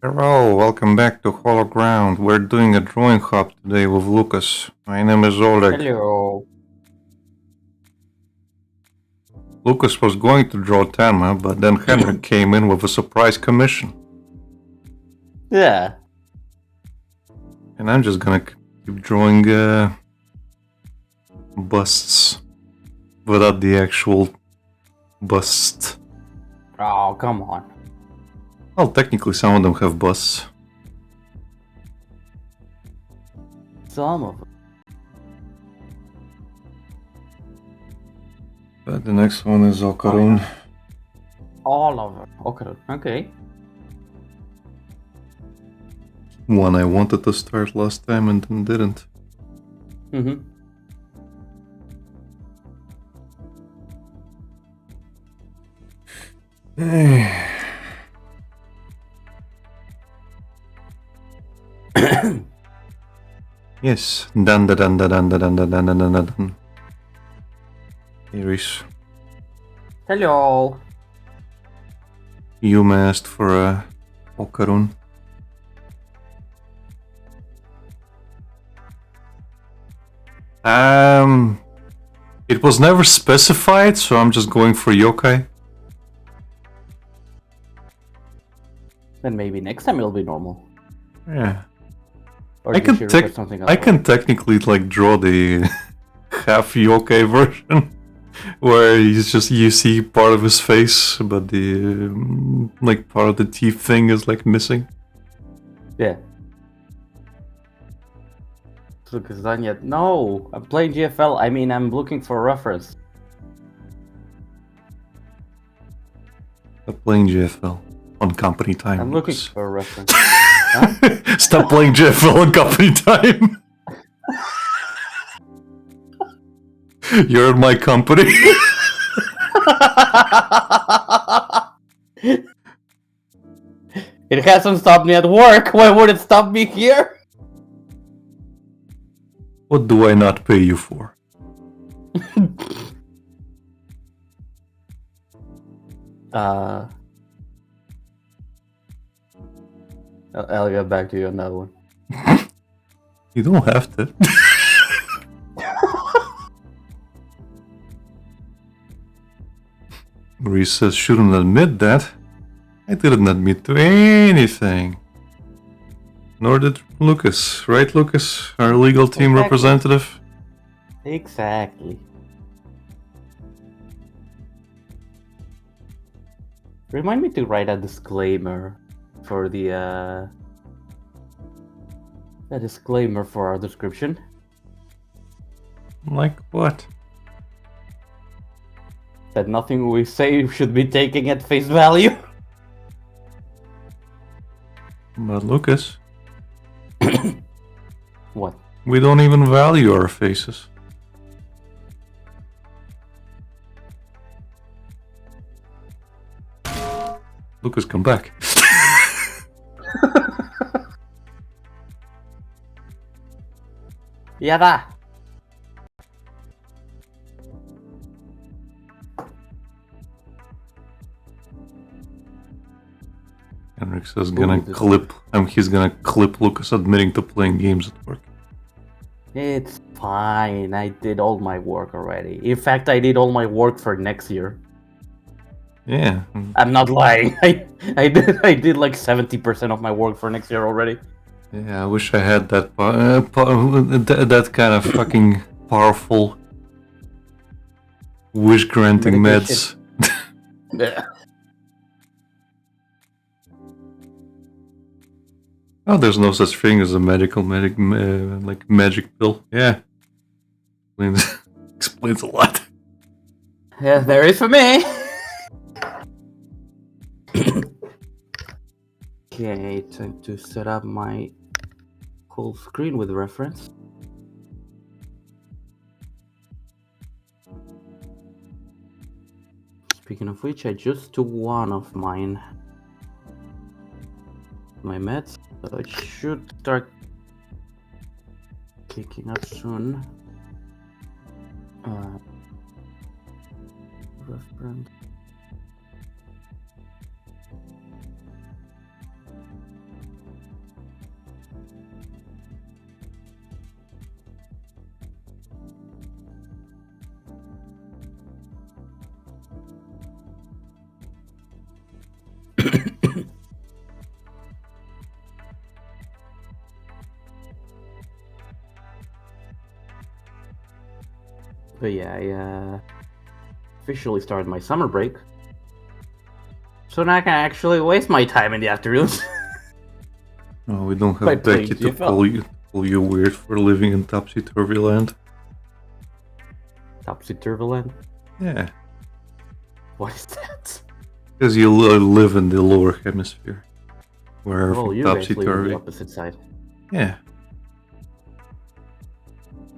Hello, welcome back to Hollow Ground. We're doing a drawing hub today with Lucas. My name is Oleg. Hello. Lucas was going to draw Tenma, but then Henrik came in with a surprise commission. Yeah. And I'm just gonna keep drawing busts without the actual bust. Oh, come on. Well, technically some of them have busts. Some of them. But the next one is Okarun. All of them. Okay. One I wanted to start last time and then didn't. Mm-hmm. Yes. Dun. Iris. Hello. Yuma asked for Okarun. It was never specified, so I'm just going for yokai. Then maybe next time it'll be normal. Yeah. Or I you can should request something else. I can technically like draw the half yokai version where he's just you see part of his face, but the like part of the teeth thing is like missing. Yeah. Look, it's done yet. No, I'm playing GFL. I mean, I'm looking for a reference. Stop playing GFL on company time. I'm looking for a reference. Stop playing GFL on company time. You're in my company. It hasn't stopped me at work. Why would it stop me here? What do I not pay you for? I'll get back to you on that one. You don't have to. Reese says, shouldn't admit that. I didn't admit to anything. Nor did Lucas. Right, Lucas? Our legal team Exactly. representative? Exactly. Remind me to write a disclaimer for the a disclaimer for our description. Like what? That nothing we say should be taken at face value. But Lucas, What? we don't even value our faces. Lucas, come back. Yada. Henrik says he's gonna clip Lucas admitting to playing games at work. It's fine. I did all my work already. In fact, I did all my work for next year. Yeah. I'm not lying. I did like 70% of my work for next year already. Yeah, I wish I had that that kind of fucking powerful wish granting meds. Yeah. Oh, there's no such thing as a magic pill. Yeah, explains a lot. Yeah, there is for me. Okay, time to set up my whole screen with reference. Speaking of which, I just took one of my meds, so it should start kicking up soon. Reference. But yeah, I officially started my summer break. So now I can actually waste my time in the afternoons. Oh, we don't By have Becky playing to GFL. pull you weird for living in Topsy-Turvy Land. Topsy-turvy land? Yeah, What is that? because you live in the lower hemisphere. Where Oh, everything you guys live on topsy-turvy. the opposite side. Yeah.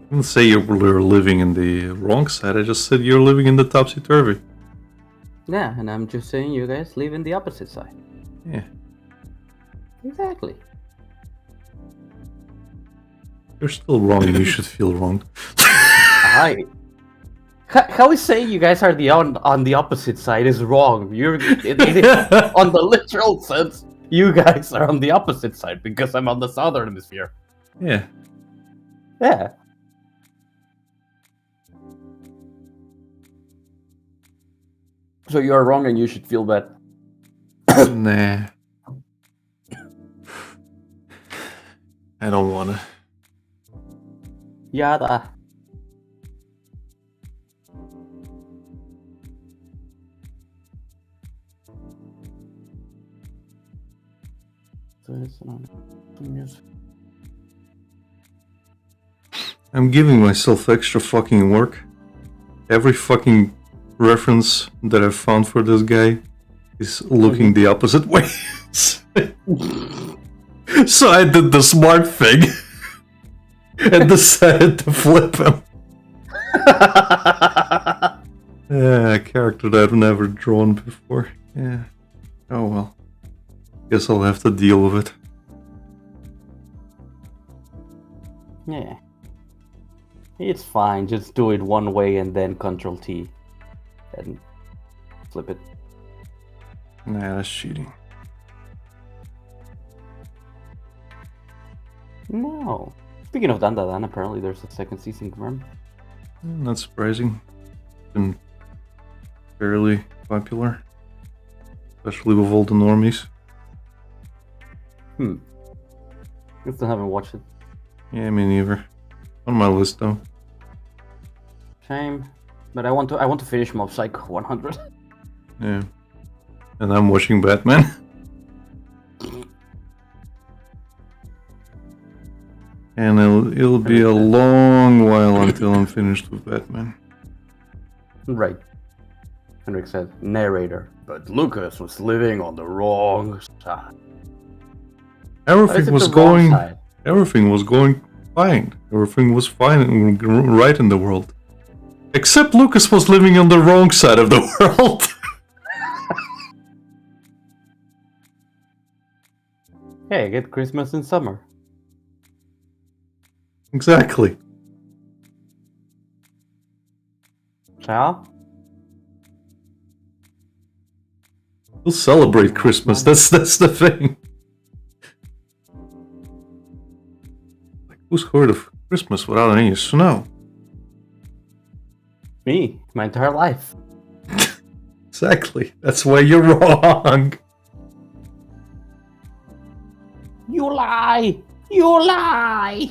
I didn't say you were living in the wrong side, I just said you're living in the topsy-turvy. Yeah, and I'm just saying you guys live in the opposite side. Yeah. Exactly. You're still wrong and you should feel wrong. I. How is saying you guys are on the opposite side is wrong? You're on the literal sense. You guys are on the opposite side because I'm on the southern hemisphere. Yeah. Yeah. So you are wrong and you should feel bad. Nah. I don't wanna. Yada. I'm giving myself extra fucking work. Every fucking reference that I've found for this guy is looking the opposite way. So I did the smart thing and decided to flip him. Yeah, a character that I've never drawn before. Yeah. Oh well. Guess I'll have to deal with it. Yeah. It's fine, just do it one way and then Control T. And flip it. Nah, that's cheating. No. Speaking of Dandadan, apparently there's a second season confirmed. Not surprising. Been fairly popular. Especially with all the normies. I still haven't watched it. Yeah, me neither. On my list though. Shame. But I want to finish Mob Psycho 100. Yeah. And I'm watching Batman. And it'll be a long while until I'm finished with Batman. Right. Henrik said, narrator. But Lucas was living on the wrong side. Everything was going fine. Everything was fine and right in the world. Except Lucas was living on the wrong side of the world. Hey, get Christmas in summer. Exactly. Ciao? We'll celebrate Christmas. That's the thing. Like, who's heard of Christmas without any snow? Me, my entire life. Exactly. That's why you're wrong. You lie! You lie!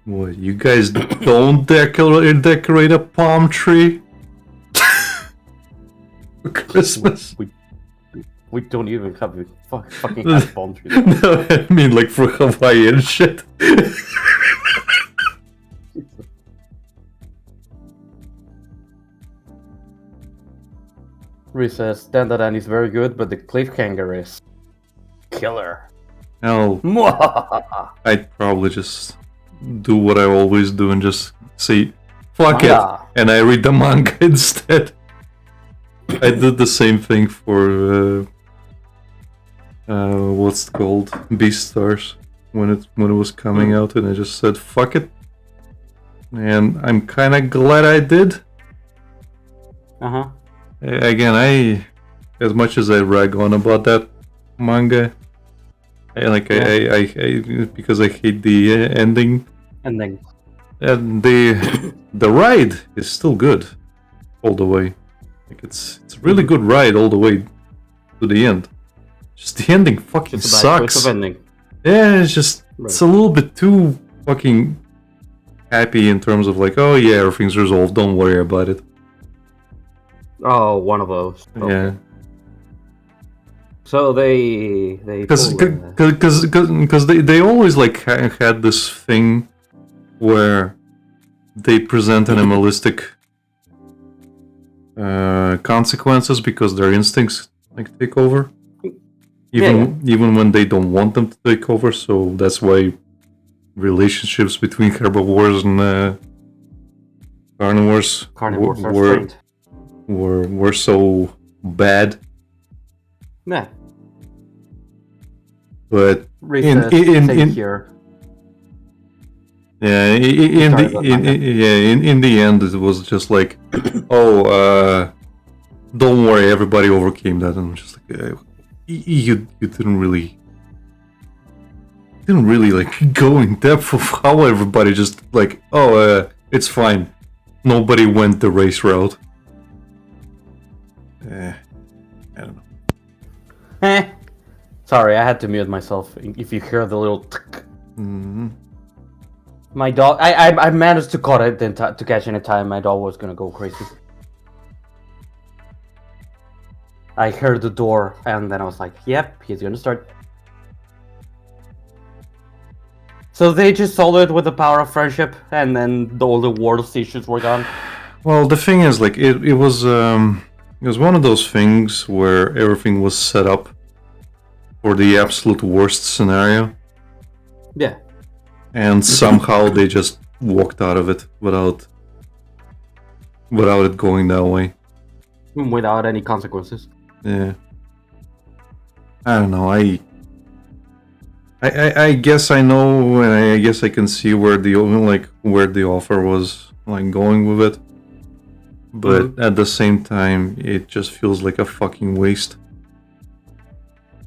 What, you guys don't decorate a palm tree for Christmas? We don't even have a fucking have palm trees. No, I mean like for Hawaiian shit. Rhys says, Dandadan is very good, but the cliffhanger is killer. Hell, I'd probably just do what I always do and just say, fuck Manga. it, and I read the manga instead. I did the same thing for what's it called, Beastars, when it was coming out, and I just said fuck it, and I'm kind of glad I did. Again, as much as I rag on about that manga, I because I hate the ending. And then And the ride is still good all the way. Like it's a really good ride all the way to the end. Just the ending fucking just a bad choice sucks. of ending. Yeah, it's just it's a little bit too fucking happy in terms of like, oh yeah, everything's resolved, don't worry about it. Oh, one of those. Okay. Yeah. So they Because pull, they always like had this thing where they present animalistic consequences because their instincts like take over, even when they don't want them to take over. So that's why relationships between herbivores and carnivores were so bad. Yeah. But in here. Yeah, in the end, it was just like, oh, don't worry, everybody overcame that, and I'm just like, you didn't really like go in depth of how everybody just like, oh, it's fine, nobody went the race route. I don't know. Sorry, I had to mute myself. If you hear the little tick. Mm-hmm. My dog, I managed to catch it to catch in time. My dog was gonna go crazy. I heard the door, and then I was like, "Yep, he's gonna start." So they just solved it with the power of friendship, and then all the world's issues were gone. Well, the thing is, like, it was one of those things where everything was set up for the absolute worst scenario. Yeah. And somehow they just walked out of it without it going that way. Without any consequences. Yeah. I don't know. I guess I know, and I guess I can see where the author was like going with it. But at the same time, it just feels like a fucking waste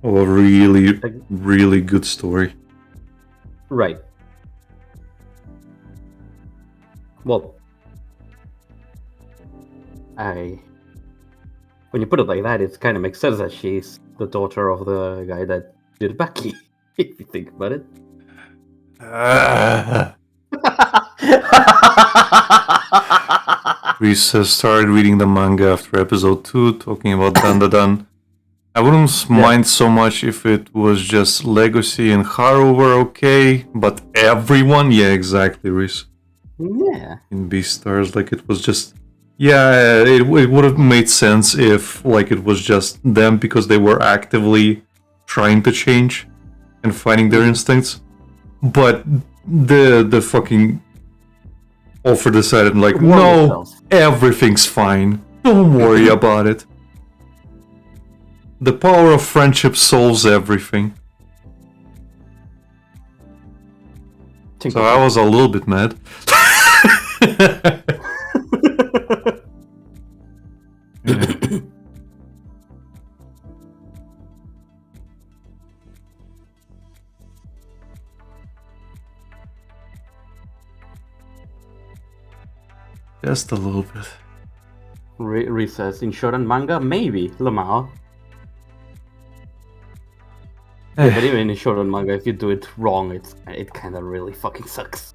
of a really, really good story. Right. Well, when you put it like that, it kind of makes sense that she's the daughter of the guy that did Bucky, if you think about it. We started reading the manga after episode 2, talking about Dandadan. I wouldn't mind so much if it was just Legacy and Haru were okay, but everyone, yeah, exactly, Reese. Yeah. In Beastars, like it was just, yeah, it would have made sense if like it was just them because they were actively trying to change and fighting their instincts. But the fucking author decided like, no, everything's fine. Don't worry about it. The power of friendship solves everything. So I was a little bit mad. Just a little bit. Recess in shonen manga, maybe Lamau. Yeah, but even in shonen manga, if you do it wrong, it kind of really fucking sucks.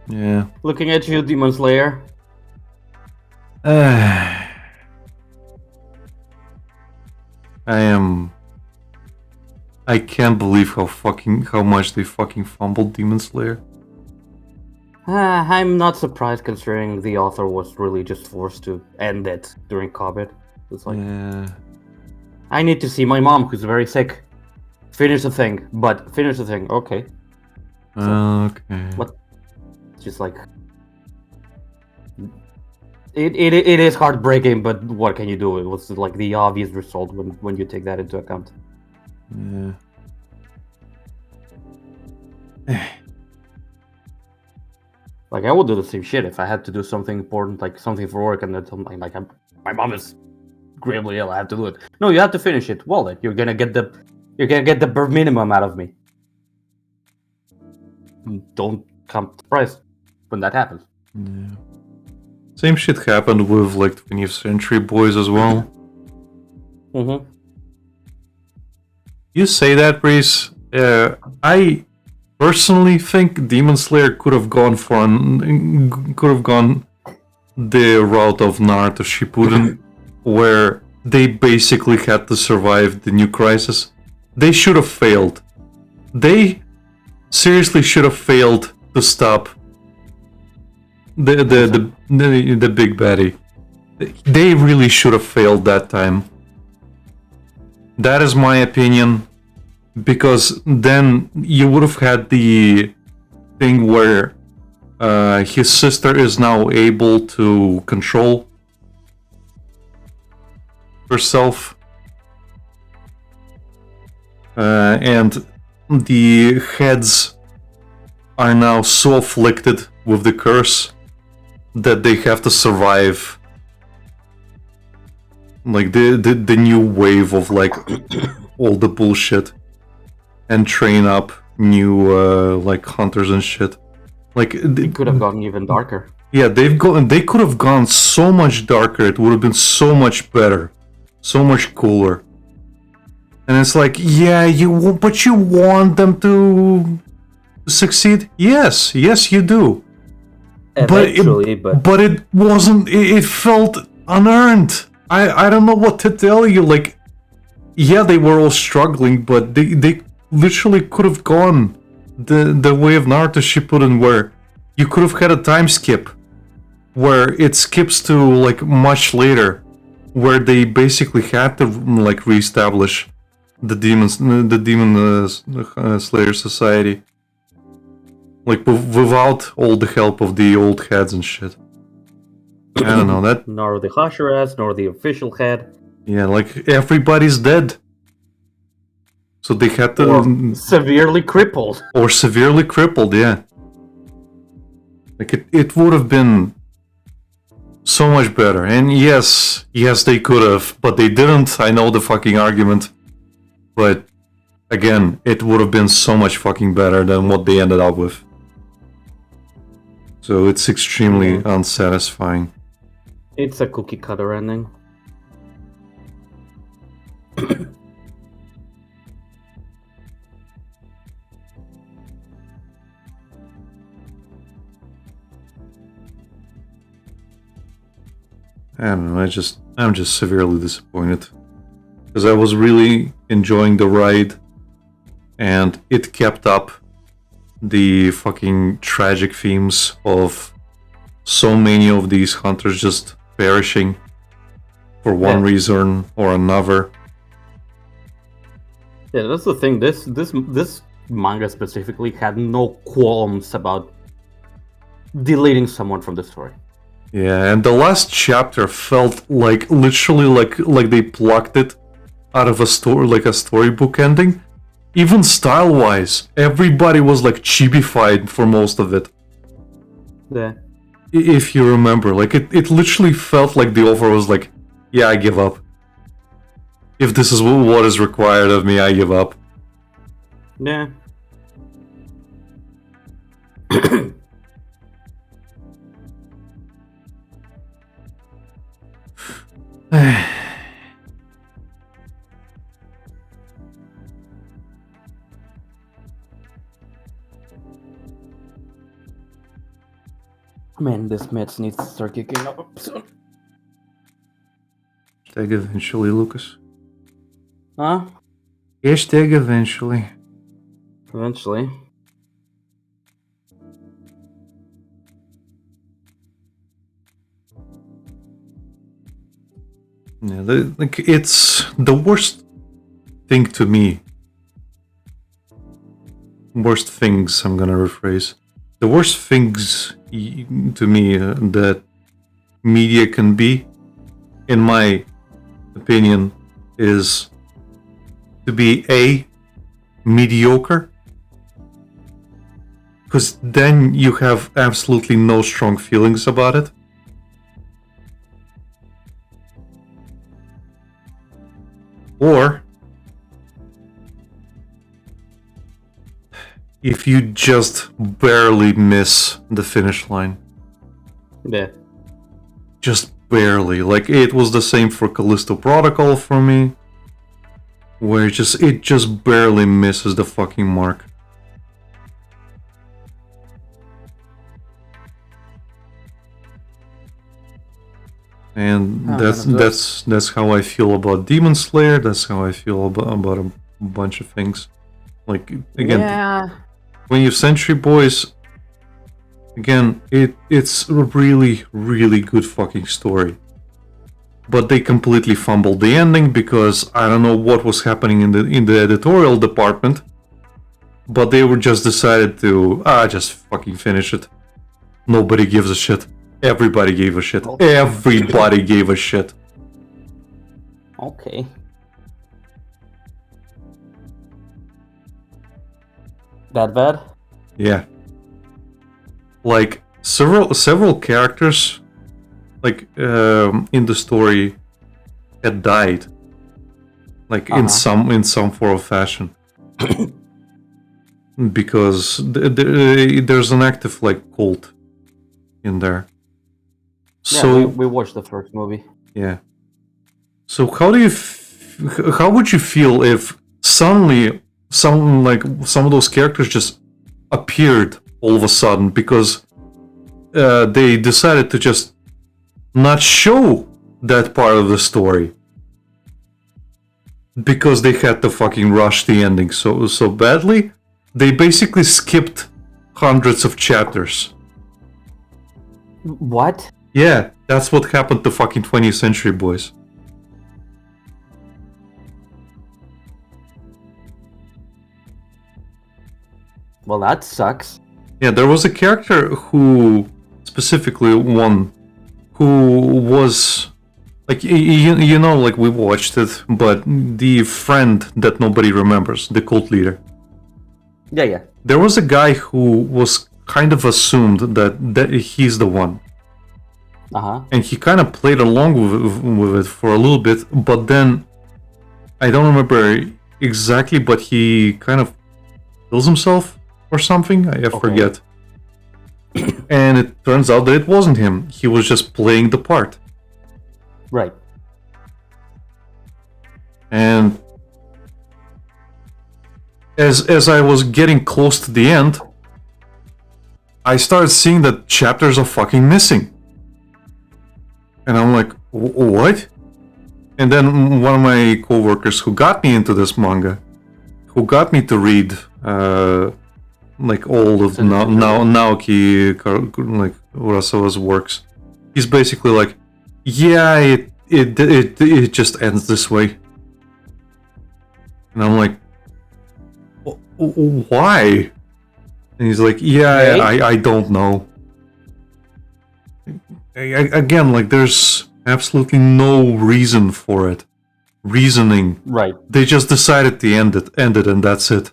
Yeah. Looking at you, Demon Slayer. I can't believe how much they fucking fumbled Demon Slayer. I'm not surprised considering the author was really just forced to end it during COVID. It's like, I need to see my mom who's very sick. Finish the thing, okay. Okay. What? Just like... It is heartbreaking, but what can you do? It was like the obvious result when you take that into account. Yeah. Like, I would do the same shit if I had to do something important, like something for work, and then something like my mom is gravely ill, I have to do it. No, you have to finish it. Well, then you're gonna get the bare minimum out of me. Don't come surprised when that happens. Yeah. Same shit happened with like 20th Century Boys as well. Mm-hmm. You say that, Reese. personally think Demon Slayer could have gone the route of Naruto Shippuden, where they basically had to survive the new crisis. They should have failed. They seriously should have failed to stop the big baddie. They really should have failed that time. That is my opinion, because then you would have had the thing where his sister is now able to control herself, and the heads are now so afflicted with the curse that they have to survive like the new wave of like all the bullshit and train up new like hunters and shit. Like It could have gotten even darker. yeah, they could have gone so much darker. It would have been so much better, so much cooler. And it's like, yeah, but you want them to succeed? Yes, you do. Eventually, but it wasn't. It felt unearned. I don't know what to tell you. Like, yeah, they were all struggling, but they literally could have gone the way of Naruto Shippuden, where you could have had a time skip, where it skips to like much later, where they basically had to like reestablish the Demon Slayer Society, like without all the help of the old heads and shit. I don't know that. nor the Hashiras, nor the official head, Yeah, like everybody's dead, so they had to or severely crippled. or severely crippled. Yeah, like it would have been so much better. And yes, they could have, but they didn't. I know the fucking argument. But again, it would have been so much fucking better than what they ended up with. So it's extremely unsatisfying. It's a cookie cutter ending. I don't know, I'm just severely disappointed. Because I was really enjoying the ride, and it kept up the fucking tragic themes of so many of these hunters just perishing for one reason or another. Yeah, that's the thing. This manga specifically had no qualms about deleting someone from the story. Yeah, and the last chapter felt like literally like they plucked it out of a story, like a storybook ending. Even style-wise, everybody was like chibified for most of it. Yeah. If you remember, like it literally felt like the author was like, yeah, I give up. If this is what is required of me, I give up. Yeah. Man, this meds needs to start kicking up soon. Hashtag eventually, Lucas. Huh? Hashtag eventually. Eventually. Yeah, it's the worst thing to me. Worst things, I'm gonna rephrase. The worst things to me that media can be, in my opinion, is to be A, mediocre, because then you have absolutely no strong feelings about it. Or if you just barely miss the finish line. Yeah. Just barely. Like, it was the same for Callisto Protocol for me, where it just barely misses the fucking mark. And Oh, that's none of that's how I feel about Demon Slayer. That's how I feel about a bunch of things. Like again, Yeah. 20th Century Boys. Again, it's a really good fucking story. But they completely fumbled the ending because I don't know what was happening in the editorial department. But they were just decided to just fucking finish it. Nobody gives a shit. Everybody gave a shit. Everybody gave a shit. Okay. That bad? Yeah. Like several characters, like in the story, had died. Like in some form or fashion. Because there's an active like cult in there. So yeah, we watched the first movie. yeah. So how do you how would you feel if suddenly some of those characters just appeared all of a sudden because they decided to just not show that part of the story because they had to fucking rush the ending so badly? They basically skipped hundreds of chapters. What? Yeah, that's what happened to fucking 20th Century Boys. Well, that sucks. Yeah, there was a character who, specifically one, who was, like, you know, like we watched it, but the friend that nobody remembers, the cult leader. Yeah. There was a guy who was kind of assumed that he's the one. And he kind of played along with it for a little bit, but then I don't remember exactly, but he kind of kills himself or something. I forget. And it turns out that it wasn't him. He was just playing the part. Right. And as I was getting close to the end, I started seeing that chapters are fucking missing. And I'm like, what? And then one of my coworkers who got me into this manga, who got me to read like all of Naoki like Urasawa's works, he's basically like, yeah, it just ends this way. And I'm like, why? And he's like, yeah, I don't know. Again, like, there's absolutely no reason for it. Reasoning. Right. They just decided to end it, and that's it.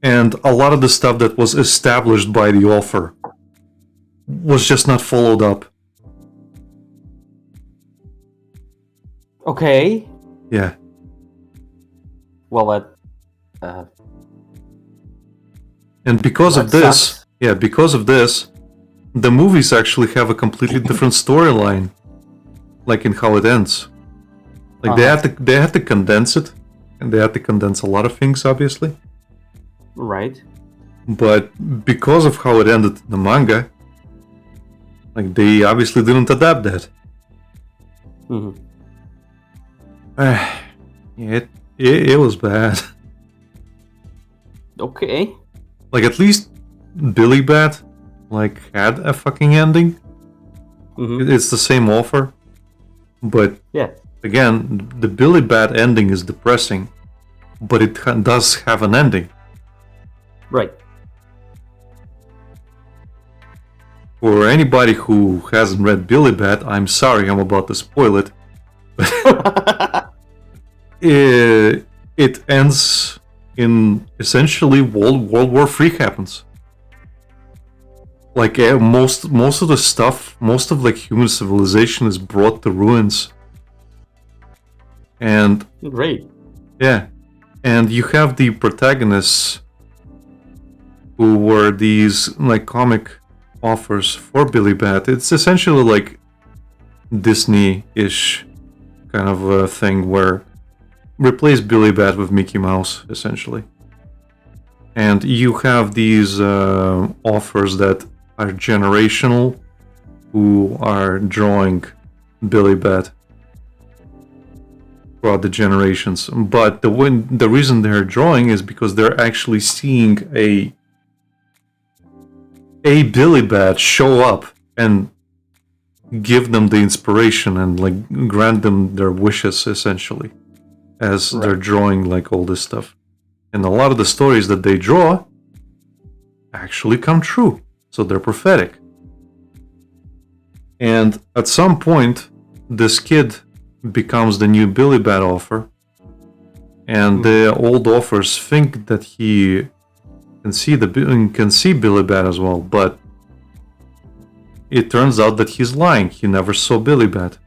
And a lot of the stuff that was established by the author was just not followed up. Okay. Yeah. Well, and because of this, the movies actually have a completely different storyline, like in how it ends. Like they had to condense it, and they had to condense a lot of things, obviously. Right. But because of how it ended in the manga, like they obviously didn't adapt that. It was bad. Okay. Like, at least Billy Bat like had a fucking ending. It's the same author, but yeah, again, the Billy Bat ending is depressing, but it does have an ending. Right. For anybody who hasn't read Billy Bat, I'm sorry, I'm about to spoil it. It ends in essentially World War III happens. Like most of the stuff, most of like human civilization is brought to ruins. And great. Yeah. And you have the protagonists who were these like comic authors for Billy Bat. It's essentially like Disney-ish kind of a thing where replace Billy Bat with Mickey Mouse, essentially. And you have these authors that are generational, who are drawing Billy Bat throughout the generations. But the reason they're drawing is because they're actually seeing a Billy Bat show up and give them the inspiration and like grant them their wishes essentially as they're drawing like all this stuff. And a lot of the stories that they draw actually come true. So they're prophetic. And at some point, this kid becomes the new Billy Bat author. And the old authors think that he can see Billy Bat as well, but it turns out that he's lying. He never saw Billy Bat.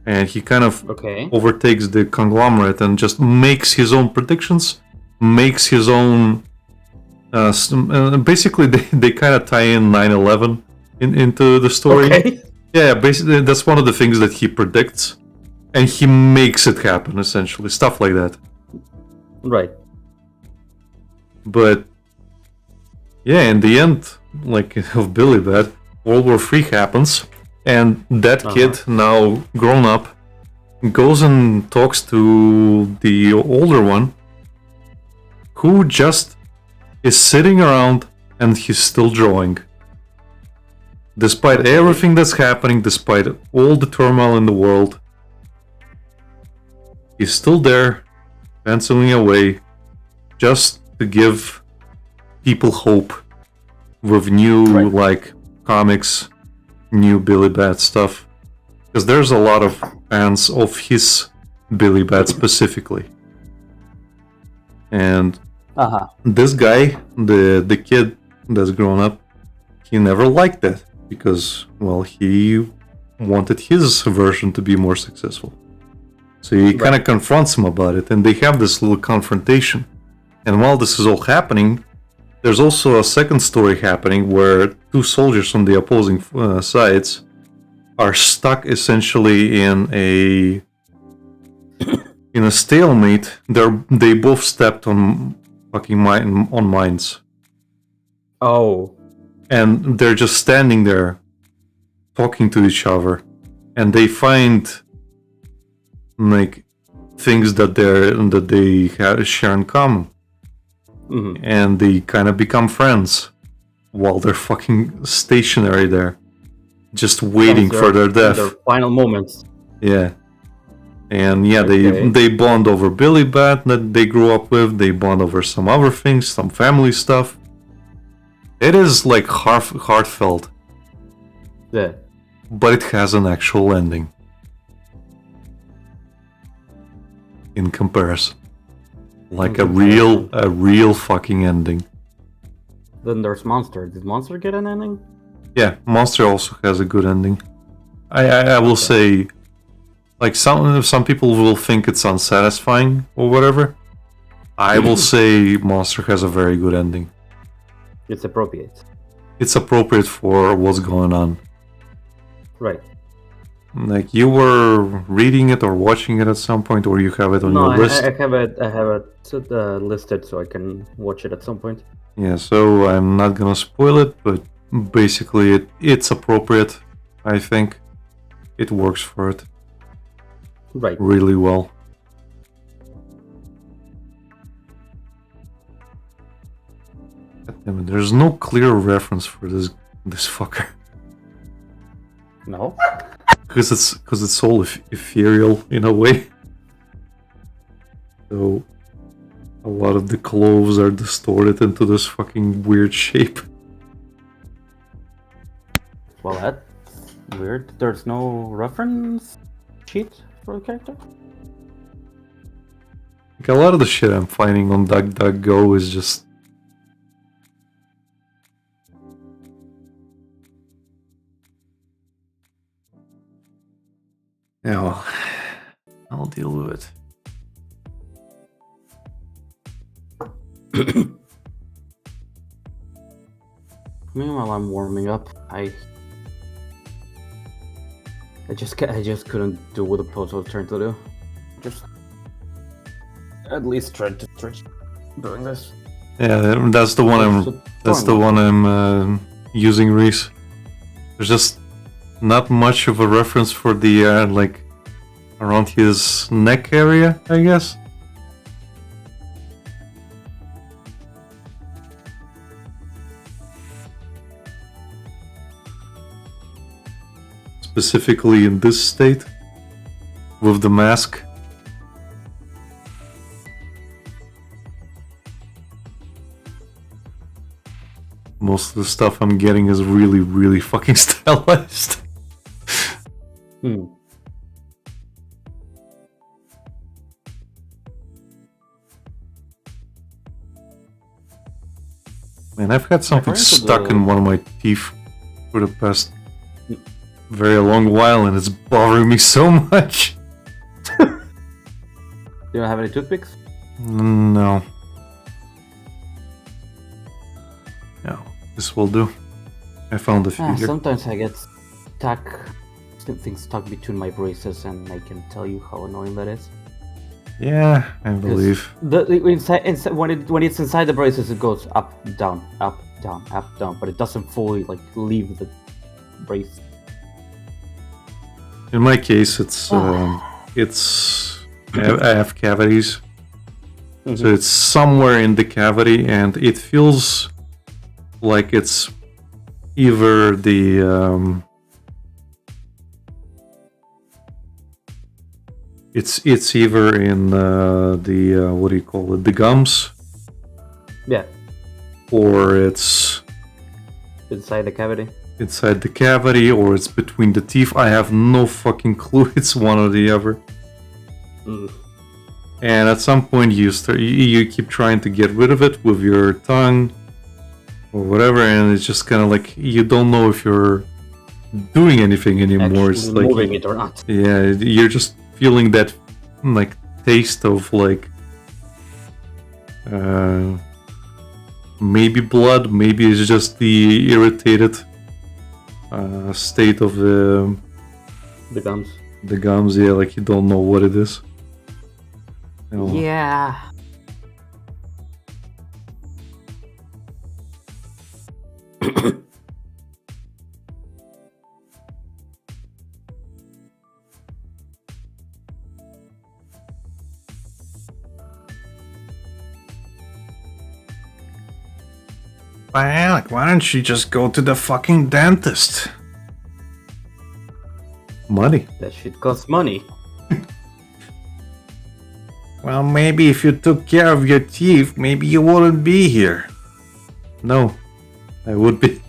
And he kind of overtakes the conglomerate and just makes his own predictions, makes his own... basically, they kind of tie in 9/11 into the story. Okay. Yeah, basically, that's one of the things that he predicts. And he makes it happen, essentially. Stuff like that. Right. But... yeah, in the end, like, of Billy Bat, World War III happens. And that kid, now grown up, goes and talks to the older one, who just is sitting around and he's still drawing. Despite everything that's happening, despite all the turmoil in the world, he's still there, penciling away, just to give people hope with new, like, comics, new Billy Bat stuff. Because there's a lot of fans of his Billy Bat specifically. And this guy, the kid that's grown up, he never liked that. Because, well, he wanted his version to be more successful. So he kind of confronts him about it, and they have this little confrontation. And while this is all happening, there's also a second story happening where two soldiers from the opposing sides are stuck essentially in a stalemate. They both stepped on fucking mines. Oh. And they're just standing there talking to each other, and they find like things that they share in common. And they kind of become friends while they're fucking stationary there, just waiting for their death. Their final moments. Yeah. And yeah, they bond over Billy Bat that they grew up with. They bond over some other things, some family stuff. It is like heartfelt. Yeah. But it has an actual ending. In comparison. Like a real fucking ending. Then there's Monster. Did Monster get an ending? Yeah, Monster also has a good ending. I will say, like some people will think it's unsatisfying or whatever. I will say Monster has a very good ending. It's appropriate. It's appropriate for what's going on. Right. Like you were reading it or watching it at some point, or you have it on your list? I have it listed so I can watch it at some point. Yeah, so I'm not gonna spoil it, but basically it's appropriate, I think. It works for it. Right. Really well. Damn it, there's no clear reference for this fucker. No? Because it's all ethereal in a way. So a lot of the clothes are distorted into this fucking weird shape. Well, that's weird. There's no reference sheet for the character? Like a lot of the shit I'm finding on DuckDuckGo is just... yeah, well, I'll deal with it. Meanwhile, I'm warming up. I just couldn't do what the pose I was trying to do. Just at least tried to stretch doing this. Yeah, that's the one I'm using, Reese. There's just not much of a reference for the like around his neck area, I guess. Specifically in this state with the mask. Most of the stuff I'm getting is really, really fucking stylized. Man, I've had something stuck in one of my teeth for the past very long while, and it's bothering me so much. You don't have any toothpicks? No. No, this will do. I found a few here. Sometimes I get things stuck between my braces, and I can tell you how annoying that is. Yeah, I believe. When it's inside the braces, it goes up, down, up, down, but it doesn't fully like leave the brace. In my case, it's I have cavities, so it's somewhere in the cavity, and it feels like it's either the it's either in the what do you call it, the gums, yeah, or it's inside the cavity. Inside the cavity, or it's between the teeth. I have no fucking clue. It's one or the other. And at some point you keep trying to get rid of it with your tongue or whatever, and it's just kind of like you don't know if you're doing anything anymore. It's like moving it or not. Yeah, you're just feeling that like taste of like maybe blood, maybe it's just the irritated state of the gums. The gums, yeah, like you don't know what it is. You know. Yeah. Alec, why don't you just go to the fucking dentist? Money. That shit costs money. Well, maybe if you took care of your teeth, maybe you wouldn't be here. No, I would be.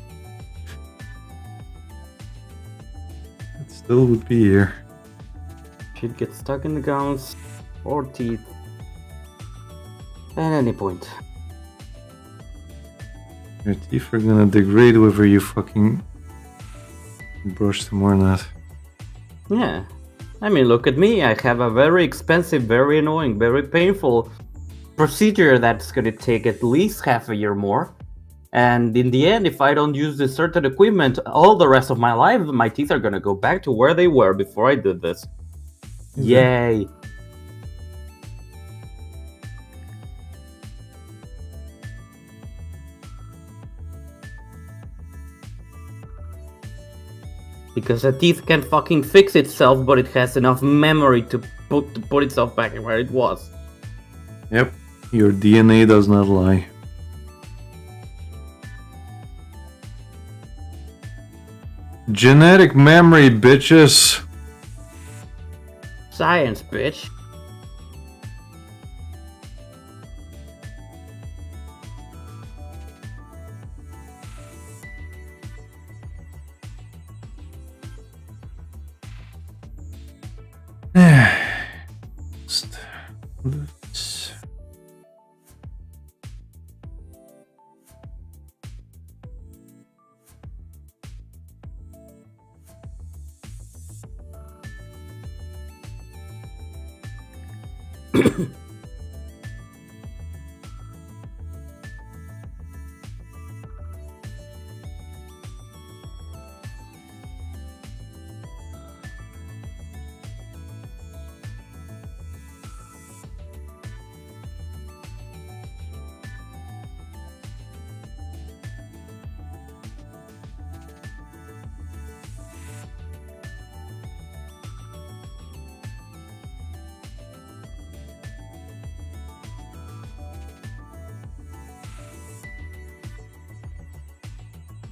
I still would be here. Shit gets stuck in the gums or teeth at any point. Your teeth are gonna degrade whether you fucking brush them or not. Yeah. I mean, look at me. I have a very expensive, very annoying, very painful procedure that's gonna take at least half a year more. And in the end, if I don't use this certain equipment all the rest of my life, my teeth are gonna go back to where they were before I did this. Mm-hmm. Yay. Because a teeth can fucking fix itself, but it has enough memory to put itself back where it was. Yep, your DNA does not lie. Genetic memory, bitches. Science, bitch.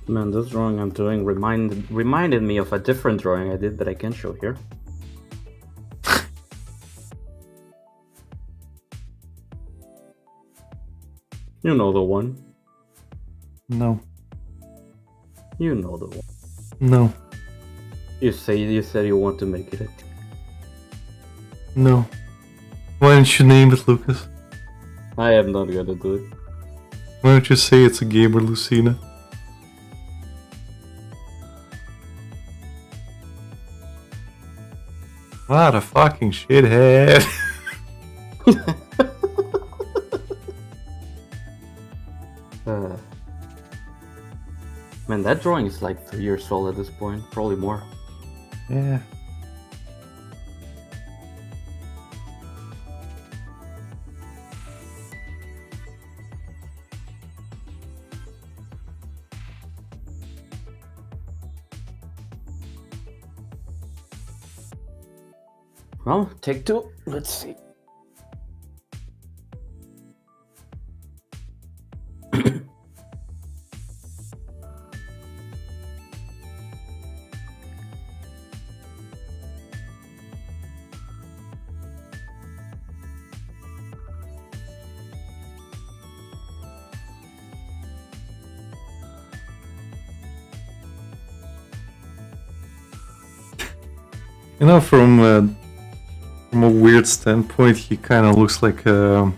Man, this drawing I'm doing reminded me of a different drawing I did that I can show here. You know the one. No. You know the one. No. You said you want to make it. No. Why didn't you name it, Lucas? I am not gonna do it. Why don't you say it's a gamer Lucina? What a fucking shithead. Man, that drawing is like 3 years old at this point, probably more. Yeah. Well, take two. Let's see. You know, from a weird standpoint, he kind of looks like a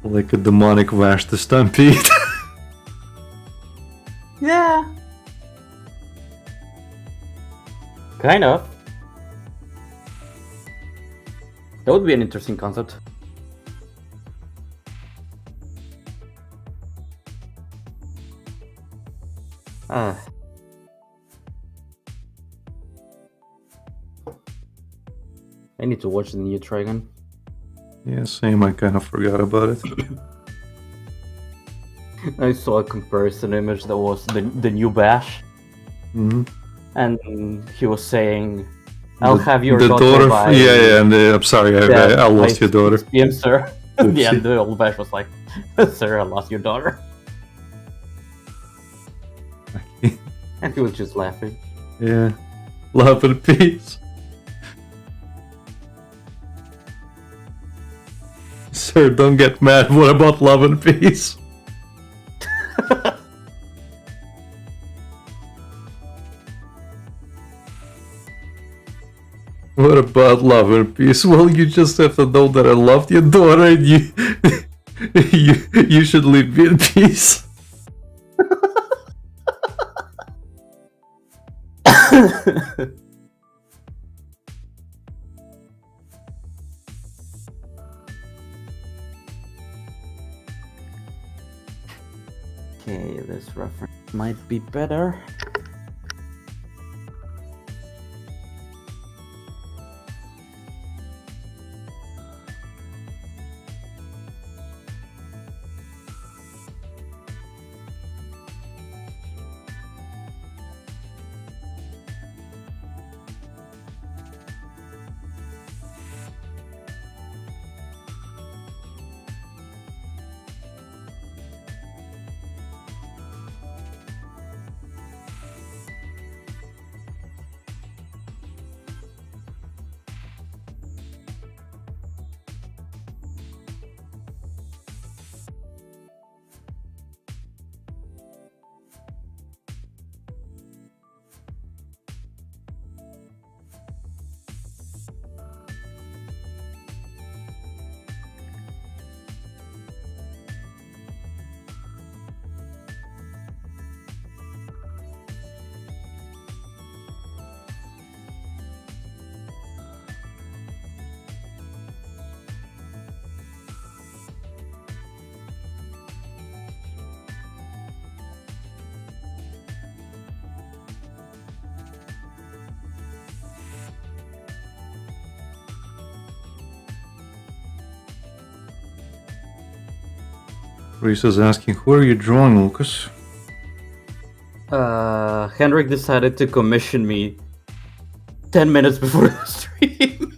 demonic Vash the Stampede. Yeah. Kind of. That would be an interesting concept. I need to watch the new Trigon. Yeah, same. I kind of forgot about it. I saw a comparison image that was the new Bash, Mm-hmm. and he was saying, "I'll have your the daughter by." Yeah, and I'm sorry, I lost your daughter. PM, sir. Yeah, Oopsie. the old Bash was like, "Sir, I lost your daughter," and he was just laughing. Yeah, love and peace. Sir, don't get mad. What about love and peace? What about love and peace? Well, you just have to know that I loved your daughter, and you should leave me in peace. Okay, this reference might be better. Reese is asking, who are you drawing, Lucas? Henrik decided to commission me 10 minutes before the stream.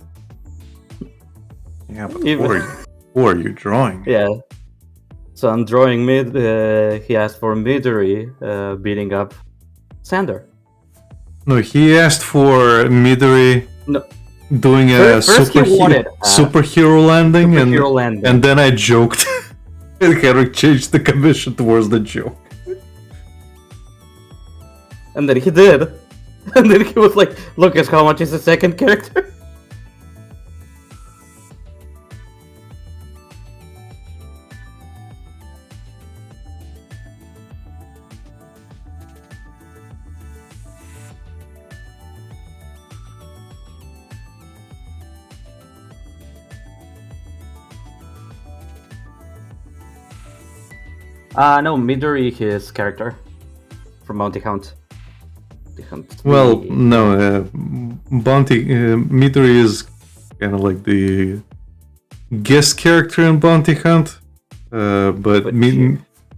Yeah, but who are you drawing? Yeah. So I'm drawing mid. He asked for Midori beating up Sander. No, he asked for Midori No. doing a First he wanted, superhero landing, Superhero landing. and then I joked. And Henrik changed the commission towards the joke. And then he did. And then he was like, Lucas, how much is the second character? No, Midori, his character from Bounty Hunt. Well, no, Bounty Midori is kind of like the guest character in Bounty Hunt, but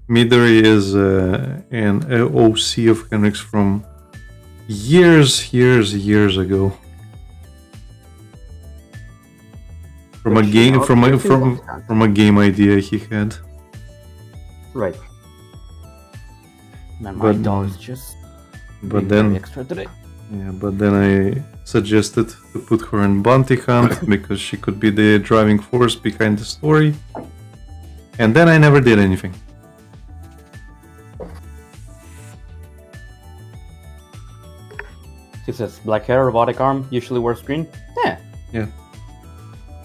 Midori is an OC of Henrik's from years ago. From a game, from a game idea he had. Right. Man, my But- dog's just But being then, very extra today. yeah, but then I suggested to put her in Bounty Hunt because she could be the driving force behind the story. And then I never did anything. He says, black hair, robotic arm, usually wears green. Yeah,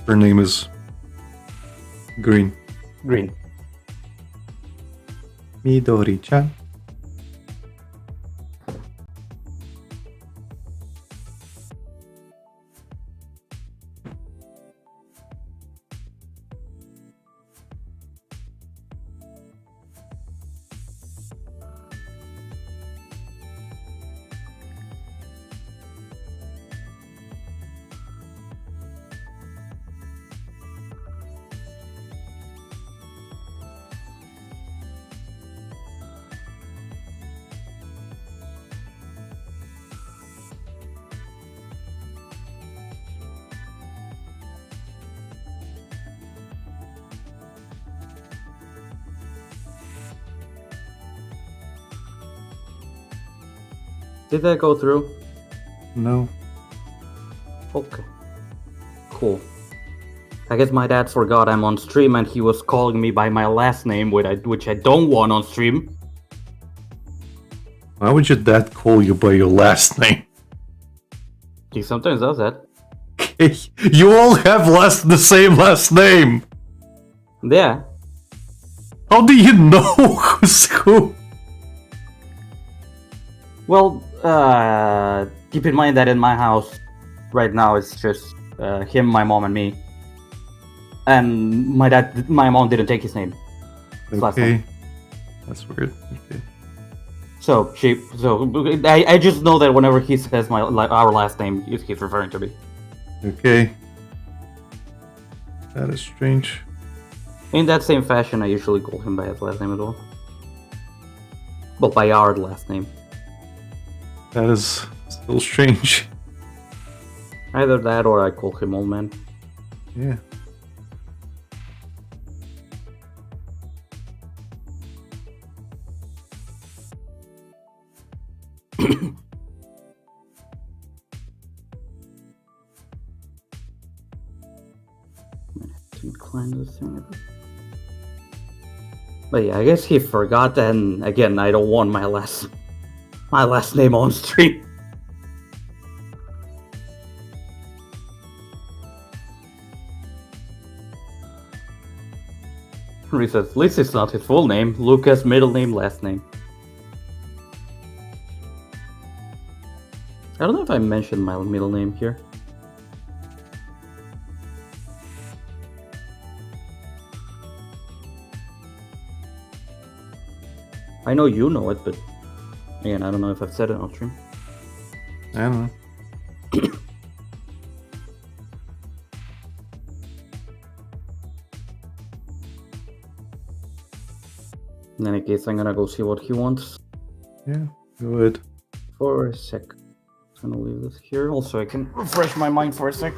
Her name is Green. green. Midori-chan. Did that go through? No. Okay. Cool. I guess my dad forgot I'm on stream and he was calling me by my last name, which I don't want on stream. Why would your dad call you by your last name? He sometimes does that. Hey, you all have the same last name. Yeah. How do you know who's who? Well, keep in mind that in my house right now it's just him, my mom, and me. And my mom didn't take his name. His last Okay. name. That's weird. Okay. So I just know that whenever he says our last name, he's referring to me. Okay. That is strange. In that same fashion, I usually call him by his last name as well. Well, by our last name. That is still strange. Either that or I call him old man. Yeah. Incline this thing a bit. But yeah, I guess he forgot, and again, I don't want my last name on stream. He says, at least it's not his full name. Lucas, middle name, last name. I don't know if I mentioned my middle name here. I know you know it, but again, I don't know if I've said it on stream. I don't know. In any case, I'm gonna go see what he wants Yeah, go ahead. for a sec. I'm gonna leave this here, also I can refresh my mind for a sec.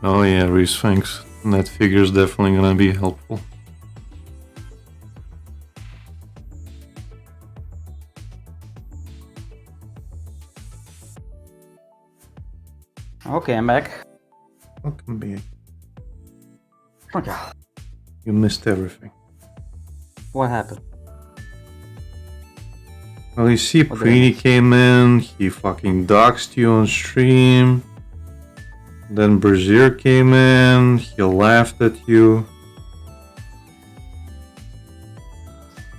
Oh yeah, Reese, thanks. That figure is definitely gonna be helpful. Okay, I'm back. Welcome back. Okay. You missed everything. What happened? Well, you see, What did I Preeny miss? came in, he fucking doxed you on stream. Then Brazier came in, he laughed at you.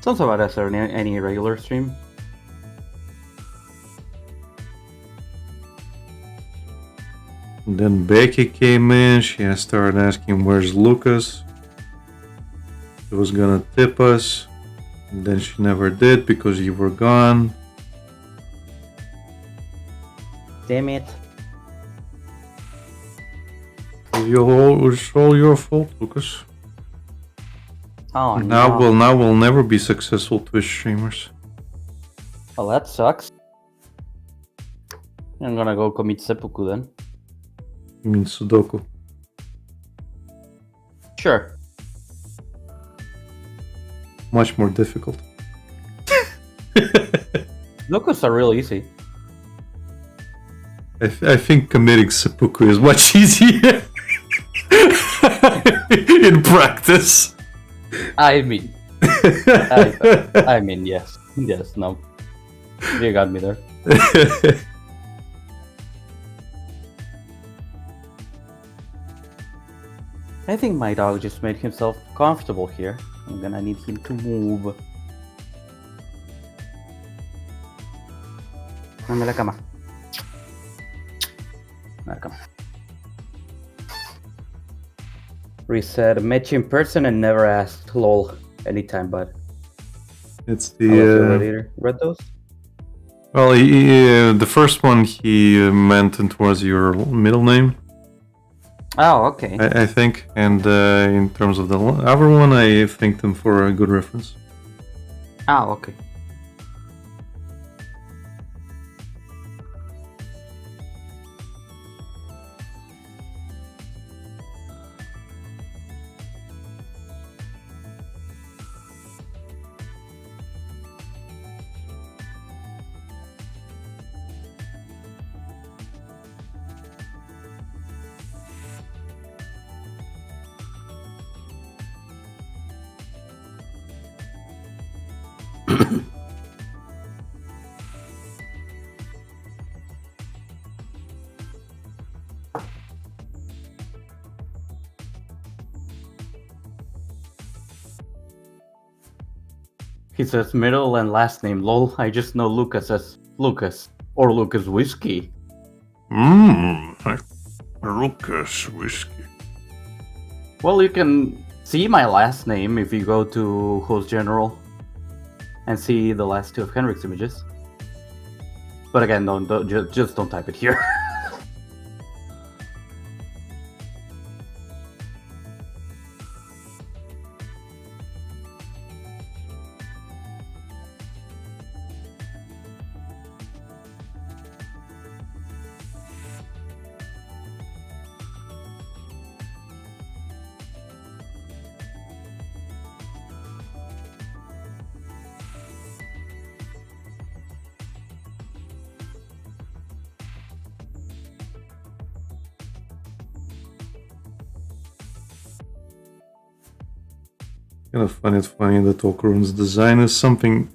Sounds about us or any regular stream. And then Becky came in, she started asking where's Lucas. She was gonna tip us, and then she never did because you were gone. Damn it. It's all your fault, Lucas. Oh Now no. we'll never be successful Twitch streamers. Well, that sucks. I'm gonna go commit seppuku then. You mean Sudoku? Sure. Much more difficult. Locos are real easy. I think committing seppuku is much easier in practice. I mean, I mean, yes, yes, no. You got me there. I think my dog just made himself comfortable here. I'm gonna need him to move. Dame la cama. La cama. Reset. Met you in person and never asked. Lol. Anytime, bud. It's I love you the later. Read those? well, the first one he meant towards your middle name, Oh, okay. I think, and in terms of the other one, I thanked him for a good reference. Oh, okay. He says middle and last name. Lol. I just know Lucas as Lucas or Lucas Whiskey. Lucas whiskey. Well, you can see my last name if you go to Host General and see the last two of Henrik's images. But again, just don't type it here. Kind of find it funny that Okarun's design is something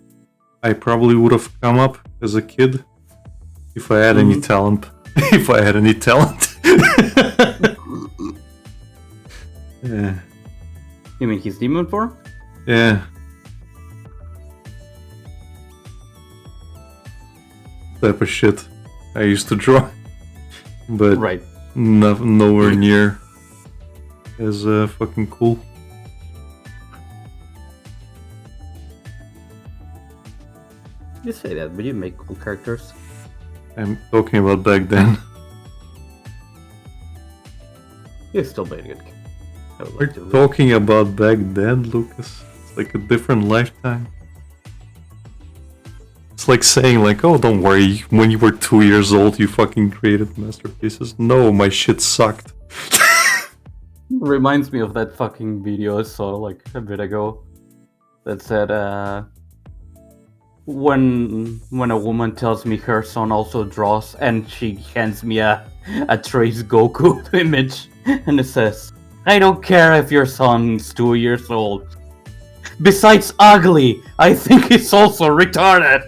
I probably would have come up as a kid if I had any talent. If I had any talent. Yeah. You mean his demon form? Yeah. Type of shit I used to draw. But Right. nowhere near as fucking cool. You say that, but you make cool characters. I'm talking about back then. You still made a good game. I would We're like to read. talking about back then, Lucas. It's like a different lifetime. It's like saying like, oh, don't worry, when you were 2 years old you fucking created masterpieces. No, my shit sucked. Reminds me of that fucking video I saw like a bit ago that said when a woman tells me her son also draws and she hands me a Trace Goku image and it says, I don't care if your son's 2 years old. Besides ugly, I think he's also retarded.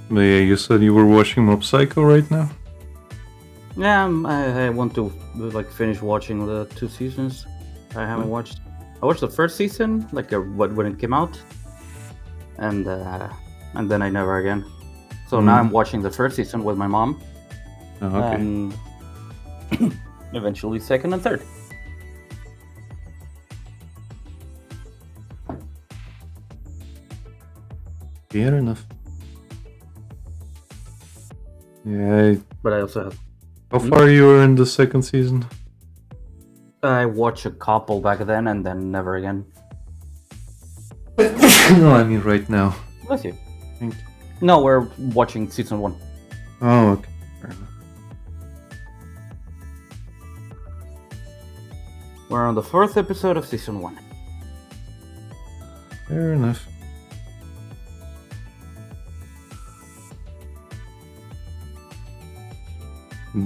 But yeah, you said you were watching Mob Psycho right now? Yeah, I want to like finish watching the 2 seasons. I haven't watched. I watched the first season like when it came out, and then I never again. So now I'm watching the first season with my mom, Oh, okay. and eventually second and third. Fair enough. Yeah, But I also have. how far you were in the second season? I watched a couple back then and then never again. No, I mean right now. Bless you. Thank you. No, we're watching season 1. Oh, okay. Fair enough. We're on the 4th episode of season 1. Fair enough.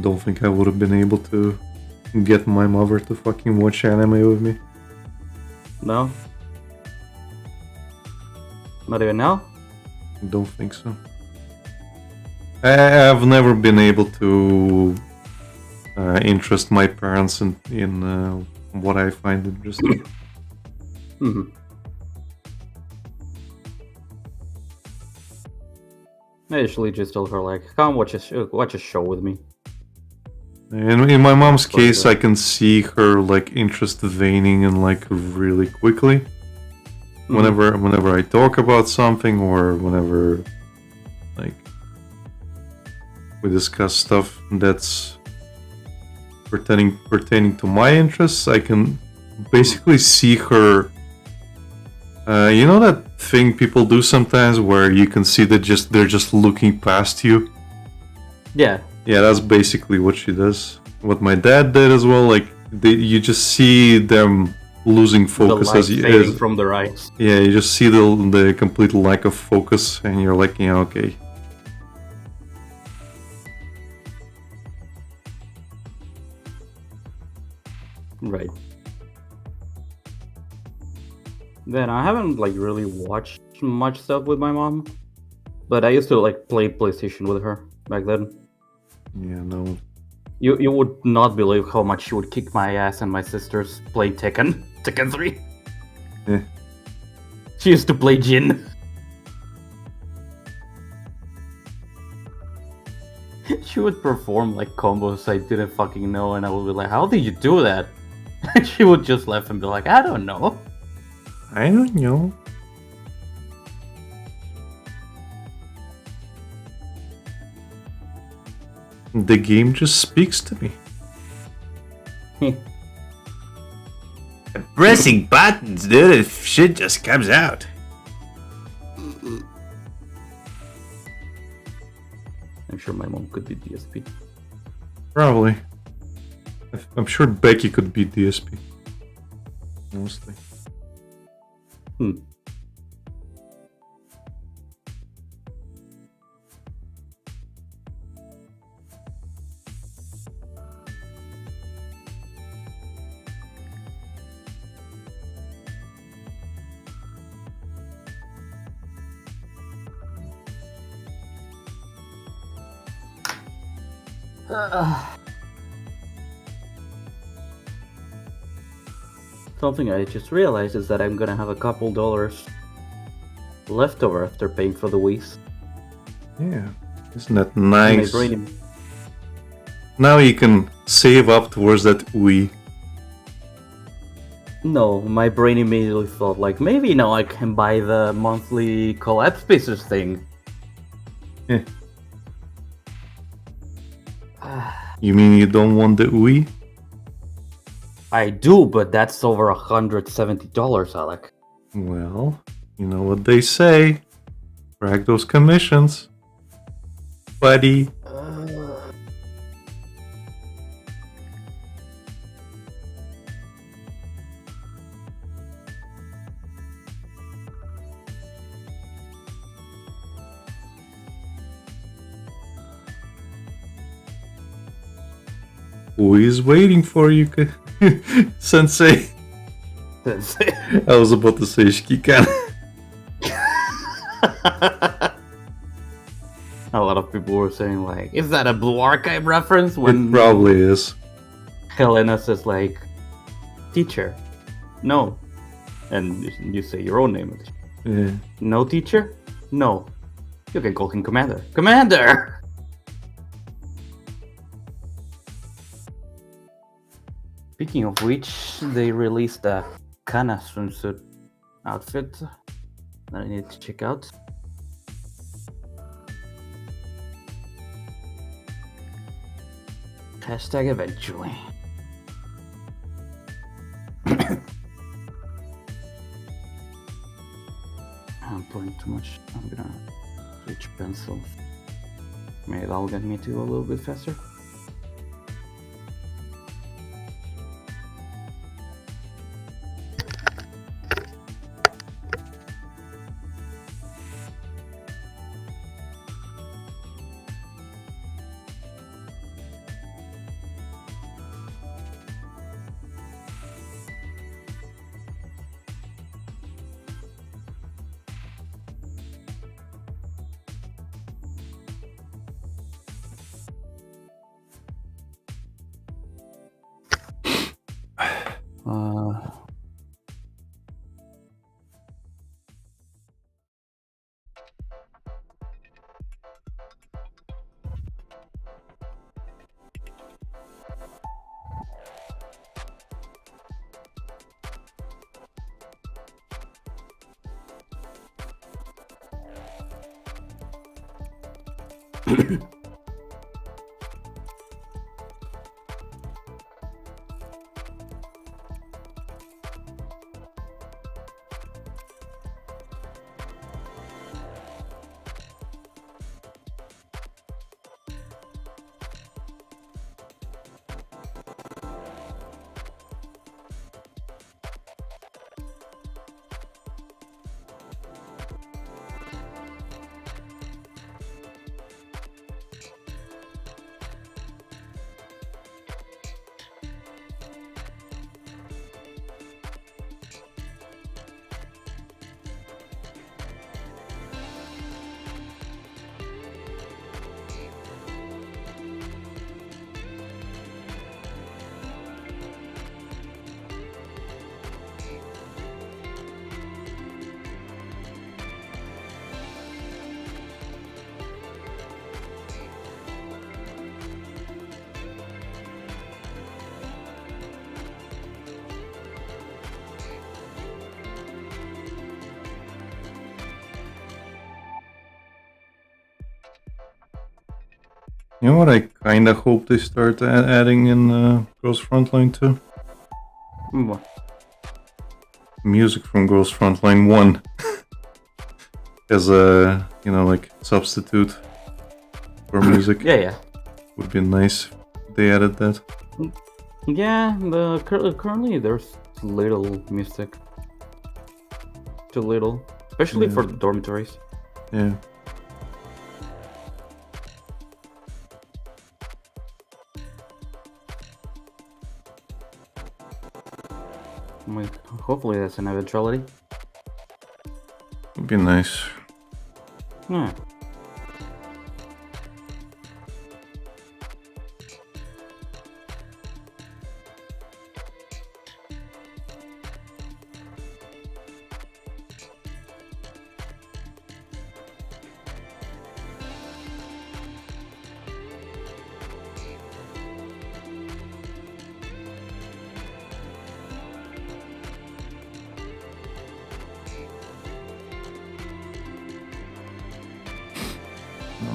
Don't think I would have been able to get my mother to fucking watch anime with me. No? Not even now? Don't think so. I've never been able to interest my parents in what I find interesting. Mm-hmm. I usually just tell her like, come watch a show with me. In my mom's case, I can see her like interest waning and like really quickly. Whenever I talk about something or whenever like we discuss stuff that's pertaining to my interests, I can basically see her. You know that thing people do sometimes where you can see that they're just looking past you. Yeah. Yeah, that's basically what she does. What my dad did as well. Like you just see them losing focus the as you fading from their eyes. Yeah, you just see the complete lack of focus, and you're like, yeah, okay. Right. Then I haven't like really watched much stuff with my mom, but I used to like play PlayStation with her back then. Yeah, no. You would not believe how much she would kick my ass and my sisters playing Tekken 3. Yeah. She used to play Jin. She would perform like combos I didn't fucking know, and I would be like, how did you do that? And she would just laugh and be like, I don't know. I don't know. The game just speaks to me. Pressing buttons, dude, if shit just comes out. I'm sure my mom could be DSP. Probably. I'm sure Becky could beat DSP. Mostly. Something I just realized is that I'm gonna have a couple dollars left over after paying for the Wii's. Yeah. Isn't that And my nice? brain, Now you can save up towards that Wii. no, my brain immediately thought like maybe now I can buy the monthly collapse pieces thing. Yeah. You mean you don't want the Wii? I do, but that's over $170, Alec. Well, you know what they say. Drag those commissions. Buddy. Who is waiting for you, Sensei? I was about to say Shikikan. A lot of people were saying like, is that a Blue Archive reference? It When probably is. Helena says like, teacher, no. And you say your own name. Yeah. No teacher? No. You can call him Commander. Commander! Speaking of which, they released a Kana swimsuit outfit that I need to check out. Hashtag eventually. I'm putting too much. I'm gonna switch pencils. Maybe that'll get me to a little bit faster. You know what I kinda hope they start adding in Girls Frontline 2? What? Music from Girls Frontline 1. As a, like, substitute for music. Yeah. Would be nice if they added that. Yeah, currently there's little music. Too little. Especially for the dormitories. Yeah. Hopefully that's an eventuality. Would be nice. Yeah.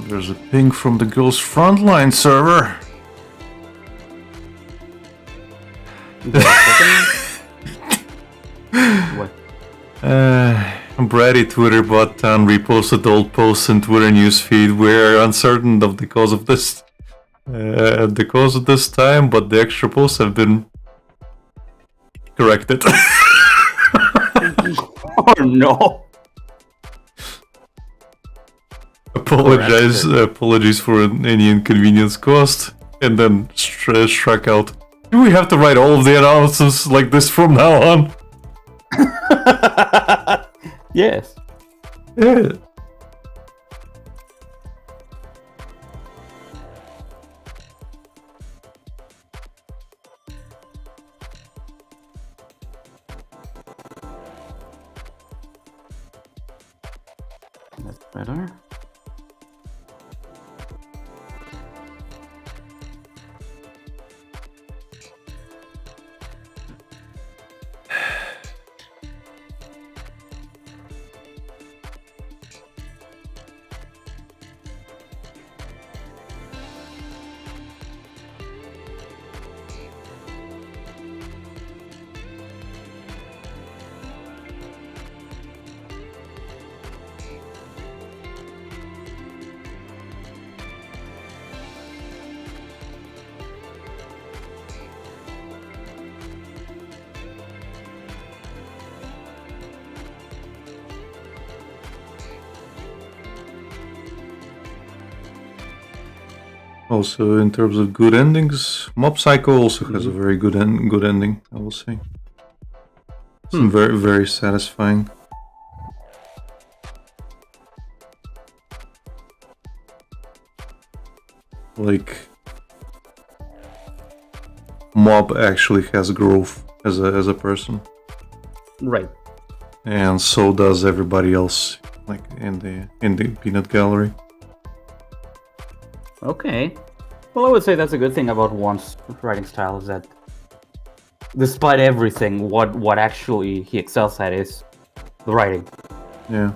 There's a ping from the girls' frontline server. What? Brady Twitter bot town reposted old posts in Twitter newsfeed. We're uncertain of the cause of this. The cause of this time, but the extra posts have been corrected. Oh no! Apologies for any inconvenience caused, and then struck out. Do we have to write all of the analysis like this from now on? Yes. Yeah. That's better. Also, in terms of good endings, Mob Psycho also has a very good ending, I will say. It's very, very satisfying. Like, Mob actually has growth as a person, Right. and so does everybody else, like in the peanut gallery. Okay. Well, I would say that's a good thing about Juan's writing style is that, despite everything, what actually he excels at is the writing. Yeah.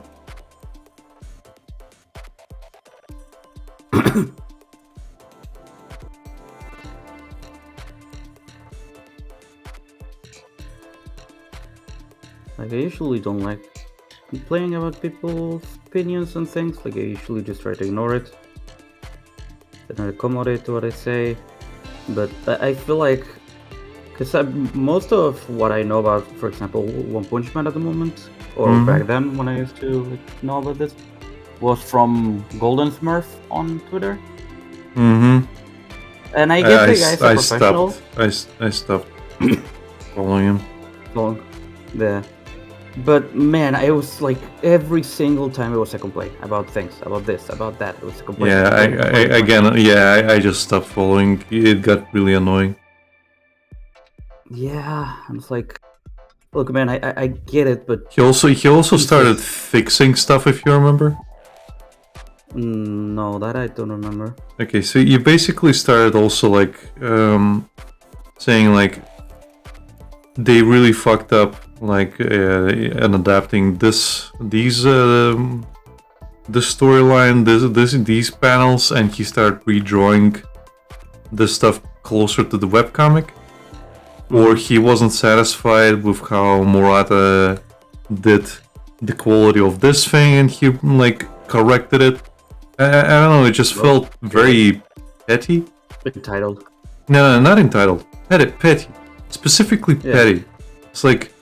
Like, I usually don't like complaining about people's opinions and things. Like, I usually just try to ignore it. I don't accommodate to what I say. But I feel like, because most of what I know about, for example, One Punch Man at the moment, or back then when I used to know about this, was from Golden Smurf on Twitter. Mm-hmm. And I get the guy's a professional. I stopped following him. So, yeah. But man, I was like every single time it was a complaint about things, about this, about that. It was a complaint. Yeah, I just stopped following. It got really annoying. Yeah, I was like, look, man, I get it, but He also started fixing stuff, if you remember. no, that I don't remember. Okay, so you basically started also like saying like they really fucked up like and adapting this storyline, these panels, and he started redrawing this stuff closer to the webcomic. Or he wasn't satisfied with how Murata did the quality of this thing, and he like corrected it. I don't know, it just felt very petty. Entitled. No, not entitled. Petty. Specifically petty. It's like,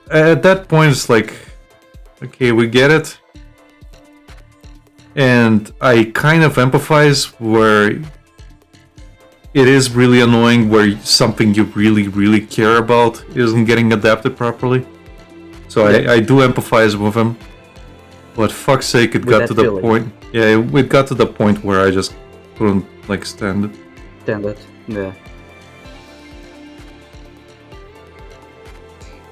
at that point, it's like, okay, we get it. And I kind of empathize where it is really annoying where something you really, really care about isn't getting adapted properly. So I do empathize with him. But fuck's sake, it got to the point. Yeah, it got to the point where I just couldn't like stand it. Stand it. Yeah.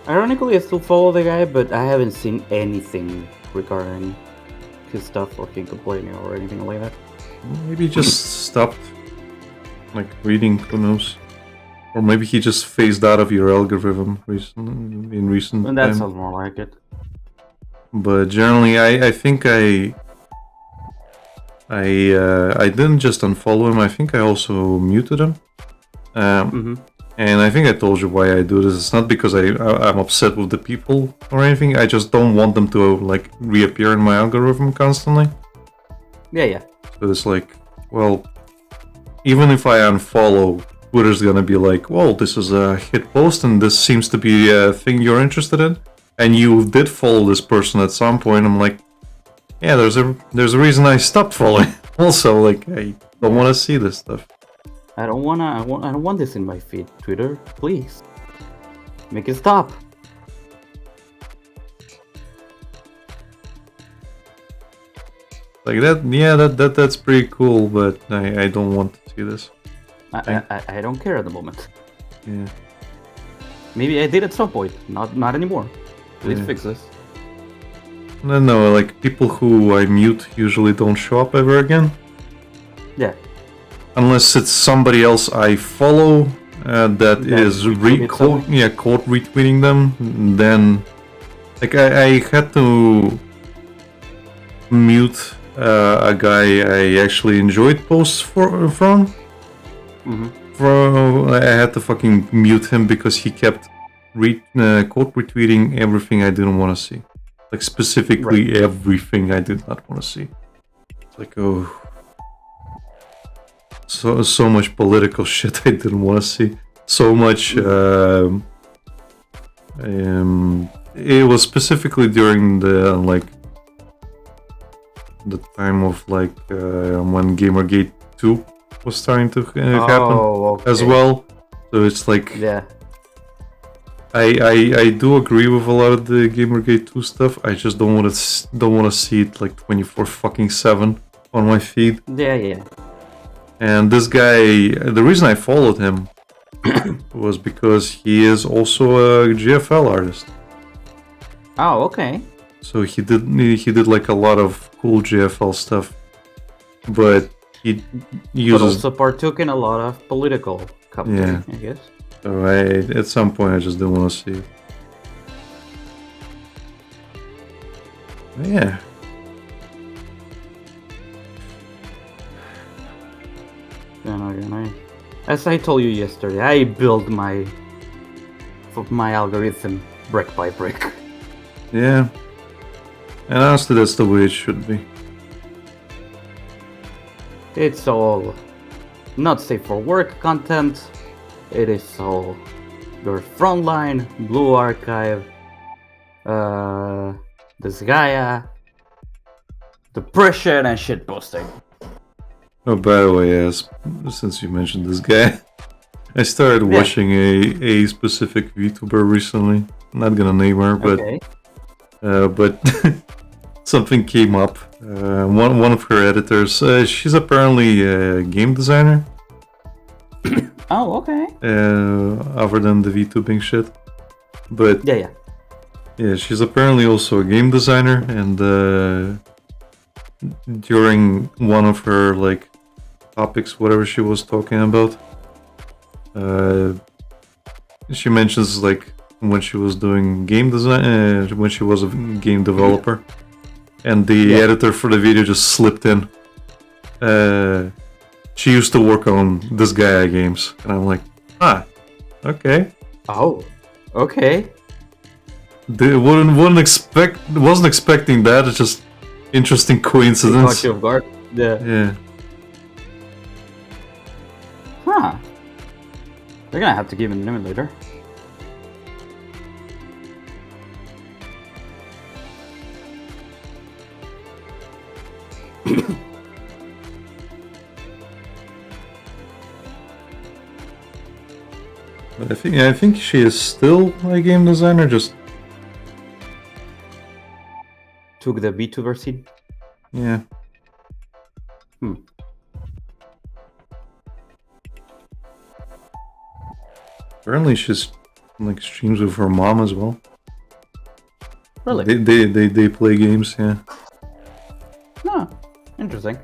Ironically, I still follow the guy, but I haven't seen anything regarding his stuff or him complaining or anything like that. Maybe he just stopped like reading, who knows? Or maybe he just phased out of your algorithm in recent And that time. sounds more like it. But generally, I think I didn't just unfollow him. I think I also muted him. And I think I told you why I do this. It's not because I'm upset with the people or anything. I just don't want them to like reappear in my algorithm constantly. Yeah. So it's like, well, even if I unfollow, Twitter's gonna be like, well, this is a hit post and this seems to be a thing you're interested in, and you did follow this person at some point. I'm like, yeah, there's a reason I stopped following. Also, like, I don't want to see this stuff. I don't want this in my feed, Twitter. Please. Make it stop. Like that, yeah, that's pretty cool, but I don't want to see this. I don't care at the moment. Yeah. Maybe I did at some point. Not anymore. Please Yeah. fix this. No, like people who I mute usually don't show up ever again. Yeah. Unless it's somebody else I follow that is retweeted quote retweeting them, then like I had to mute a guy I actually enjoyed posts from. I had to fucking mute him because he kept quote retweeting everything I didn't want to see, like specifically everything I did not want to see. It's like, oh. So much political shit I didn't want to see. So much. It was specifically during the time of when Gamergate 2 was starting to happen as well. So it's like, yeah. I do agree with a lot of the Gamergate 2 stuff. I just don't want to see it like 24/7 on my feed. Yeah. And this guy, the reason I followed him was because he is also a GFL artist. Oh, okay. So he did like a lot of cool GFL stuff, but he uses. But also partook in a lot of political commentary, I guess. So at some point I just didn't want to see it. But yeah. As I told you yesterday, I build my algorithm brick by brick. Yeah. And honestly, that's the way it should be. It's all not safe for work content. It is all your frontline, Blue Archive, this Gaia, depression, and shitposting. Oh, by the way, since you mentioned this guy, I started watching a specific VTuber recently. I'm not gonna name her, but something came up. One of her editors, she's apparently a game designer. Oh, okay. Other than the VTubing shit, but yeah, she's apparently also a game designer, and during one of her like topics, whatever she was talking about, she mentions like when she was doing game design, when she was a game developer, and the editor for the video just slipped in. She used to work on this Gaia games, and I'm like, okay. Oh, okay. Wasn't expecting that. It's just interesting coincidence. Caught you off guard. Yeah. Huh. They're gonna have to give an emulator. But I think she is still a game designer. Just took the VTuber scene. Yeah. Apparently she's like streams with her mom as well. Really? They play games, yeah. Oh, interesting.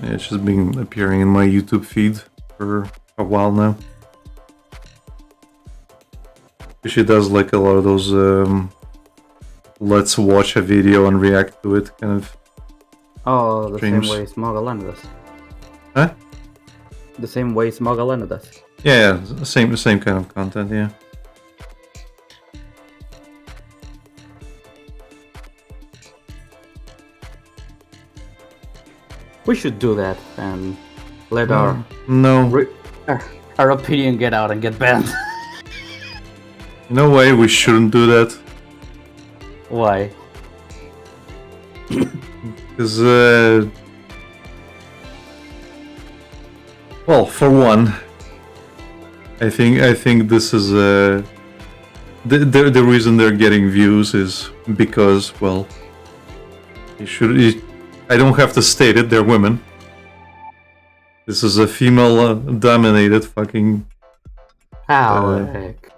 Yeah, it's just been appearing in my YouTube feed for a while now. She does like a lot of those let's watch a video and react to it kind of. Oh, the streams. same way Smogalena does. Huh? The same way Smogalena does. Yeah, same kind of content, yeah. We should do that and let No. our opinion get out and get banned. No way, we shouldn't do that. Why? Because, well, for one, I think this is the reason they're getting views is because, well, I don't have to state it, they're women. This is a female-dominated fucking. How the heck?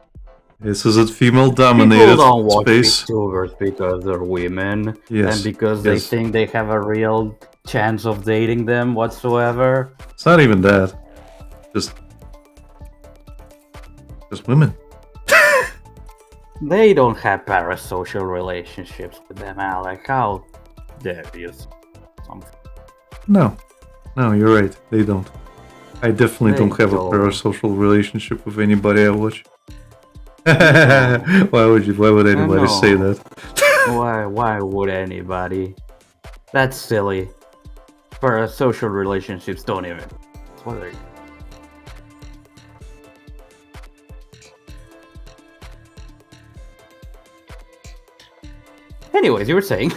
This is a People female-dominated don't watch space. VTubers because they're women Yes, and because they yes. think they have a real chance of dating them whatsoever. It's not even that. Just women. They don't have parasocial relationships with them, Alec. How dare you? Something. No, you're right. They don't. I definitely They don't have a don't. parasocial relationship with anybody I watch. Why would anybody know. say that? Why would anybody? That's silly. Parasocial relationships don't even. What are you? Anyways, you were saying.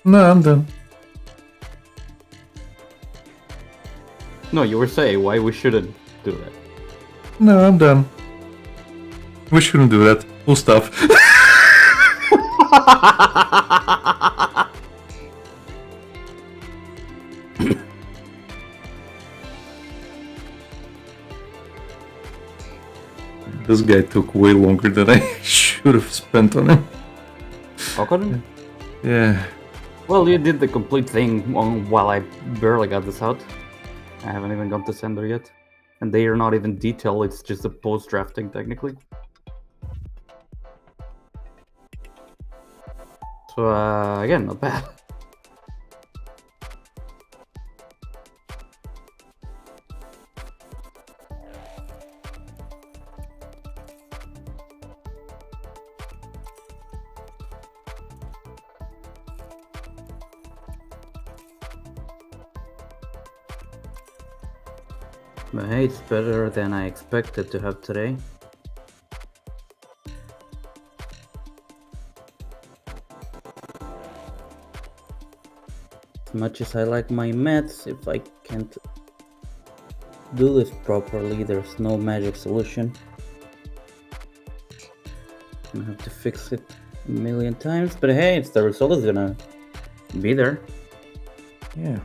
No, I'm done. No, you were saying why we shouldn't do that. No, I'm done. We shouldn't do that. Full stop. This guy took way longer than I should have spent on him. Okay. Yeah. Well, you did the complete thing while I barely got this out. I haven't even got the sender yet. And they are not even detailed, it's just a post-drafting technically. So, again, not bad. But hey, it's better than I expected to have today. As much as I like my meds, if I can't do this properly, there's no magic solution. I'm gonna have to fix it a million times, but hey, it's the result is gonna be there. Yeah.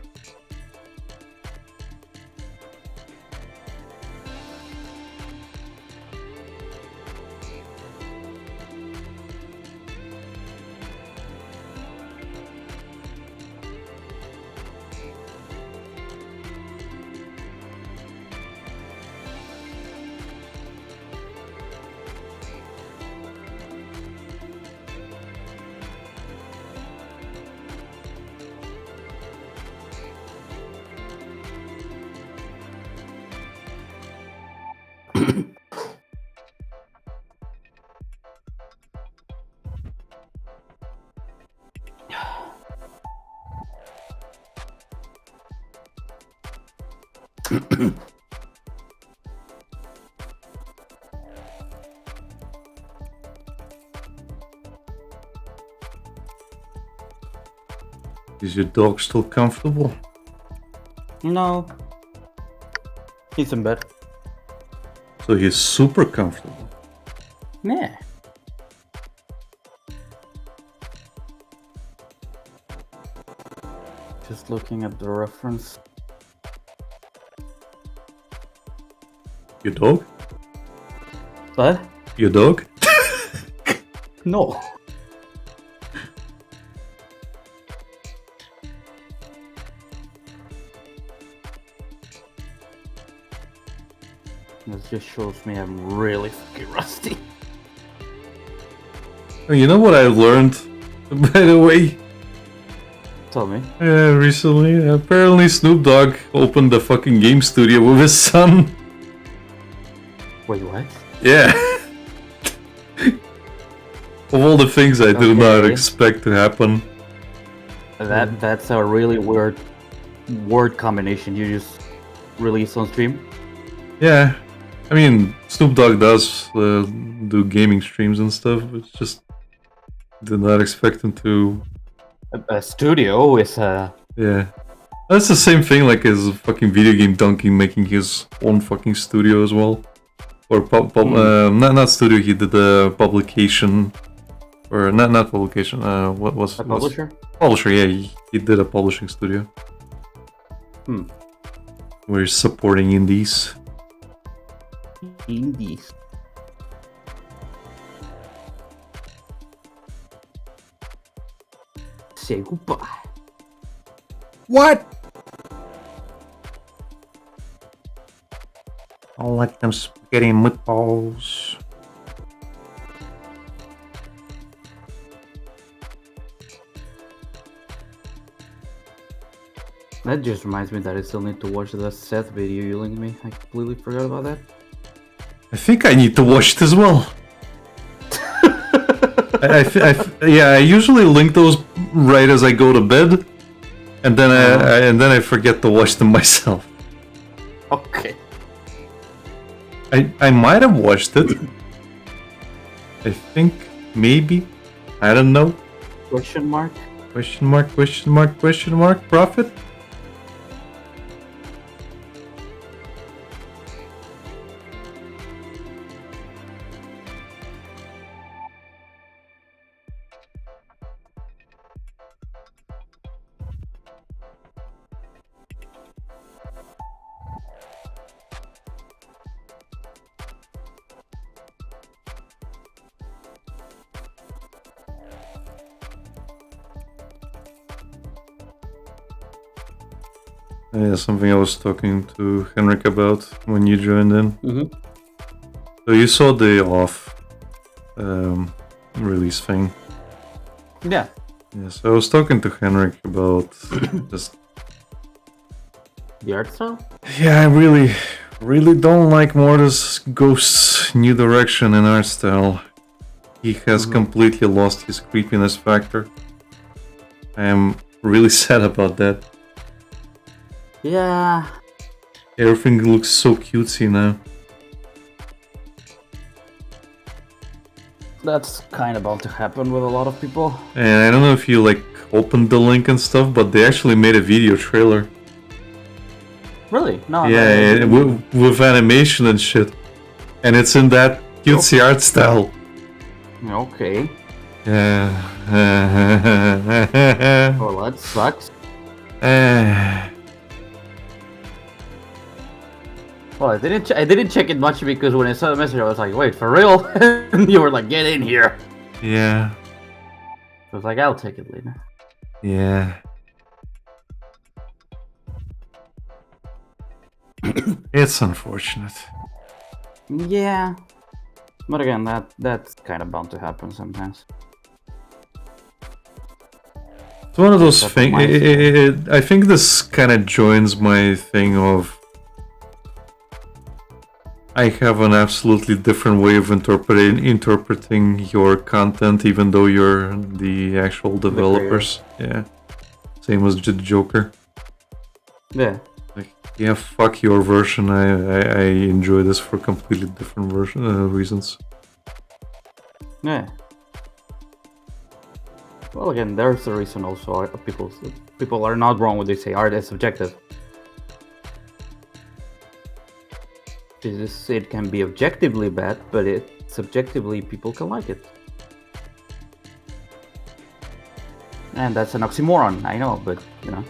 Is your dog still comfortable? No. He's in bed. So he's super comfortable. Yeah. Just looking at the reference. Your dog? What? Your dog? No. just shows me I'm really fucking rusty. Oh, you know what I learned, by the way? Tell me. Recently, apparently Snoop Dogg opened a fucking game studio with his son. Wait, what? Yeah. Of all the things I do not Okay. expect to happen. That's a really weird word combination you just released on stream. Yeah. I mean, Snoop Dogg does do gaming streams and stuff. It's just did not expect him to. A studio is a Yeah. That's the same thing like his fucking video game donkey making his own fucking studio as well. Or not studio, he did a publication. Or not publication, what was a publisher. Publisher, yeah, he did a publishing studio. Hmm. We're supporting indies. Indies. Say goodbye. What? I like them spaghetti meatballs. That just reminds me that I still need to watch the Seth video you linked me. I completely forgot about that. I think I need to watch it as well. I usually link those right as I go to bed, and then I forget to watch them myself. Okay. I might have watched it. I think maybe. I don't know. Question mark? Question mark, question mark, question mark, profit? Yeah, something I was talking to Henrik about when you joined in. Mm-hmm. So you saw the off release thing. Yeah. Yeah, so I was talking to Henrik about just. The art style? Yeah, I really don't like Mortis Ghost's new direction in art style. He has completely lost his creepiness factor. I am really sad about that. Yeah. Everything looks so cutesy now. That's kind of about to happen with a lot of people. And I don't know if you like opened the link and stuff, but they actually made a video trailer. Really? No. Yeah, with animation and shit. And it's in that cutesy art style. Okay. Yeah. Well, that sucks. Well, I didn't check it much because when I saw the message, I was like, "Wait, for real?" And you were like, "Get in here." Yeah. I was like, "I'll take it later." Yeah. It's unfortunate. Yeah. But again, that's kind of bound to happen sometimes. It's one of those That's things. my I think this kind of joins my thing of. I have an absolutely different way of interpreting your content, even though you're the actual developers. Yeah. Same as the Joker. Yeah. Like, yeah, fuck your version. I enjoy this for completely different reasons. Yeah. Well, again, there's a reason also. People are not wrong when they say art is subjective. It can be objectively bad, but subjectively people can like it. And that's an oxymoron, I know, but you know.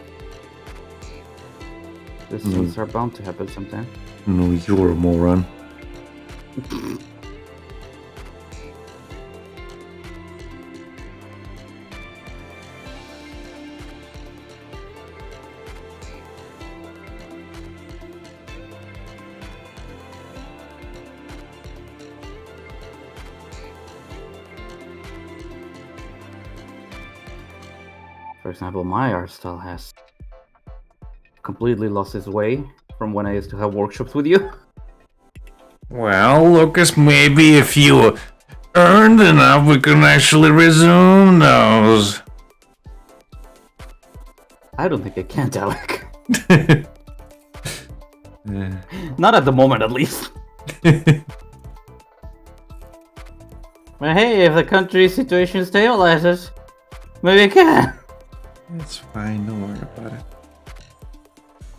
These things are bound to happen sometime. No, you're a moron. For example, my art style has completely lost its way from when I used to have workshops with you. Well, Lucas, maybe if you earned enough, we can actually resume those. I don't think I can, Alec. Yeah. Not at the moment, at least. But hey, if the country situation stabilizes, maybe I can. It's fine, don't worry about it.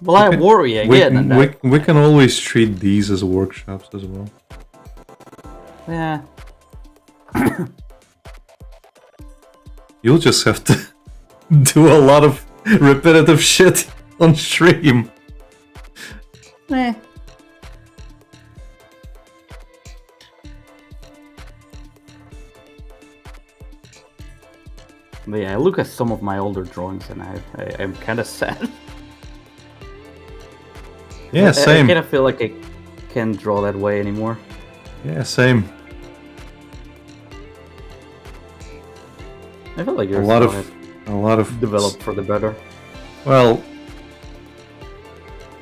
Well, I worry again. And We can always treat these as workshops as well. yeah. You'll just have to do a lot of repetitive shit on stream. Eh. But yeah, I look at some of my older drawings and I'm kind of sad. Yeah, I same. kind of feel like I can't draw that way anymore. Yeah, same. I feel like A yours lot still of has developed for the better. Well,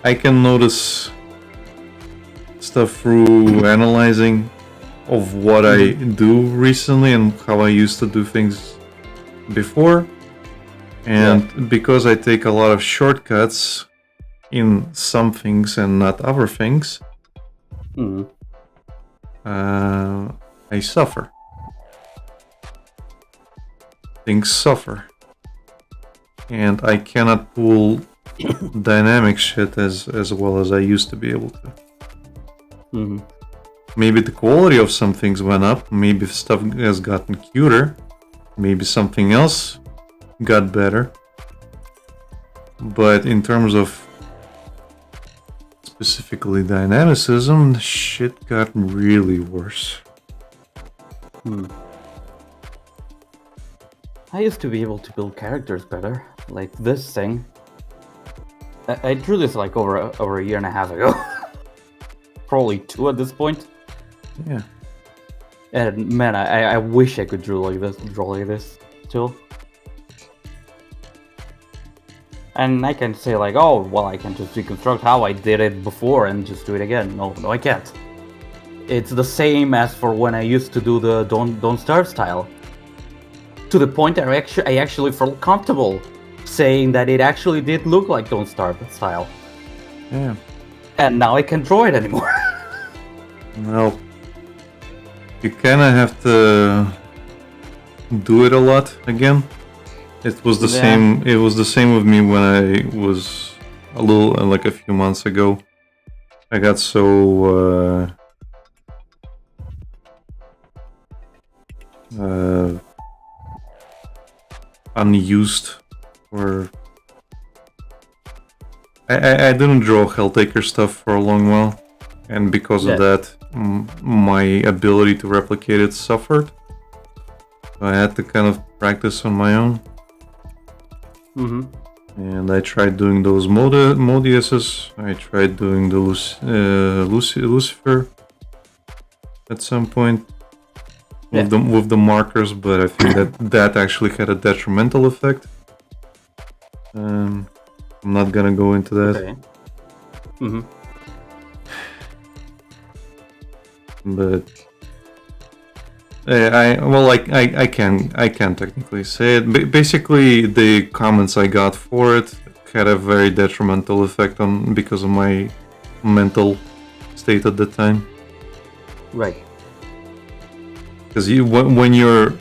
I can notice stuff through analyzing of what I do recently and how I used to do things before. And because I take a lot of shortcuts in some things and not other things, Hmm. I suffer. Things suffer. And I cannot pull dynamic shit as well as I used to be able to. Hmm. Maybe the quality of some things went up, maybe stuff has gotten cuter, maybe something else got better. But in terms of specifically dynamicism, the shit got really worse. I used to be able to build characters better, like this thing. I drew this like over a year and a half ago. Probably 2 at this point. Yeah. And man, I wish I could draw like this still. And I can say like, oh, well, I can just reconstruct how I did it before and just do it again. No, I can't. It's the same as for when I used to do the Don't Starve style. To the point that I actually felt comfortable saying that it actually did look like Don't Starve style. Yeah. And now I can't draw it anymore. Well, you kind of have to do it a lot again. It was the same. It was the same with me when I was a little, like a few months ago. I got so unused, or I didn't draw Helltaker stuff for a long while, and because of that, my ability to replicate it suffered. I had to kind of practice on my own. And I tried doing those Modiuses. I tried doing the Lucifer at some point with the markers, but I think that actually had a detrimental effect. I'm not gonna go into that. Okay. But I can technically say it. Basically, the comments I got for it had a very detrimental effect on because of my mental state at the time. Right. Because when you're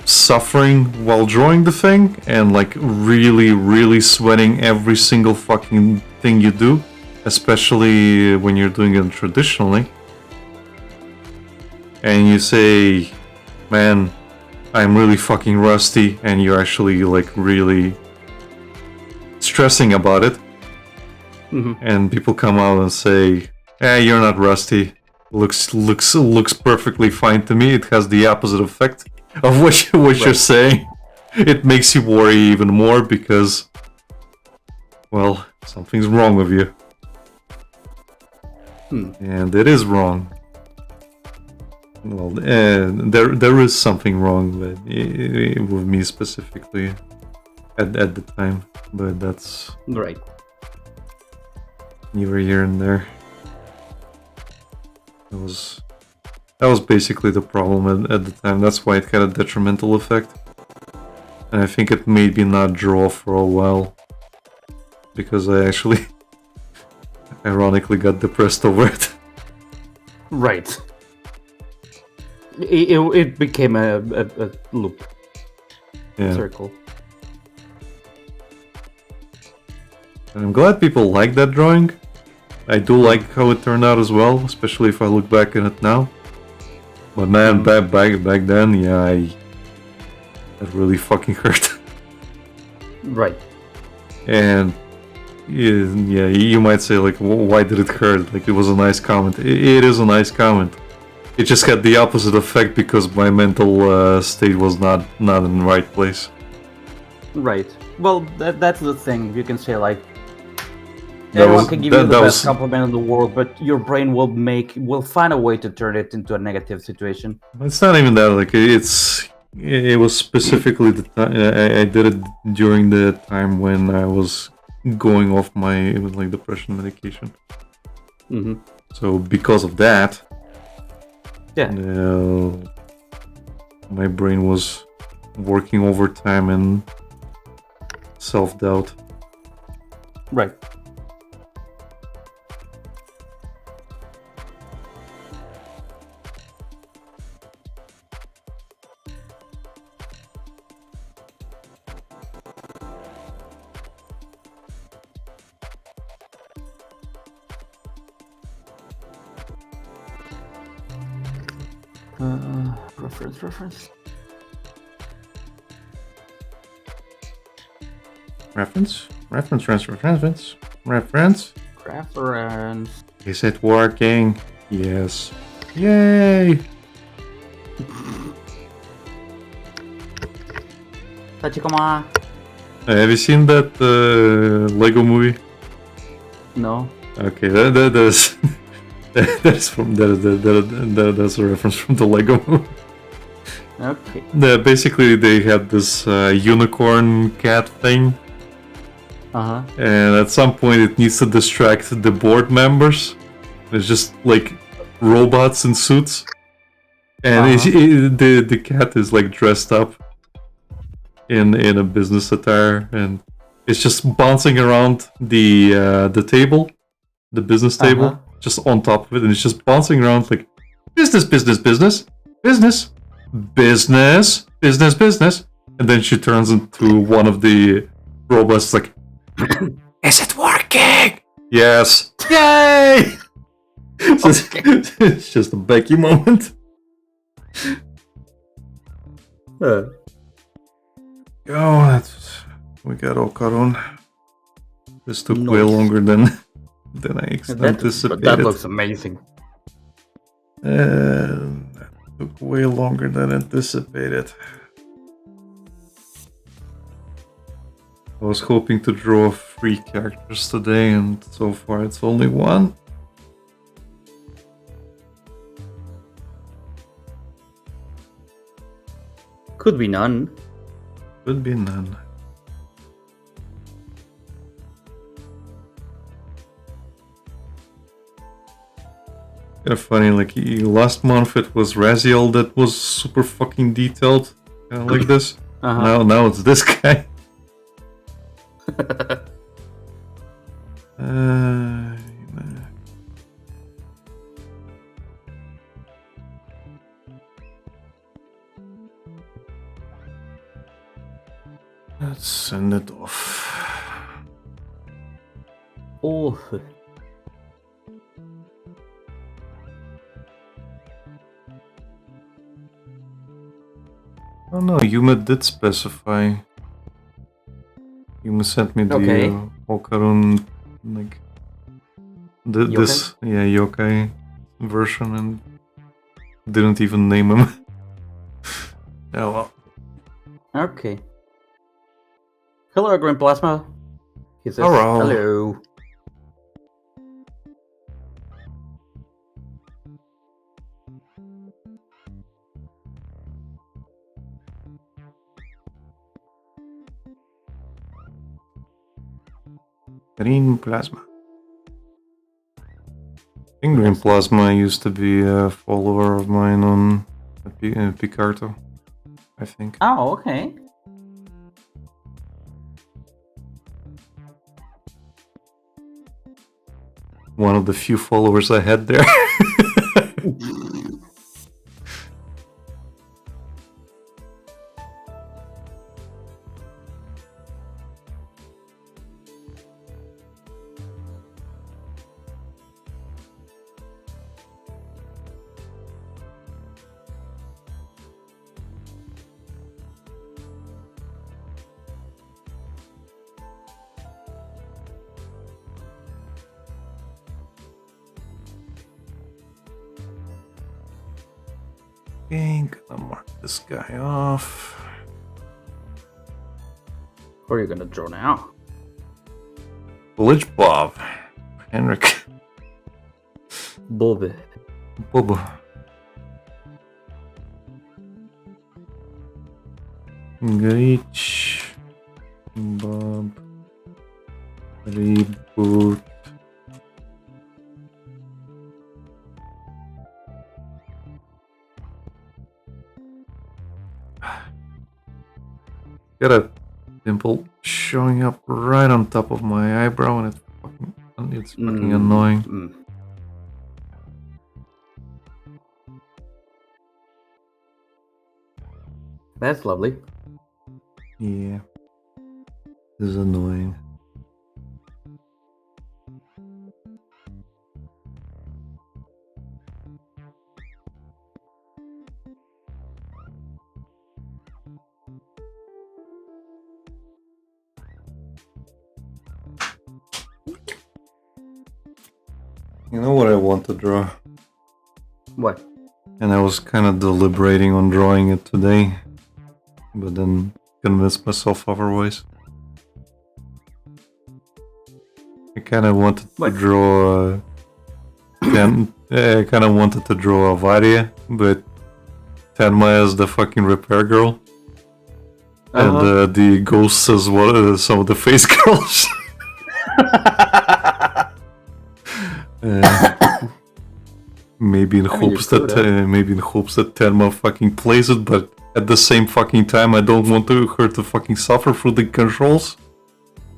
suffering while drawing the thing and like really sweating every single fucking thing you do, especially when you're doing it traditionally, and you say, man, I'm really fucking rusty, and you're actually like really stressing about it, and people come out and say, "Hey, you're not rusty. Looks perfectly fine to me. It has the opposite effect of what you're saying. It makes you worry even more because, well, something's wrong with you." And it is wrong. Well, there is something wrong with me specifically at the time, but that's Right. neither here and there. That was basically the problem at the time. That's why it had a detrimental effect. And I think it made me not draw for a while. Because I actually ironically got depressed over it. Right. It became a loop Yeah. circle. And I'm glad people like that drawing. I do like how it turned out as well, especially if I look back at it now. But man, back then, yeah, that really fucking hurt. Right. And yeah, you might say like, why did it hurt? Like it was a nice comment. It is a nice comment. It just had the opposite effect because my mental state was not in the right place. Right. Well, that's the thing. You can say like That everyone was- can give that- you the that best was- compliment in the world, but your brain will find a way to turn it into a negative situation. It's not even that. Like it was specifically the time I did it during the time when I was going off my like depression medication. Mm-hmm. So because of that, Yeah. my brain was working overtime and self-doubt. Right. Reference. Reference. Reference. Is it working? Yes. Yay! Tachikoma. Have you seen that Lego movie? No. Okay, that's that's from that's a reference from the Lego movie. Okay. Basically, they had this unicorn cat thing, Uh-huh. and at some point it needs to distract the board members. It's just like robots in suits, and the cat is like dressed up in a business attire, and it's just bouncing around the table, the business table, Uh-huh. just on top of it, and it's just bouncing around like business, business, business, business, business, business, business, and then she turns into one of the robots like, is it working? Yes. Yay! It's just a Becky moment. Oh, we got Okarun. This took way Nice. longer than I anticipated. That looks amazing. That took way longer than anticipated. I was hoping to draw 3 characters today, and so far it's only 1. Could be none. Could be none. Kind of funny, like last month it was Raziel that was super fucking detailed, kind of like this. Uh-huh. Now it's this guy. Let's send it off. Oh. Oh no, Yuma did specify. Yuma sent me the Okay. Okarun, like this, yeah, yokai version, and didn't even name him. Oh well. Okay. Hello, Green Plasma. He says Hello. hello. Green Plasma. I think Green Plasma used to be a follower of mine on Picarto, I think. Oh, okay. One of the few followers I had there. Okay, gonna mark this guy off. What are you gonna draw now? Lich Bob. Henrik. Bobby. Bobo. Glitch. Bob. Reboot. Got a dimple showing up right on top of my eyebrow, and it's fucking annoying. That's lovely. Yeah, this is annoying. You know what I want to draw? What? And I was kind of deliberating on drawing it today, but then convinced myself otherwise. I kind of wanted to draw. I kind of wanted to draw Avaria, but Tenma as the fucking repair girl, and the ghosts as some of the face girls. Maybe in hopes that Tenma fucking plays it, but at the same fucking time, I don't want her to fucking suffer through the controls.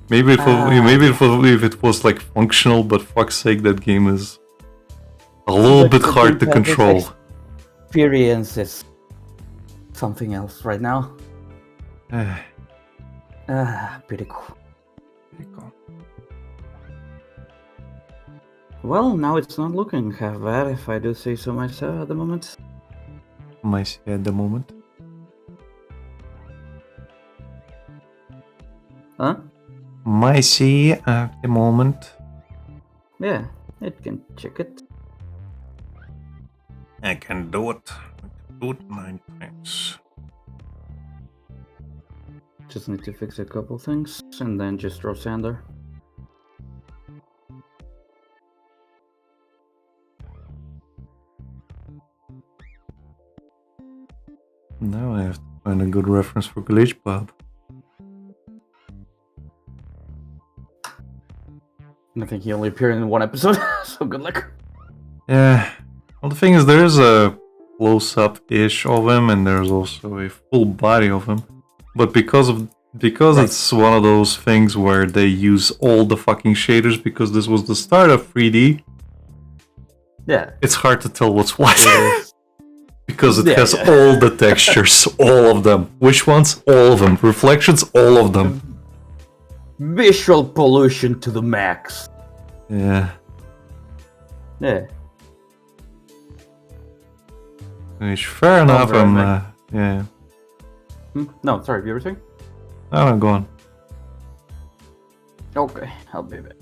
Maybe if it was like functional, but fuck's sake, that game is a little bit hard to control. Experience is something else right now. Pretty cool. Well, now it's not looking half bad, if I do say so myself at the moment. Huh? Micey at the moment. Yeah, it can check it. I can do it. 9 times. Just need to fix a couple things, and then just draw Sander. Now I have to find a good reference for Glitch Bob. I think he only appeared in one episode, so good luck. Yeah. Well, the thing is, there's a close-up-ish of him, and there's also a full body of him. But because it's one of those things where they use all the fucking shaders, because this was the start of 3D. Yeah. It's hard to tell what's what. Because it has all the textures, all of them. Which ones? All of them. Reflections, all of them. Visual pollution to the max. Yeah. Yeah. Which, fair enough, yeah. No, sorry, you were saying? Oh, go on. Okay, I'll be back.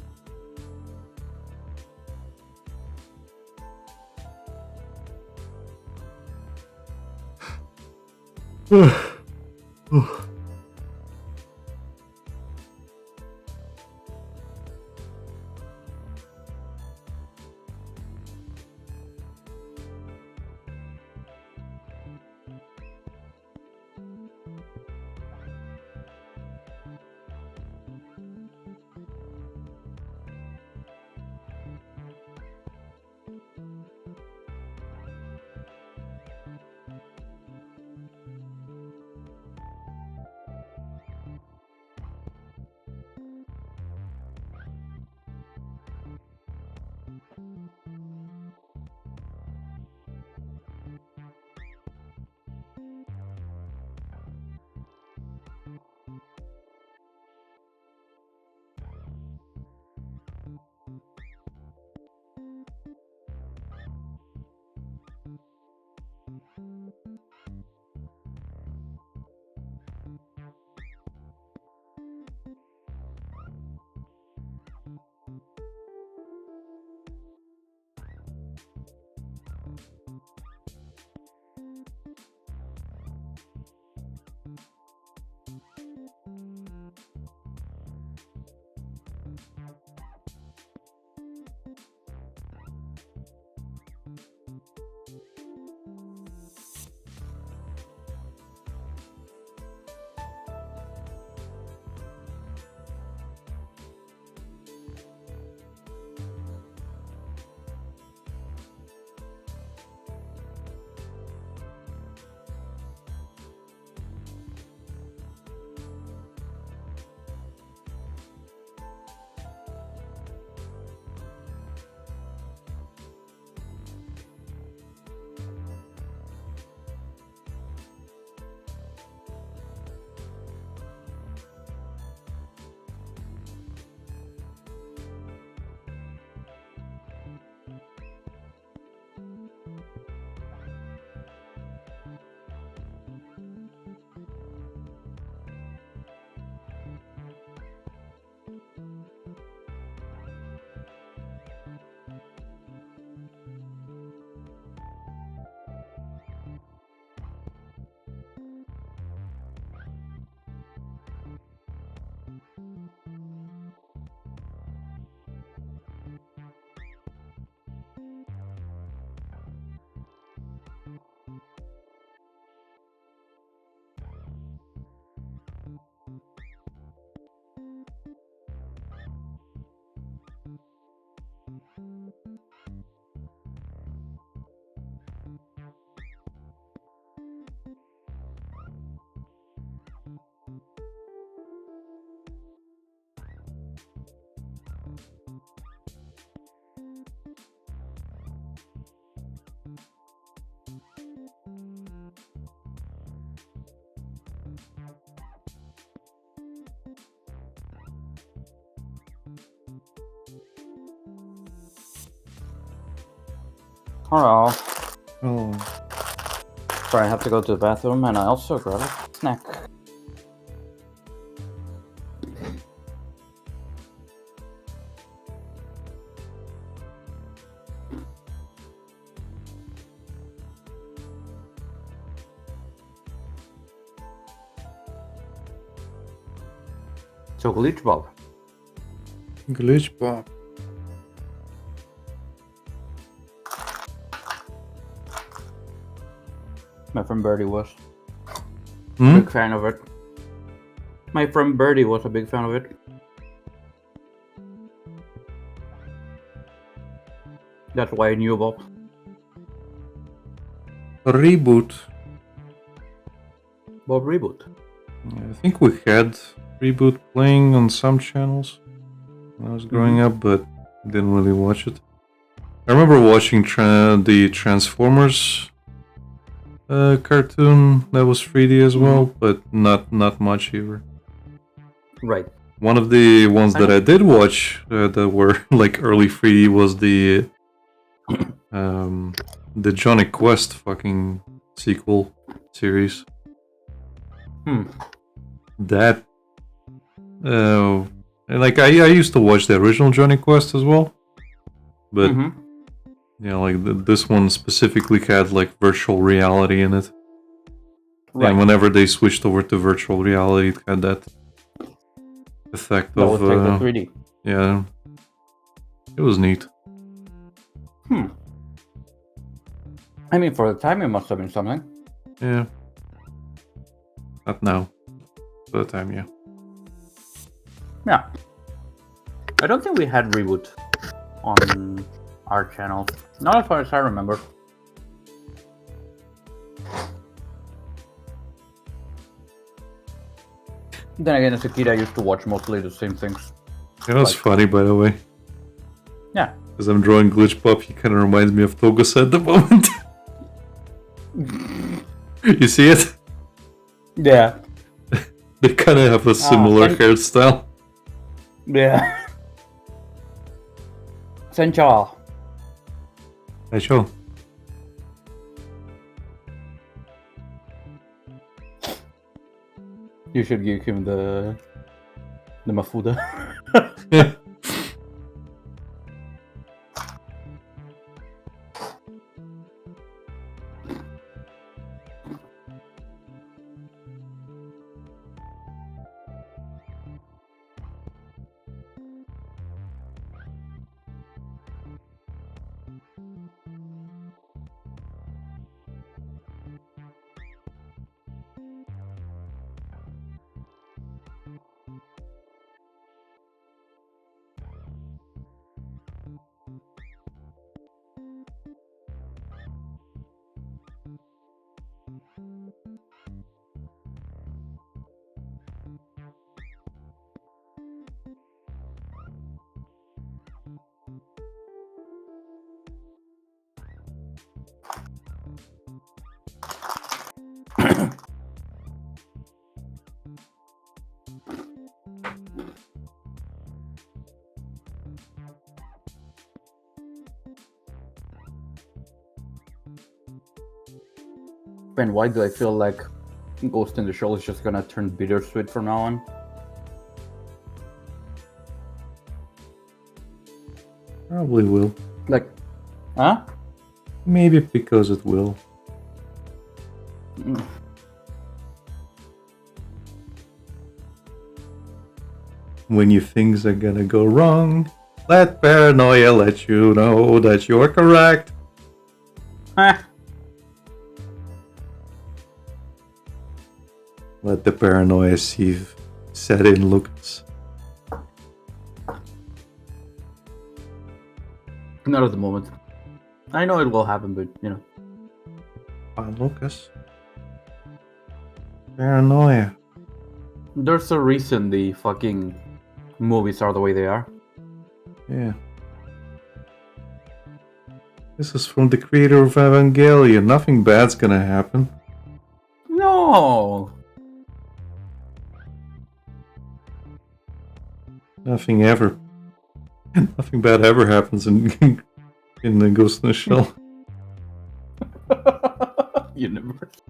Hello. Oh, Sorry, I have to go to the bathroom, and I also grab a snack. So, Glitch Bob. glitch pop. My friend Birdie was a Hmm? big fan of it. My friend Birdie was a big fan of it. That's why I knew Bob. Reboot. Bob Reboot. I think we had Reboot playing on some channels when I was growing up, but didn't really watch it. I remember watching the Transformers cartoon that was 3D as well, but not much either. Right. One of the ones that I did watch that were like early 3D was the Johnny Quest fucking sequel series. That like I used to watch the original Johnny Quest as well, but you know, like this one specifically had like virtual reality in it. Right. And whenever they switched over to virtual reality, it had that effect That of was like the 3D. yeah, it was neat. I mean, for the time, it must have been something. Yeah, not now. For the time, yeah. Yeah. I don't think we had Reboot on our channel. Not as far as I remember. Then again, as a kid, I used to watch mostly the same things. It was Like- funny, by the way. Yeah. As I'm drawing Glitch Pop, he kind of reminds me of Togusa at the moment. You see it? Yeah. They kind of have a similar and- hairstyle. Yeah. Sencha. Hey, show. You should give him the Mafuda. Ben, why do I feel like Ghost in the Shell is just gonna turn bittersweet from now on? Probably will. Like, huh? Maybe because it will. When you things are gonna go wrong, let paranoia let you know that you're correct. Ah. Let the paranoia sieve set in, Lucas. Not at the moment. I know it will happen, but you know. Fine, Lucas. Paranoia. There's a reason the fucking movies are the way they are. Yeah. This is from the creator of Evangelion. Nothing bad's gonna happen. No! Nothing ever. Nothing bad ever happens in in the Ghost in the Shell. Universe.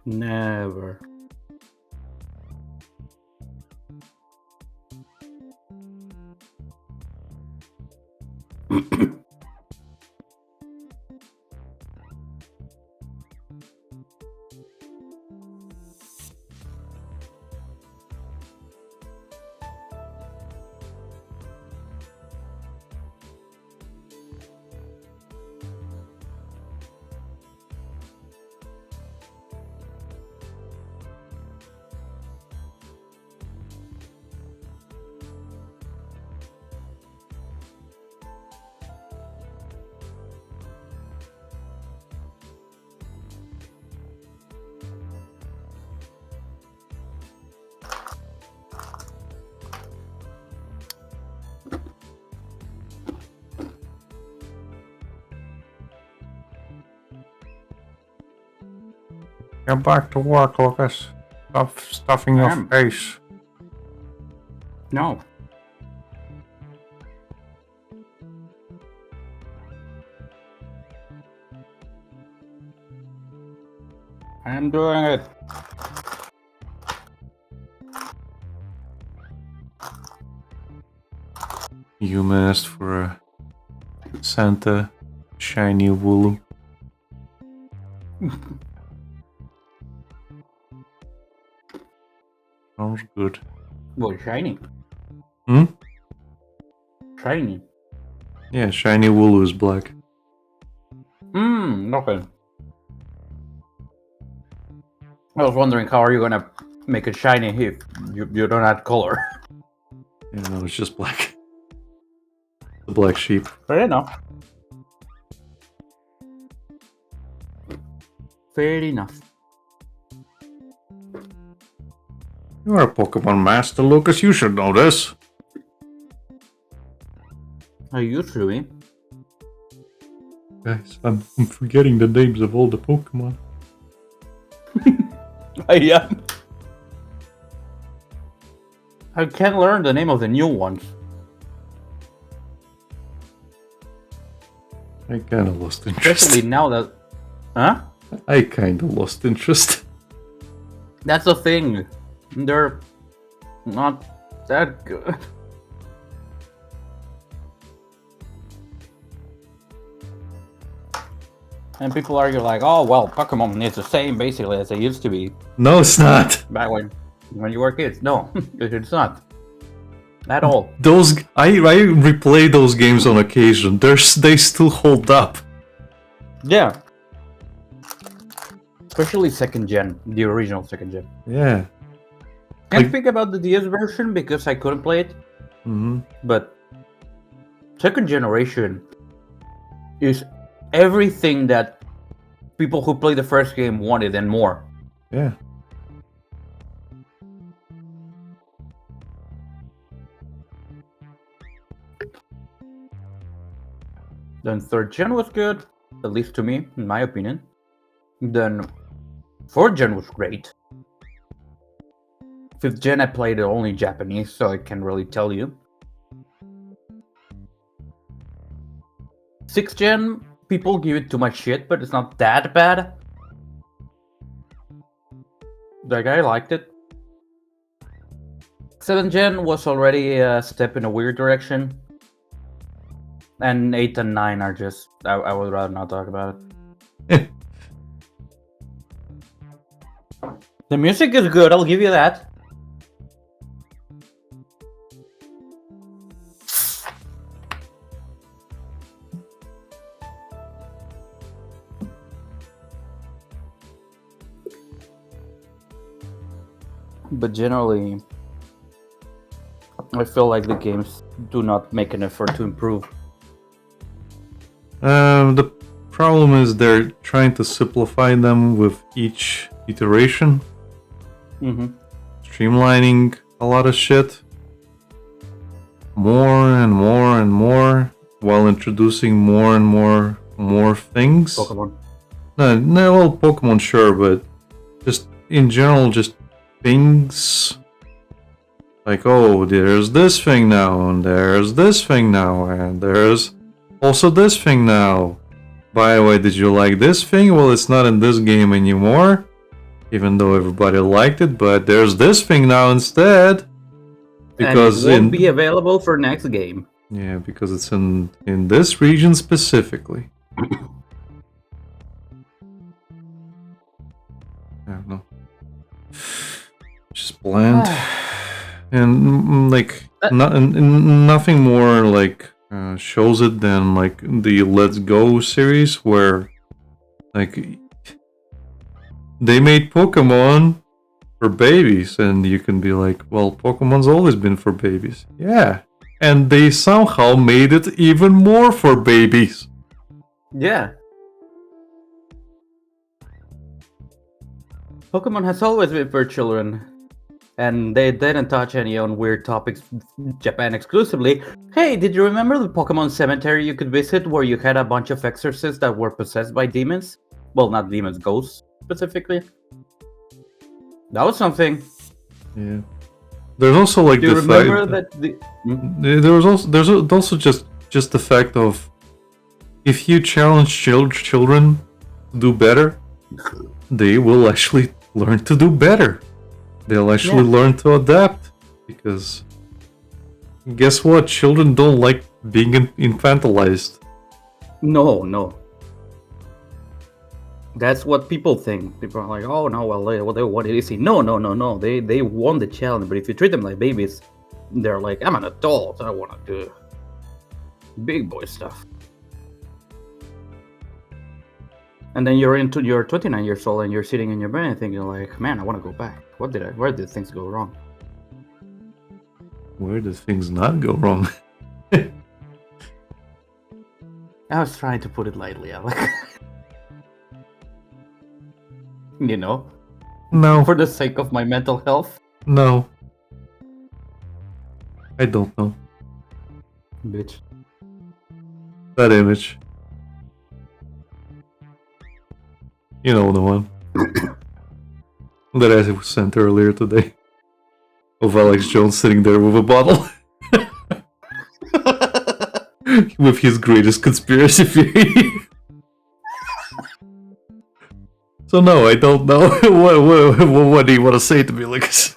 Never. Get back to work, Lucas. Stop stuffing your Am. face. No. I am doing it. Human asked for a Santa shiny wooloo. Sounds good. Well, shiny. Hmm? Shiny. Yeah, shiny wooloo is black. Okay. I was wondering how are you gonna make it shiny if you don't add color. Yeah, no, it's just black. The black sheep. Fair enough. Fair enough. You're a Pokemon master, Lucas. You should know this. I used to be. Guys, I'm forgetting the names of all the Pokemon. I am. I can't learn the name of the new ones. I kinda lost interest. Especially now that... Huh? I kinda lost interest. That's the thing. They're not that good. And people argue like, oh well, Pokemon is the same basically as they used to be No, it's not. back when you were kids. No, it's not. At all. Those I replay those games on occasion. They still hold up. Yeah. Especially second gen, the original second gen. Yeah. Can't Like- speak about the DS version because I couldn't play it, Mm-hmm. but second generation is everything that people who played the first game wanted and more. Yeah. Then third gen was good, at least to me, in my opinion. Then fourth gen was great. Fifth gen I played only Japanese, so I can't really tell you. Sixth gen, people give it too much shit, but it's not that bad. Like, I liked it. 7th gen was already a step in a weird direction. And 8 and 9 are just... I would rather not talk about it. The music is good, I'll give you that. But generally, I feel like the games do not make an effort to improve. The problem is they're trying to simplify them with each iteration, Mm-hmm. streamlining a lot of shit. More and more and more, while introducing more and more things. Pokemon. No, well, Pokemon, sure, but just in general, just things. Like, oh, there's this thing now, and there's this thing now, and there's also this thing now. By the way, did you like this thing? Well, it's not in this game anymore, even though everybody liked it, but there's this thing now instead. Because and it won't be available for next game. Yeah, because it's in this region specifically. I don't know. Just bland. And like nothing more like shows it than like the Let's Go series, where like they made Pokemon for babies, and you can be like, well, Pokemon's always been for babies. Yeah, and they somehow made it even more for babies. Yeah. Pokemon has always been for children. And they didn't touch any on weird topics, Japan exclusively. Hey, did you remember the Pokemon cemetery you could visit where you had a bunch of exorcists that were possessed by demons? Well, not demons, ghosts specifically. That was something. Yeah. There's also like Do you the remember fact that? there's also just the fact of if you challenge children to do better, they will actually learn to do better. They'll actually learn to adapt, because guess what? Children don't like being infantilized. No. That's what people think. People are like, oh no, well, what did he see? No. They won the challenge, but if you treat them like babies, they're like, I'm an adult. I want to do big boy stuff. And then you're 29 years old and you're sitting in your bed and thinking like, man, I want to go back. Where did things go wrong? Where did things not go wrong? I was trying to put it lightly, Alec. You know? No. For the sake of my mental health. No. I don't know. Bitch. That image. You know the one. That I was sent earlier today. Of Alex Jones sitting there with a bottle. With his greatest conspiracy theory. So no, I don't know. What do you want to say to me, Lucas?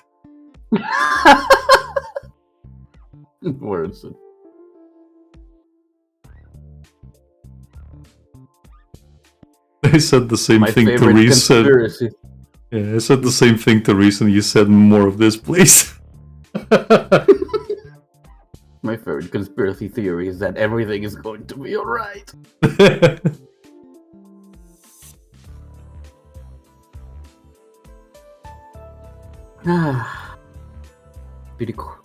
Words. I said the same My thing to favorite Reese. conspiracy. Yeah, I said the same thing to Reese, and you said more of this, please. My favorite conspiracy theory is that everything is going to be alright. Ah, pretty cool.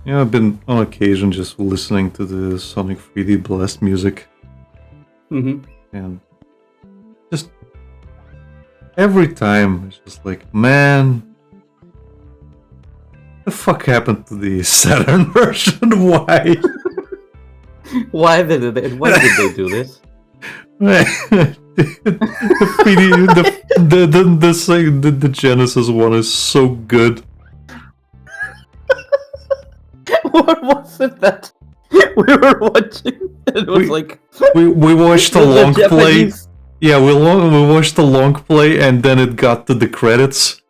Yeah, I've been on occasion just listening to the Sonic 3D Blast music, Mm-hmm. and just every time it's just like, man, the fuck happened to the Saturn version? Why? Why did they do this? The Genesis one is so good. What was it that we were watching? It was We watched a the long play. Japanese- Yeah, we watched a long play, and then it got to the credits,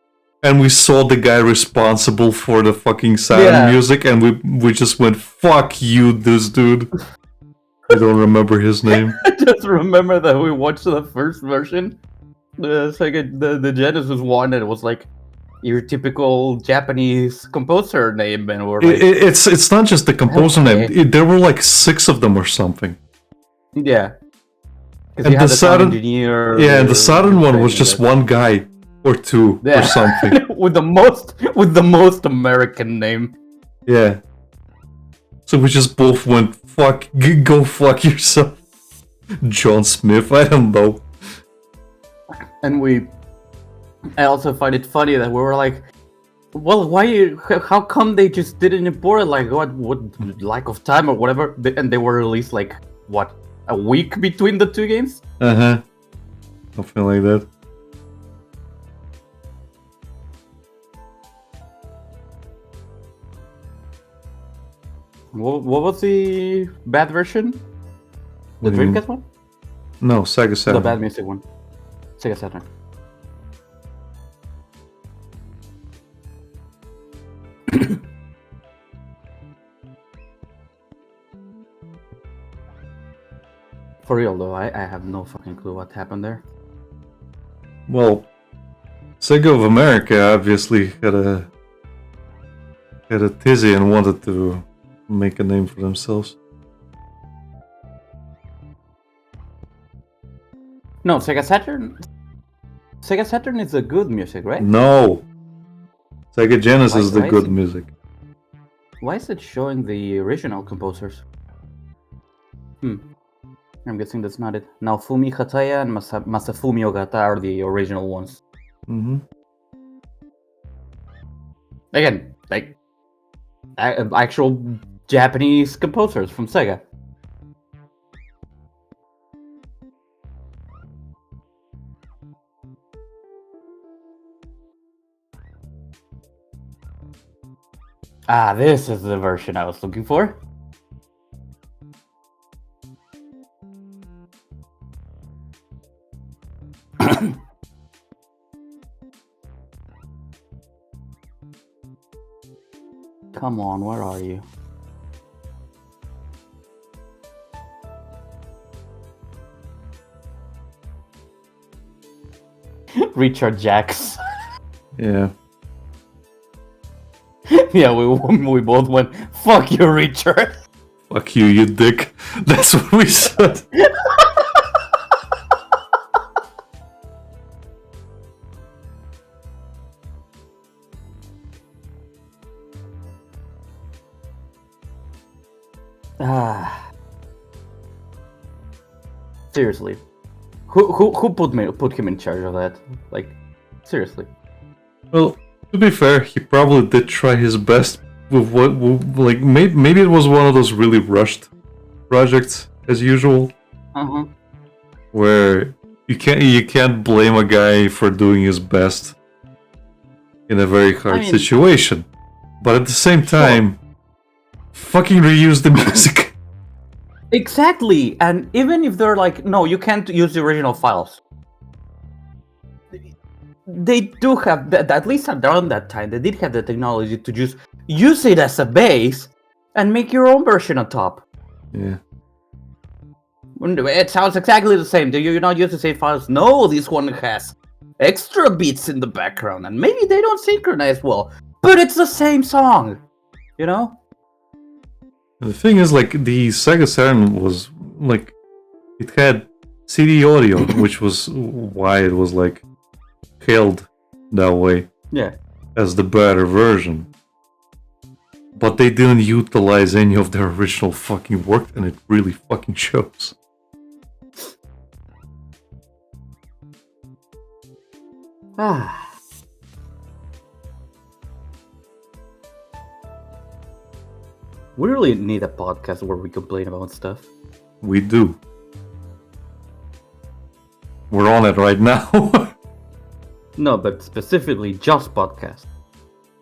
and we saw the guy responsible for the fucking Saturn music, and we just went, "Fuck you, this dude." I don't remember his name. I just remember that we watched the first version, the Genesis one, and it was like, your typical Japanese composer name, and we're like, It's not just the composer Okay. name. There were like 6 of them or something. yeah. Because And you had the the sound Saturn- engineer. Yeah, and the Saturn one was thing, just yeah. one guy or 2 Yeah. or something. with the most American name. Yeah. So we just both went, fuck, go fuck yourself. John Smith, I don't know. And I also find it funny that we were like, well, how come they just didn't import it? Like, what lack of time or whatever? And they were released like, what, a week between the 2 games? Uh-huh. Something like that. What was the bad version? The What do you mean? Dreamcast one? No, Sega The Saturn. bad music one. Sega Saturn. For real though, I have no fucking clue what happened there. Well, Sega of America obviously had a tizzy and wanted to make a name for themselves. No, Sega Saturn. Sega Saturn is the good music, right? No! Sega Genesis is the Why is good it- music. Why is it showing the original composers? I'm guessing that's not it. Now Fumi Hataya and Masafumi Ogata are the original ones. Mm-hmm. Again, like actual Japanese composers from Sega. Ah, this is the version I was looking for. Come on, where are you? Richard Jacks. Yeah. Yeah, we both went, fuck you, Richard. Fuck you, you dick. That's what we said. Ah. Seriously. Who put him in charge of that? Like, seriously. Well, to be fair, he probably did try his best with like, maybe it was one of those really rushed projects, as usual, Uh-huh. where you can't blame a guy for doing his best in a very hard mean- situation. But at the same time, fucking reuse the music. Exactly, and even if they're like, no, you can't use the original files. They do have, at least around that time, they did have the technology to just use it as a base and make your own version on top. Yeah. It sounds exactly the same. Do you not use the same files? No, this one has extra beats in the background, and maybe they don't synchronize well, but it's the same song, you know? And the thing is, like, the Sega Saturn was, like, it had CD audio, which was why it was, like, hailed that way Yeah. as the better version. But they didn't utilize any of their original fucking work, and it really fucking shows. Ah. We really need a podcast where we complain about stuff. We do. We're on it right now. No, but specifically just podcast.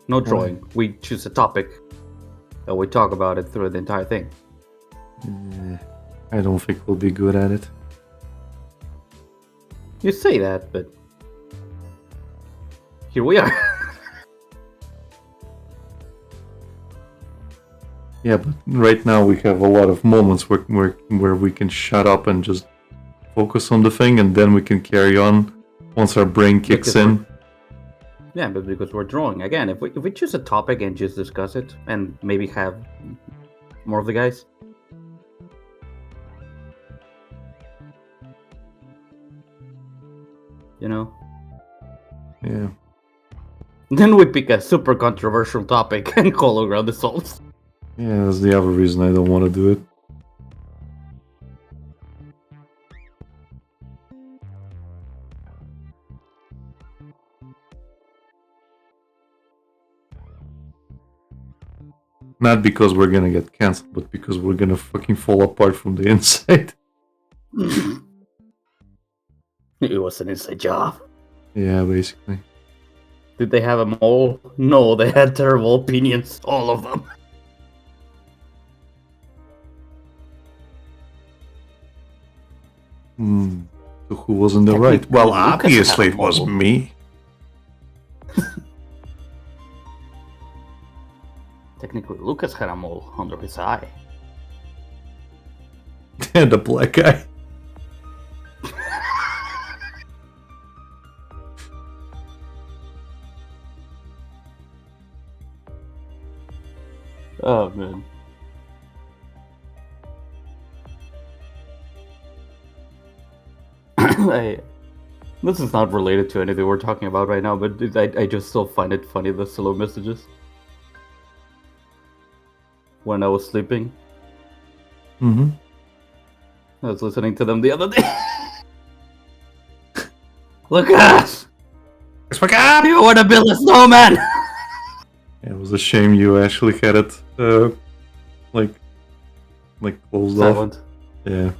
No drawing. We choose a topic and we talk about it through the entire thing. I don't think we'll be good at it. You say that, but here we are. Yeah, but right now we have a lot of moments where we can shut up and just focus on the thing, and then we can carry on once our brain kicks in. Yeah, but because we're drawing again, if we choose a topic and just discuss it, and maybe have more of the guys. You know, Yeah. then we pick a super controversial topic and call around the souls. Yeah, that's the other reason I don't want to do it. Not because we're gonna get cancelled, but because we're gonna fucking fall apart from the inside. It was an inside job. Yeah, basically. Did they have a mole? No, they had terrible opinions, all of them. So who was in the right? Technically, Well, Lucas obviously had a it was mole. me. Technically, Lucas had a mole under his eye. And the black guy. Oh man. This is not related to anything we're talking about right now, but I just still find it funny, the slow messages. When I was sleeping, Mm-hmm. I was listening to them the other day. Lucas! Wake up! You want to build a snowman? It was a shame you actually had it, like closed off. Silent. Yeah.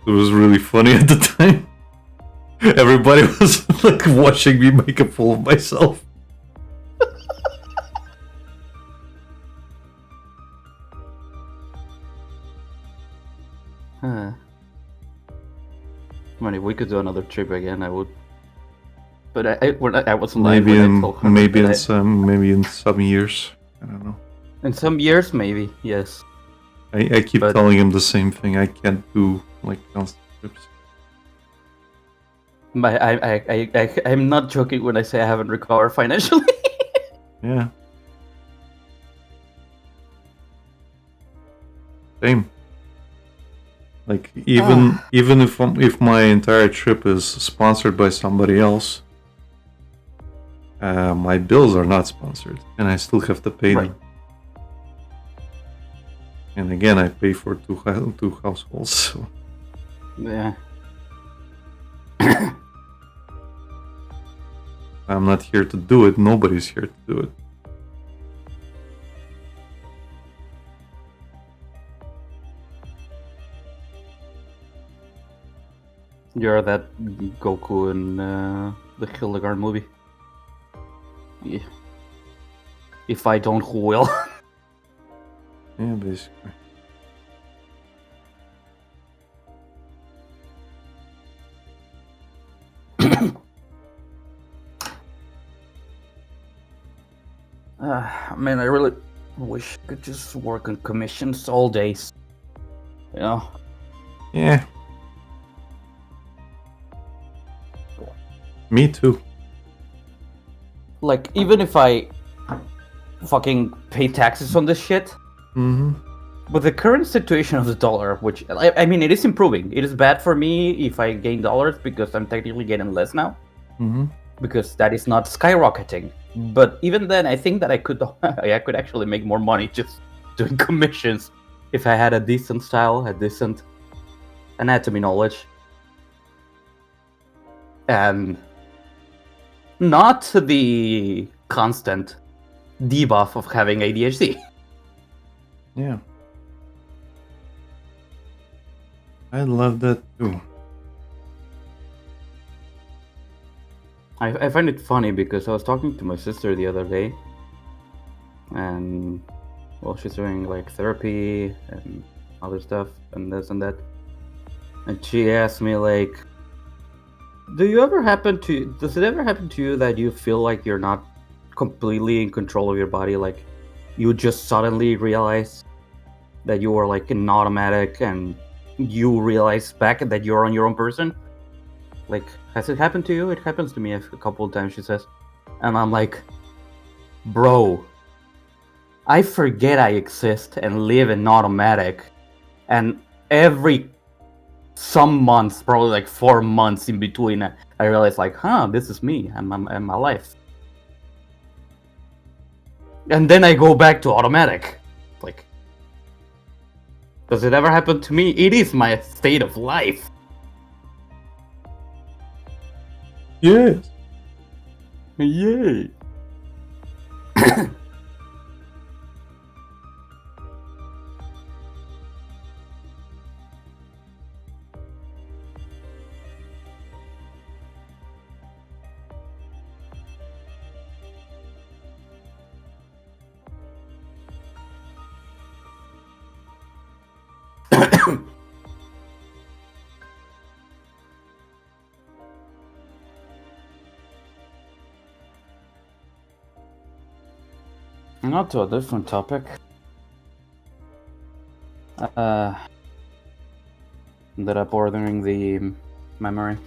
It was really funny at the time. Everybody was like watching me make a fool of myself. I mean, if we could do another trip again, I would. But I wasn't lying Maybe when I told her maybe that in some years. I don't know. in some years, maybe, yes. I keep But- telling him the same thing. I can't do like constant trips. But I'm not joking when I say I haven't recovered financially. Yeah. Same. Like even if my entire trip is sponsored by somebody else, my bills are not sponsored, and I still have to pay Right. them. And again, I pay for two households. So Yeah. I'm not here to do it. Nobody's here to do it. You're that Goku in the Hildegard movie. Yeah. If I don't, who will? Yeah, basically. Man, I really wish I could just work on commissions all days. You know? Yeah. Me too. Like, even if I fucking pay taxes on this shit, Mm-hmm. with the current situation of the dollar, which, I mean, it is improving. It is bad for me if I gain dollars because I'm technically getting less now, Mm-hmm. because that is not skyrocketing. But even then, I think that I could actually make more money just doing commissions if I had a decent style, a decent anatomy knowledge, and not the constant debuff of having ADHD. Yeah. I love that too. I find it funny because I was talking to my sister the other day, and well, she's doing like therapy and other stuff and this and that, and she asked me like, does it ever happen to you that you feel like you're not completely in control of your body, like you just suddenly realize that you are like an automatic and you realize back that you're on your own person? Like, has it happened to you? It happens to me a couple of times, she says. And I'm like, bro, I forget I exist and live in automatic. And every some months, probably like 4 months in between, I realize like, this is me. I'm my life. And then I go back to automatic. Like, does it ever happen to me? It is my state of life. Yes. Yay. Now to a different topic. Ended up ordering the memory.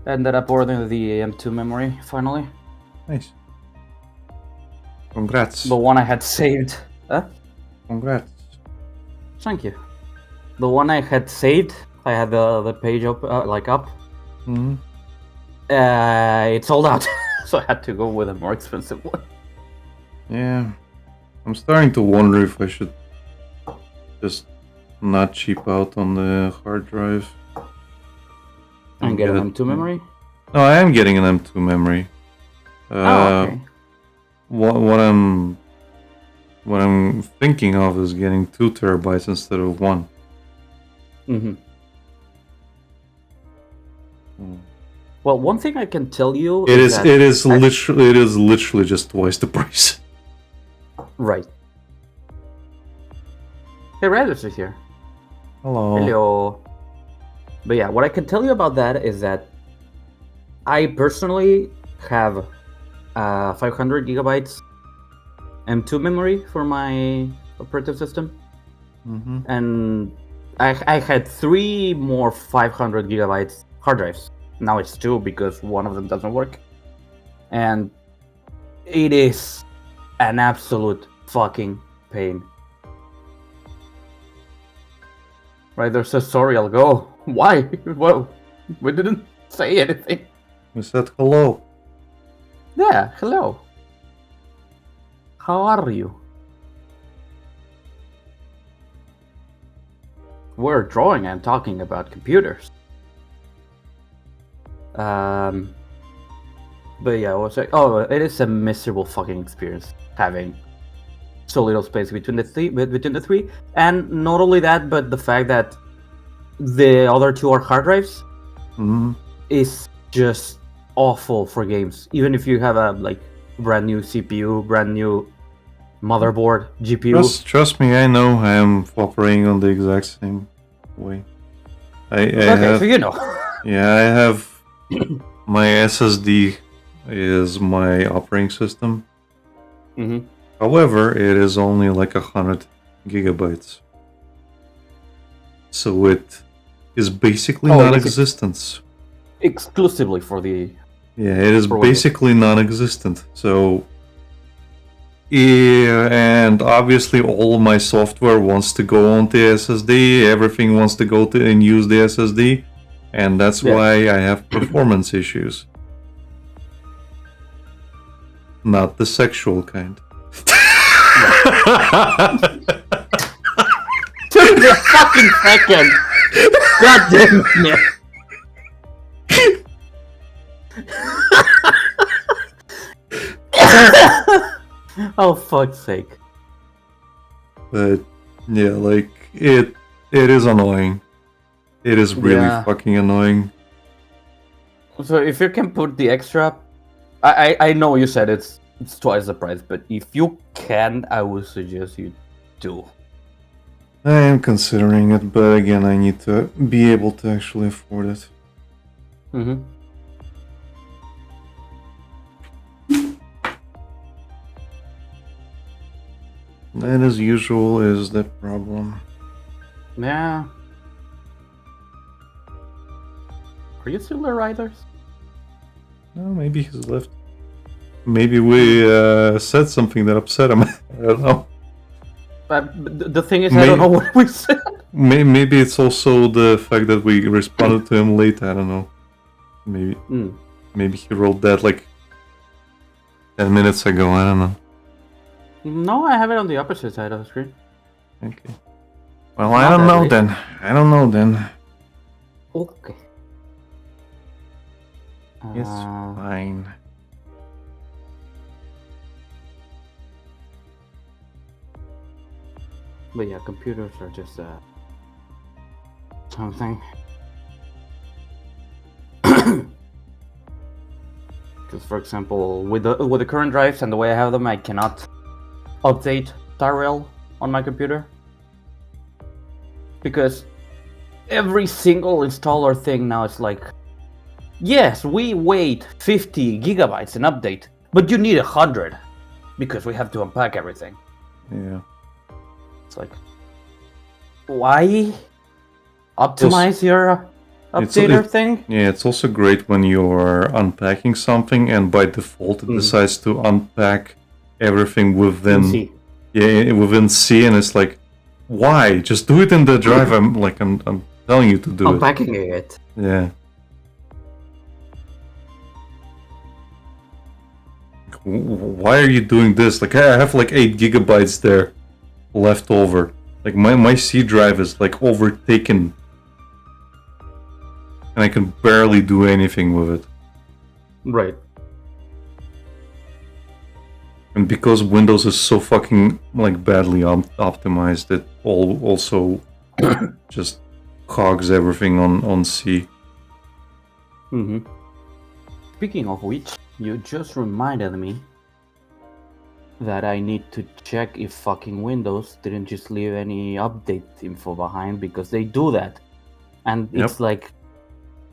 Ended up ordering the M2 memory finally. Nice. Congrats. The one I had saved. Congrats. Thank you. The one I had saved, I had the page up, up. Mm-hmm. It sold out, so I had to go with a more expensive one. Yeah. I'm starting to wonder if I should just not cheap out on the hard drive. And get an M2 memory? No, I am getting an M2 memory. Okay. What I'm thinking of is getting 2 terabytes instead of 1. Mm-hmm. Well, one thing I can tell you It is literally just twice the price. Right. Hey, Radis is here. Hello. Hello. But yeah, what I can tell you about that is that I personally have 500 gigabytes M2 memory for my operative system. Mm-hmm. And I had 3 more 500 gigabytes hard drives. Now it's 2 because one of them doesn't work. And it is an absolute fucking pain. Right, there's a sorry, I'll go. Why? Well, we didn't say anything. We said hello. Yeah, hello. How are you? We're drawing and talking about computers. But yeah, what was I? Oh, it is a miserable fucking experience having so little space between the three, and not only that, but the fact that the other 2 are hard drives is just awful for games. Even if you have a brand new CPU, brand new motherboard, GPU. Trust me, I know I am operating on the exact same way. Okay, so you know. Yeah, I have my SSD is my operating system. Mm-hmm. However, it is only like 100 gigabytes. So it is basically non-existent. Exclusively for the... Yeah, it is basically non-existent. So... Yeah, and obviously all of my software wants to go on the SSD, everything wants to go to and use the SSD, and that's why I have performance issues. Not the sexual kind. Took me a fucking second! God damn it! Oh, fuck's sake. But yeah, like it is annoying. It is really fucking annoying. So if you can put the extra, I know you said it's twice the price, but if you can, I would suggest you do. I am considering it, but again, I need to be able to actually afford it. Mm-hmm. That, as usual, is the problem. Yeah. Are you still there, Riders? Oh, maybe he's left. Maybe we said something that upset him. I don't know. The thing is, I don't know what we said. Maybe it's also the fact that we responded to him late. I don't know. Maybe maybe he wrote that like 10 minutes ago. I don't know. No, I have it on the opposite side of the screen. Okay. Well, Not I don't that know late. then. I don't know then. Okay. It's fine. But yeah, computers are just something. Because, for example, with the current drives and the way I have them, I cannot update Tarail on my computer because every single installer thing now is like, yes, we wait 50 gigabytes an update, but you need 100 because we have to unpack everything. Yeah. It's like, why optimize your updater thing? Yeah, it's also great when you're unpacking something and by default it decides to unpack everything within See. within C, and it's like, why? Just do it in the drive. I'm telling you to do it. Unpacking it. Yeah. Why are you doing this? Like, I have like 8 gigabytes there left over. Like my C drive is like overtaken, and I can barely do anything with it. Right. And because Windows is so fucking like badly optimized, it also just hogs everything on C. Mm-hmm. Speaking of which, you just reminded me that I need to check if fucking Windows didn't just leave any update info behind, because they do that. And it's like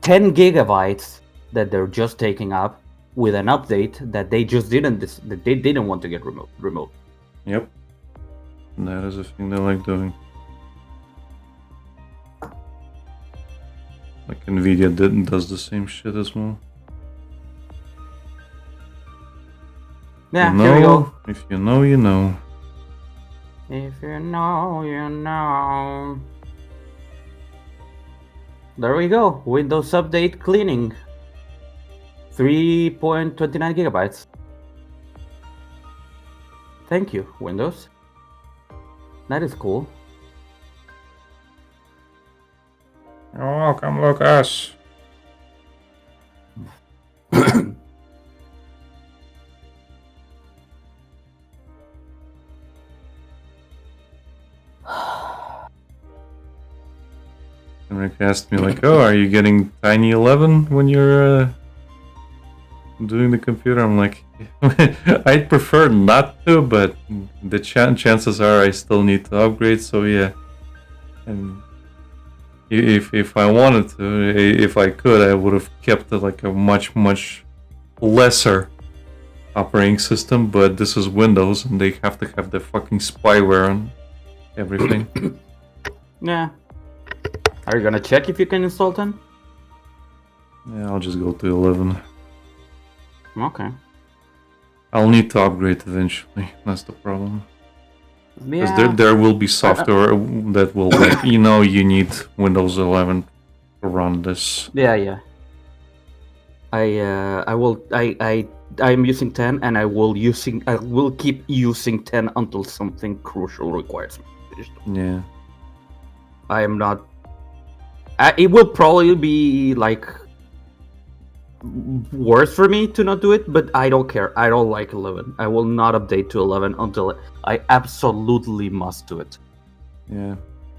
10 gigabytes that they're just taking up with an update that they just didn't want to get removed. Yep. That is a thing they like doing. Like Nvidia does the same shit as well. Yeah, You here we go. know, if you know, you know. If you know, you know. There we go. Windows Update cleaning. 3.29 gigabytes. Thank you, Windows. That is cool. You're welcome, Lucas. Henrik asked me like, "Oh, are you getting Tiny 11 when you're doing the computer?" I'm like, I'd prefer not to, but the chances are I still need to upgrade. So yeah, and if I wanted to, if I could, I would have kept like a much lesser operating system. But this is Windows, and they have to have the fucking spyware on everything. Yeah. Are you gonna check if you can install 10? Yeah, I'll just go to 11. Okay. I'll need to upgrade eventually. That's the problem. Because Yeah. there will be software that will like, you need Windows 11 to run this. Yeah. I'm using 10, and I will keep using 10 until something crucial requires me. Yeah. I am not. It will probably be like worse for me to not do it, but I don't care. I don't like 11. I will not update to 11 until I absolutely must do it. Yeah.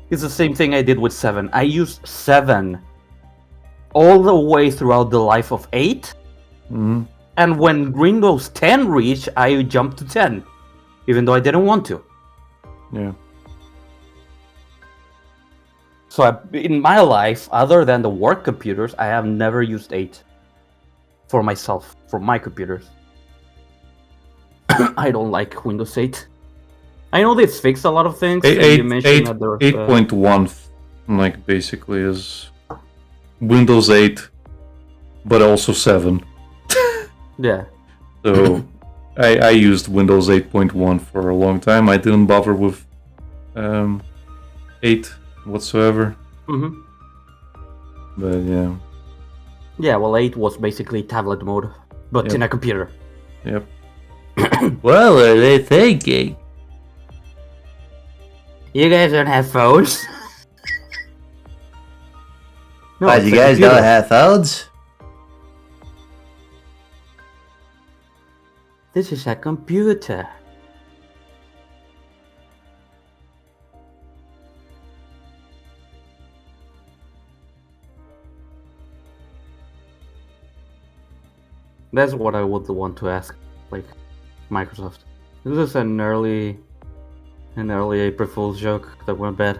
It's the same thing I did with 7. I used 7 all the way throughout the life of 8. Mm-hmm. And when Windows 10 reached, I jumped to 10, even though I didn't want to. Yeah. So in my life, other than the work computers, I have never used 8 for myself, for my computers. I don't like Windows 8. I know they've fixed a lot of things. You mentioned that there was, 8.1 like basically is Windows 8, but also 7. Yeah. So I used Windows 8.1 for a long time. I didn't bother with 8 whatsoever. Mm-hmm. But yeah. Yeah, well, 8 was basically tablet mode, but Yep. in a computer. Yep. What were they thinking? You guys don't have phones? No, What, it's you a guys computer. don't have phones? This is a computer. That's what I would want to ask, like, Microsoft. This is an early April Fool's joke that went bad.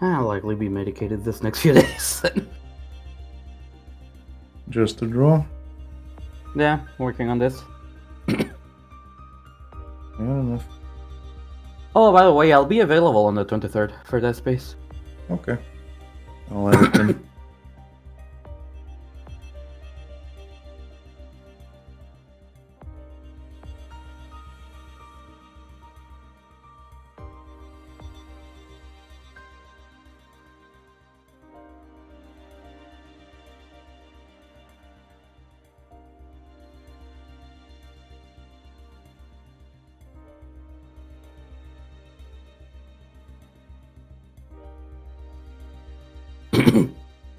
I'll likely be medicated this next few days. Just a draw. Yeah, working on this. Yeah, enough. Oh, by the way, I'll be available on the 23rd for that space. Okay. I'll add it in.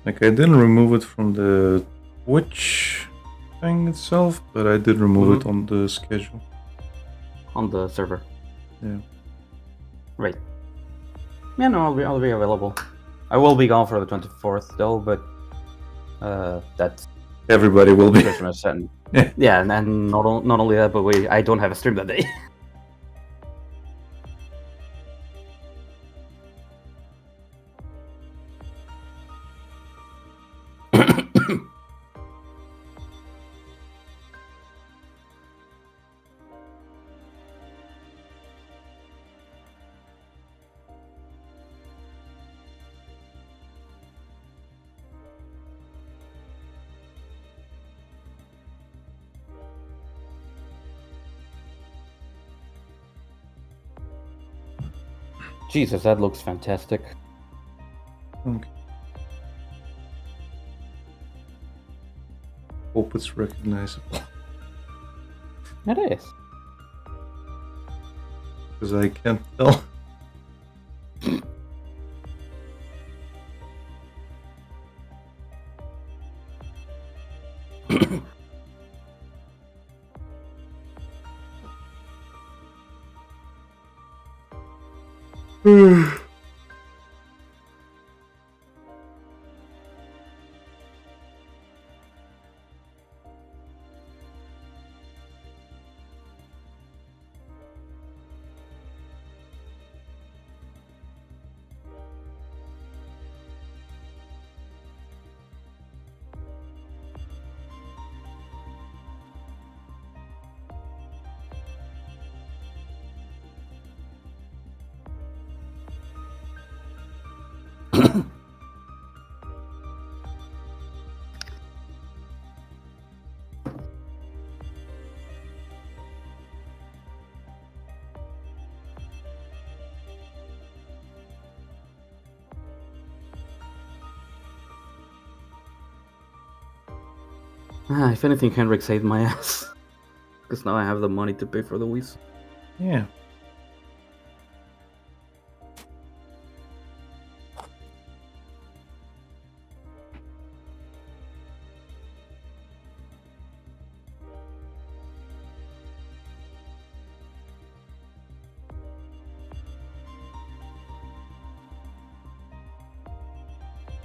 Like, I didn't remove it from the Twitch thing itself, but I did remove it on the schedule. On the server. Yeah. Right. Yeah, no, I'll be available. I will be gone for the 24th though, but that's Everybody will be. Christmas and Yeah. yeah, and not only that, but I don't have a stream that day. Jesus, that looks fantastic. Okay. Hope it's recognizable. It is. Because I can't tell. If anything, Henrik saved my ass. Because now I have the money to pay for the Wii's. Yeah.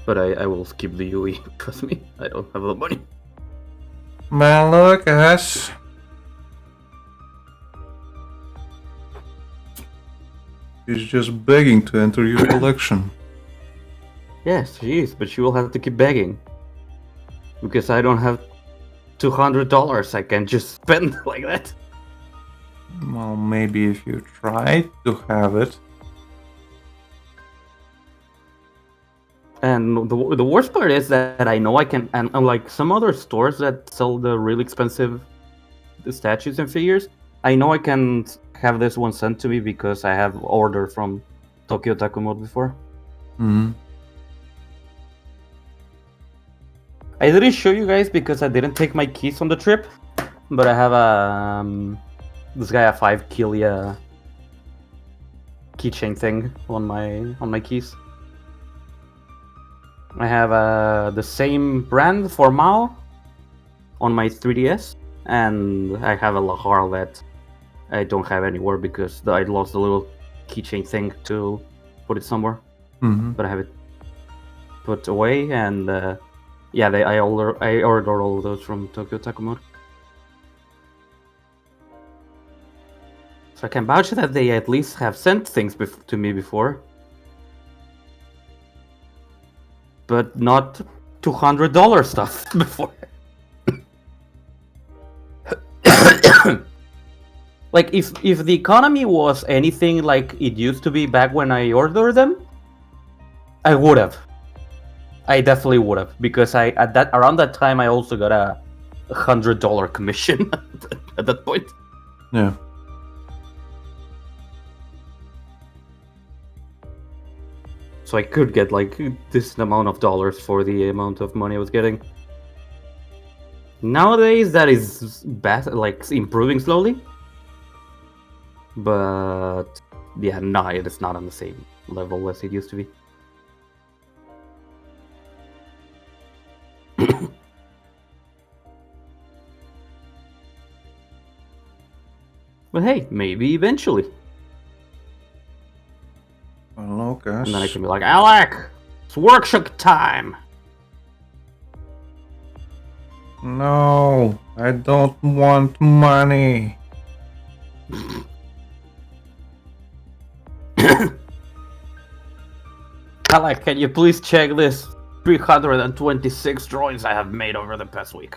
But I will skip the UE. Trust me, I don't have the money. Man, Lucas. He's just begging to enter your collection. Yes, she is, but she will have to keep begging. Because I don't have $200 I can just spend like that. Well, maybe if you try to have it. And the worst part is that I know I can, and unlike some other stores that sell the really expensive statues and figures, I know I can have this one sent to me because I have ordered from Tokyo Otaku Mode before. Hmm. I didn't show you guys because I didn't take my keys on the trip, but I have this guy a 5 Kilia keychain thing on my keys. I have the same brand for Mao on my 3DS, and I have a Lahar that I don't have anywhere because I lost the little keychain thing to put it somewhere. Hmm. But I have it put away, and yeah, I ordered all of those from Tokyo Otaku Mode. So I can vouch that they at least have sent things to me before. But not $200 stuff before. Like if the economy was anything like it used to be back when I ordered them, I would have. I definitely would have, because around that time I also got a $100 commission at that point. Yeah. So I could get like this amount of dollars for the amount of money I was getting. Nowadays that is bad, like improving slowly. But yeah, no, it's not on the same level as it used to be. But hey, maybe eventually. Well, Lucas. And then I can be like, Alec, it's workshop time. No, I don't want money. Alec, can you please check this 326 drawings I have made over the past week?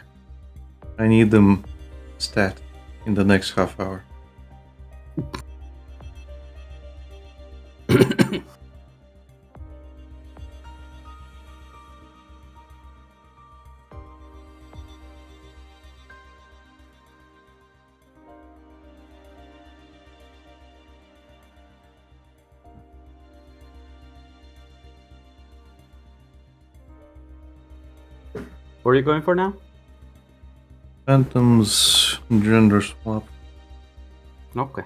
I need them stat in the next half hour. What are you going for now? Phantom's gender swap. Okay.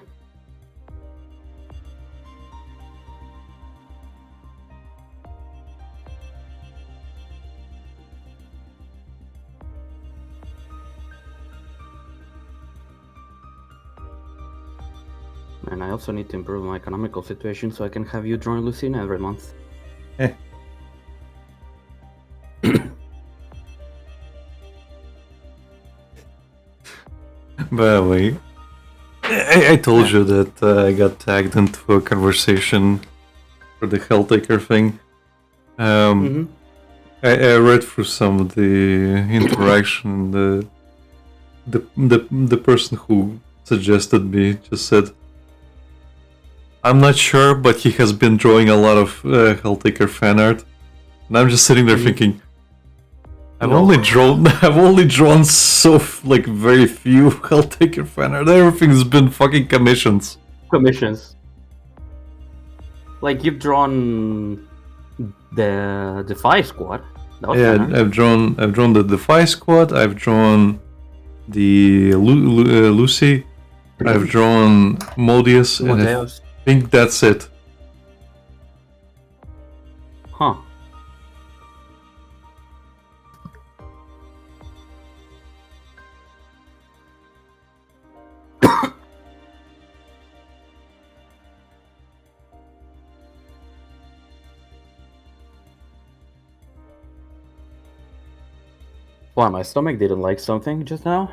And I also need to improve my economical situation so I can have you join Lucina every month. Eh. By the way, I told you that I got tagged into a conversation for the Helltaker thing. I read through some of the interaction. The person who suggested me just said, "I'm not sure, but he has been drawing a lot of Helltaker fan art," and I'm just sitting there thinking, I've only drawn so very few Helltaker fan art. Everything's been fucking commissions. Commissions. Like you've drawn the Defy Squad. That was Yeah, fun, huh? I've drawn the Defy Squad. I've drawn the Lucy. I've drawn Modius, and I Modeus. think that's it. Huh. Why, my stomach didn't like something just now?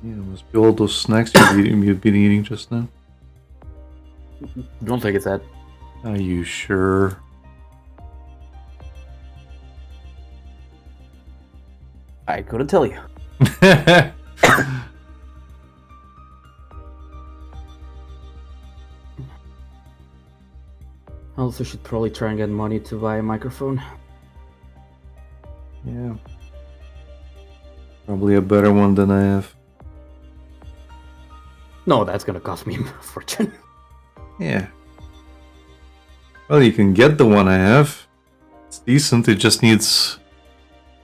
Yeah, it must be all those snacks you've been eating just now. Don't think it's that. Are you sure? I couldn't tell you. I also should probably try and get money to buy a microphone. Yeah. Probably a better one than I have. No, that's gonna cost me a fortune. Yeah. Well, you can get the one I have. It's decent. It just needs,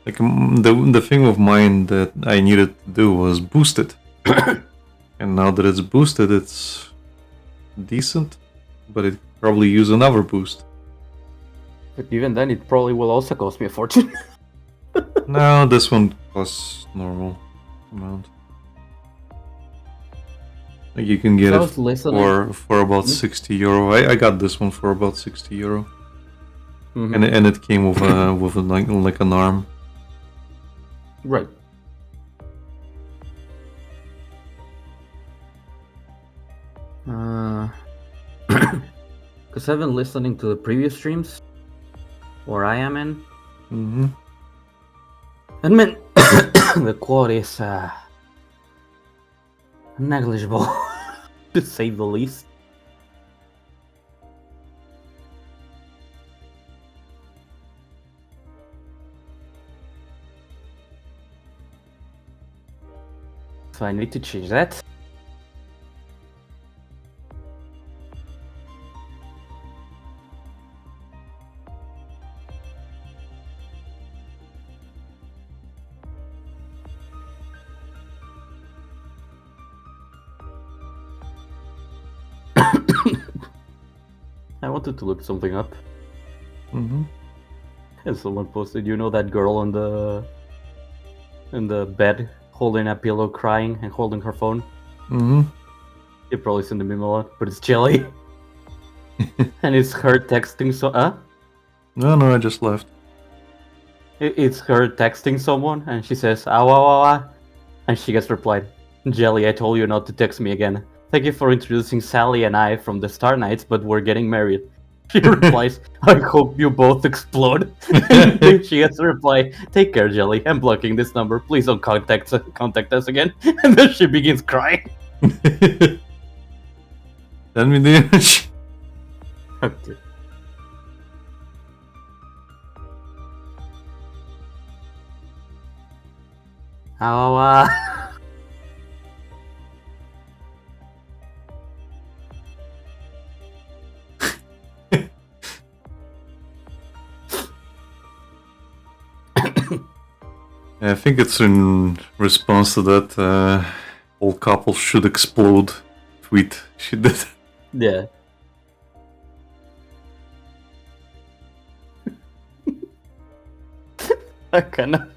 like, the thing of mine that I needed to do was boost it. And now that it's boosted, it's decent, but it probably use another boost. But even then, it probably will also cost me a fortune. No, this one costs normal amount. Like, you can get I it was listening. for about €60. I got this one for about €60, Mhm. and it came with a like an arm. Right. Because I've been listening to the previous streams where I am in, Mm-hmm. and man, the quality is negligible, to say the least. So I need to change that. I wanted to look something up, Mm-hmm. and someone posted, you know that girl in the bed holding a pillow, crying and holding her phone. Mm-hmm. You've probably seen the meme a lot, but it's Jelly, and it's her texting No, I just left. It's her texting someone, and she says, "Ow, ow, ow, ow," and she gets replied, "Jelly, I told you not to text me again. Thank you for introducing Sally and I from the Star Knights, but we're getting married." She replies, "I hope you both explode." And then she gets a reply, "Take care, Jelly. I'm blocking this number. Please don't contact us again." And then she begins crying. Send me the image. Okay. Ow, I think it's in response to that all couples should explode tweet she did. Yeah. I kinda.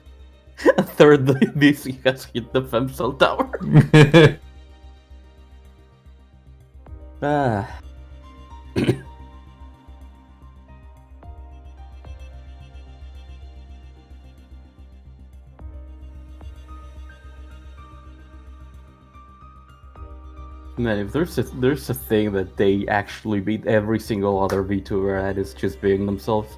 A third DC has hit the femcell tower. Ah. Man, if there's a thing that they actually beat every single other VTuber at, is just being themselves.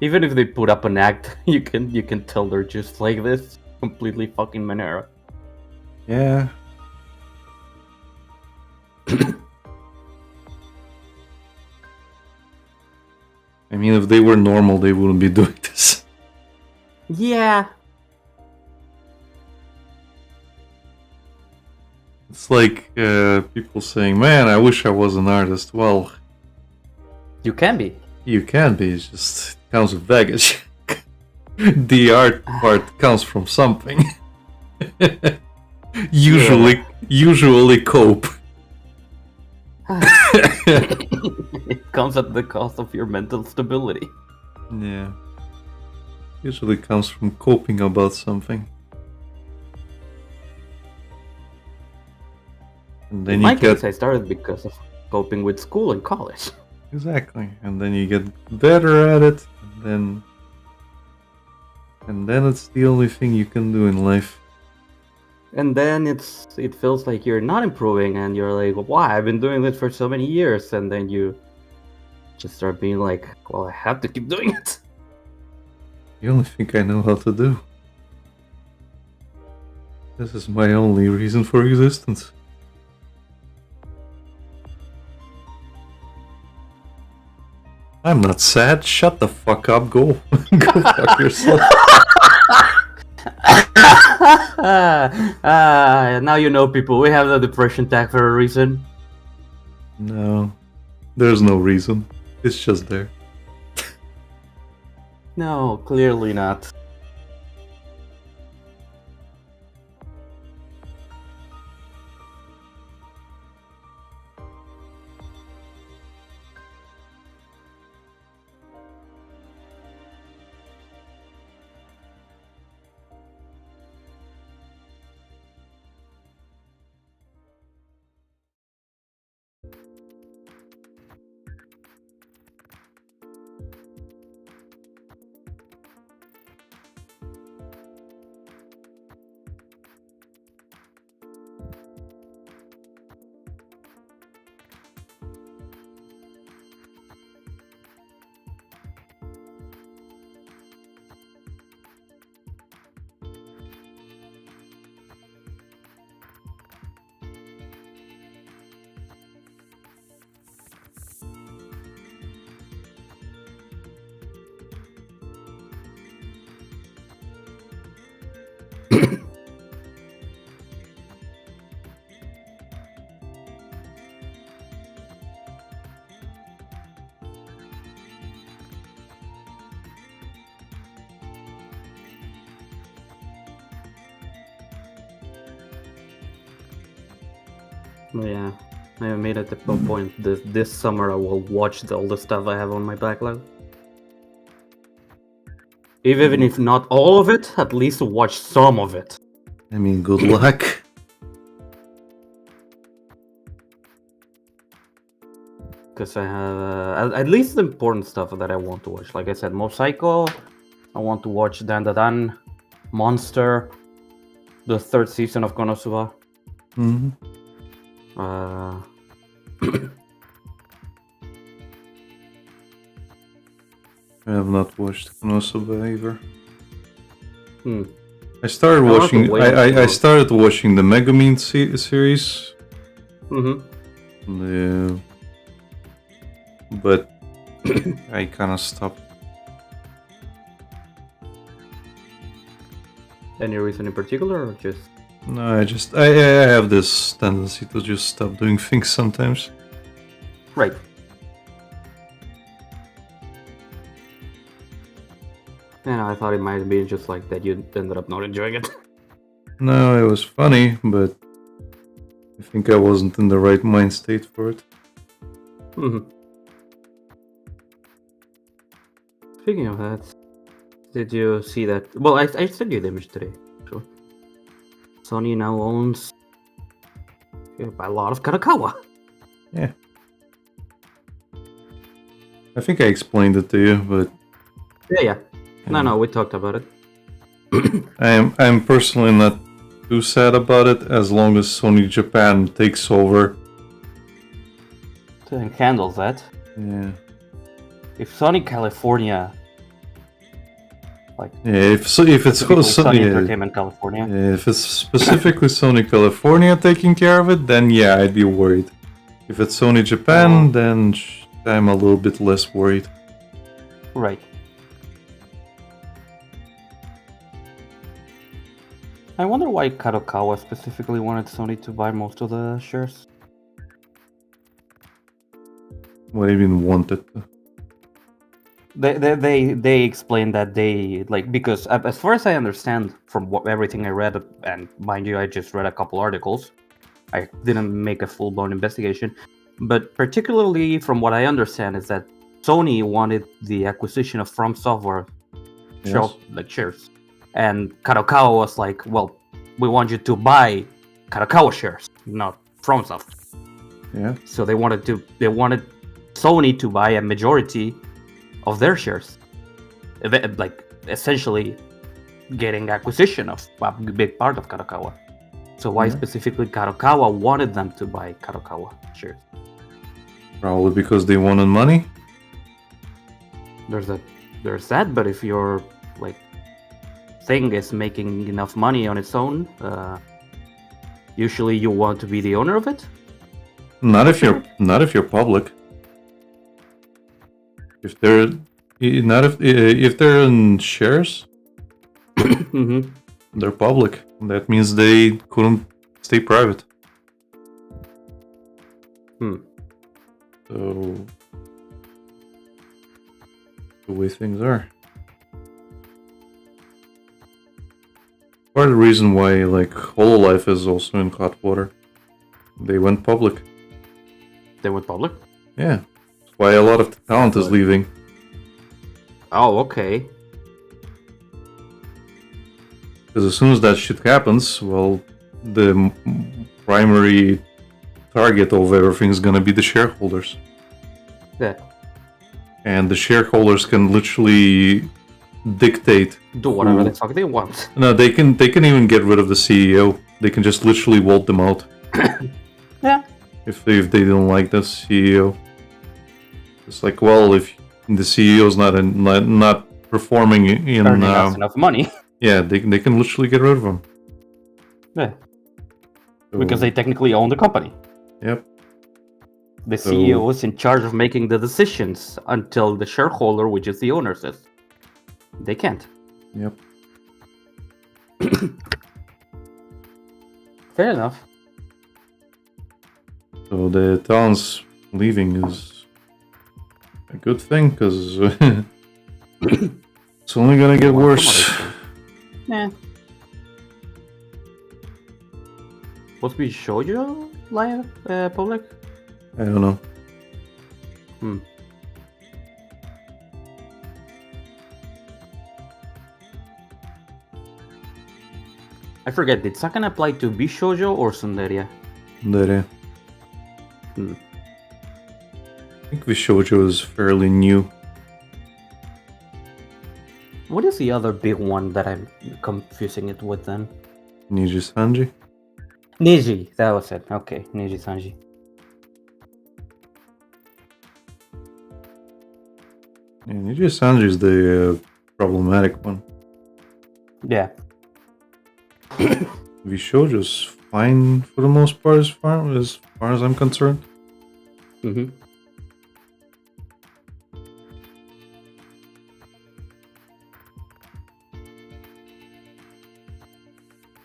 Even if they put up an act, you can tell they're just like this, completely fucking Monera. Yeah. I mean, if they were normal, they wouldn't be doing this. Yeah. It's like people saying, "Man, I wish I was an artist." Well, You can be. you can be. It just comes with baggage. The art part comes from something. Usually cope. It comes at the cost of your mental stability. Yeah. Usually comes from coping about something. And then In you my get case, I started because of coping with school and college. exactly, and then you get better at it, and then And then it's the only thing you can do in life. And then it feels like you're not improving, and you're like, why? I've been doing this for so many years, and then you just start being like, well, I have to keep doing it. The only thing I know how to do. This is my only reason for existence. I'm not sad. Shut the fuck up. Go. Go fuck yourself. Now you know, people. We have the depression tag for a reason. No. There's no reason. It's just there. No, clearly not. Yeah, I made it a point this summer I will watch all the stuff I have on my backlog. Even if not all of it, at least watch some of it. I mean, good luck. Because I have at least the important stuff that I want to watch. Like I said, Mob Psycho, I want to watch Dan Da Dan, Monster, the third season of Konosuba. Mm-hmm. I have not watched Konosuba either. I started I'll have to watching. wait I until- started watching the Megumin series. Mm-hmm. But I kind of stopped. Any reason in particular, or just? No, I have this tendency to just stop doing things sometimes. Right. And I thought it might be just like that you ended up not enjoying it. No, it was funny, but I think I wasn't in the right mind state for it. Mm-hmm. Speaking of that, did you see that? Well, I sent you the image today. So Sony now owns a lot of Kadokawa. Yeah. I think I explained it to you, but Yeah. No, we talked about it. I'm personally not too sad about it as long as Sony Japan takes over. And handles that. Yeah. If Sony California, like Yeah, if it's Sony yeah, Entertainment California, if it's specifically Sony California taking care of it, then yeah, I'd be worried. If it's Sony Japan, then I'm a little bit less worried. right? I wonder why Kadokawa specifically wanted Sony to buy most of the shares. Well, I even wanted to. They explained that they like, because as far as I understand from everything I read, and mind you, I just read a couple articles. I didn't make a full-blown investigation, but particularly from what I understand is that Sony wanted the acquisition of From Software shares, and Kadokawa was like, well, we want you to buy Kadokawa shares, not From Software. Yeah. So they wanted Sony to buy a majority of their shares, like essentially getting acquisition of a big part of Kadokawa. So why Yeah. specifically Kadokawa wanted them to buy Kadokawa shares? Probably because they wanted money. There's that, but if your like thing is making enough money on its own, usually you want to be the owner of it. Not if you're public. If they're not if they're in shares, Mm-hmm. they're public. That means they couldn't stay private. Hmm. So the way things are. Part of the reason why like Hololive is also in hot water. They went public. They went public. Yeah. That's why a lot of the talent is leaving. Oh, okay. Because as soon as that shit happens, well, the primary target of everything's gonna be the shareholders. Yeah. And the shareholders can literally dictate. Do whatever who- the fuck they want. No, they can even get rid of the CEO. They can just literally vote them out. Yeah. If they don't like the CEO. It's like, well, if the CEO's not performing in Earning us enough money. yeah, they can literally get rid of him. Yeah. So, Because they technically own the company. Yep. The So- CEO is in charge of making the decisions until the shareholder, which is the owner, says they can't. Yep. Fair enough. So the talents leaving is a good thing because it's only gonna get worse. Yeah. Supposed to be shoujo live public? I don't know. Hmm. I forget, did Sakana apply to Bishoujo or Sundaria? There. Hmm. I think Vishoujo is fairly new. What is the other big one that I'm confusing it with then? Niji Sanji. Niji, that was it. Okay, Niji Sanji. Yeah, Niji Sanji is the problematic one. Yeah. Vishoujo's fine for the most part as far as I'm concerned. Mm-hmm.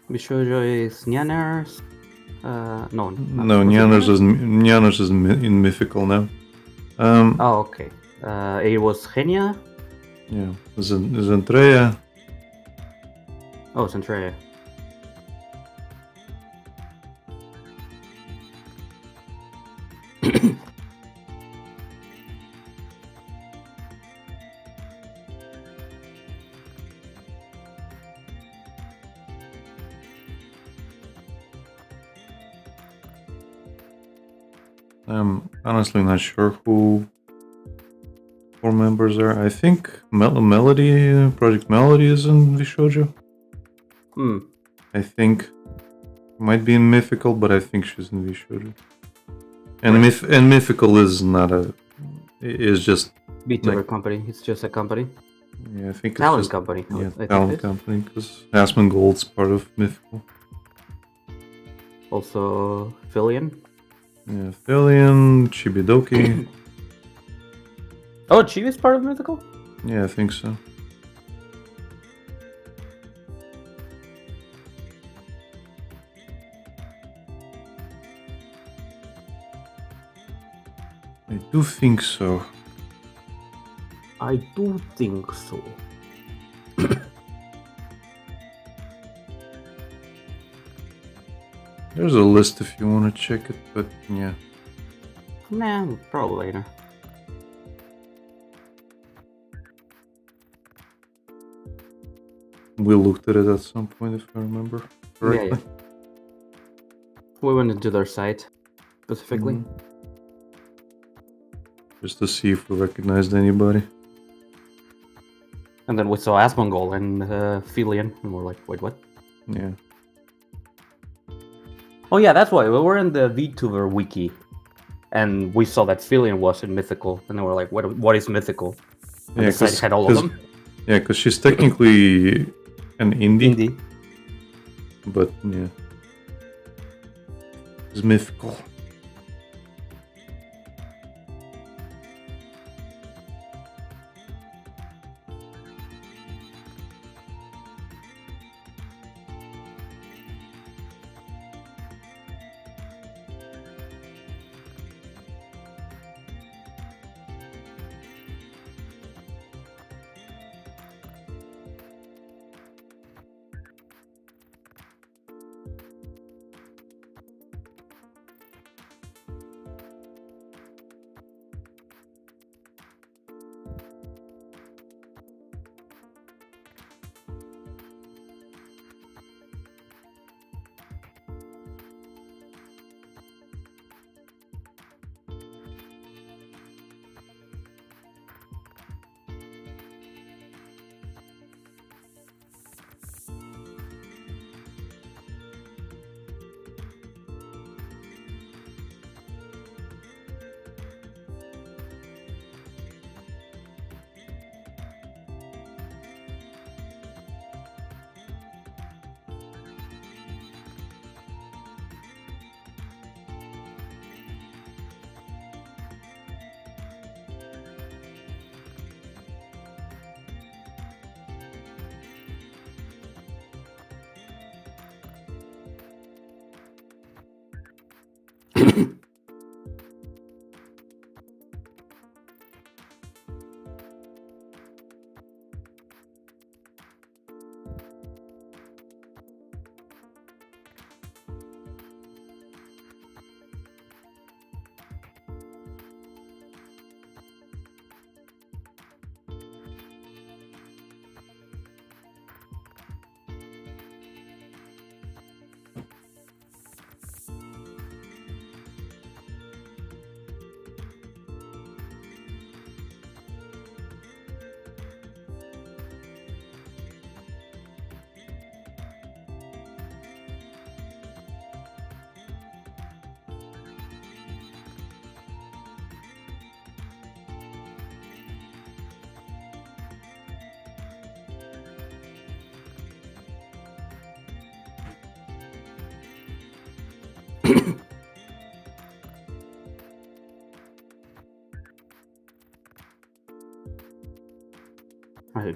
Bishoujo is Nyaners. No. No, Nyaners is in Mythical now. Oh, okay. It was Genia. Yeah, Zentreya. Oh, Centrea. I'm honestly not sure who 4 members are. I think Melody, Project Melody is in Vishoujo. Hmm. I think might be in Mythical, but I think she's in Vishoujo. And and Mythical is not is just B2 Like- company. It's just a company. yeah, I think it's Talent just company. I yeah, think talent it is. company because Asmongold's part of Mythical. Also, Filian. Yeah, Thelian, Chibidoki. Oh, Chi is part of Mythical? Yeah, I think so. I do think so. I do think so. There's a list if you want to check it, but yeah. Nah, probably later. We looked at it at some point if I remember correctly. Yeah. We went into their site specifically. Mhm. Just to see if we recognized anybody. And then we saw Asmongold and Felion, and we're like, wait, what? Yeah. Oh yeah, that's why we were in the VTuber wiki, and we saw that Felion was in Mythical, and then we're like, what is Mythical? And the site had all of them. Yeah, because she's technically an indie, but yeah, it's mythical.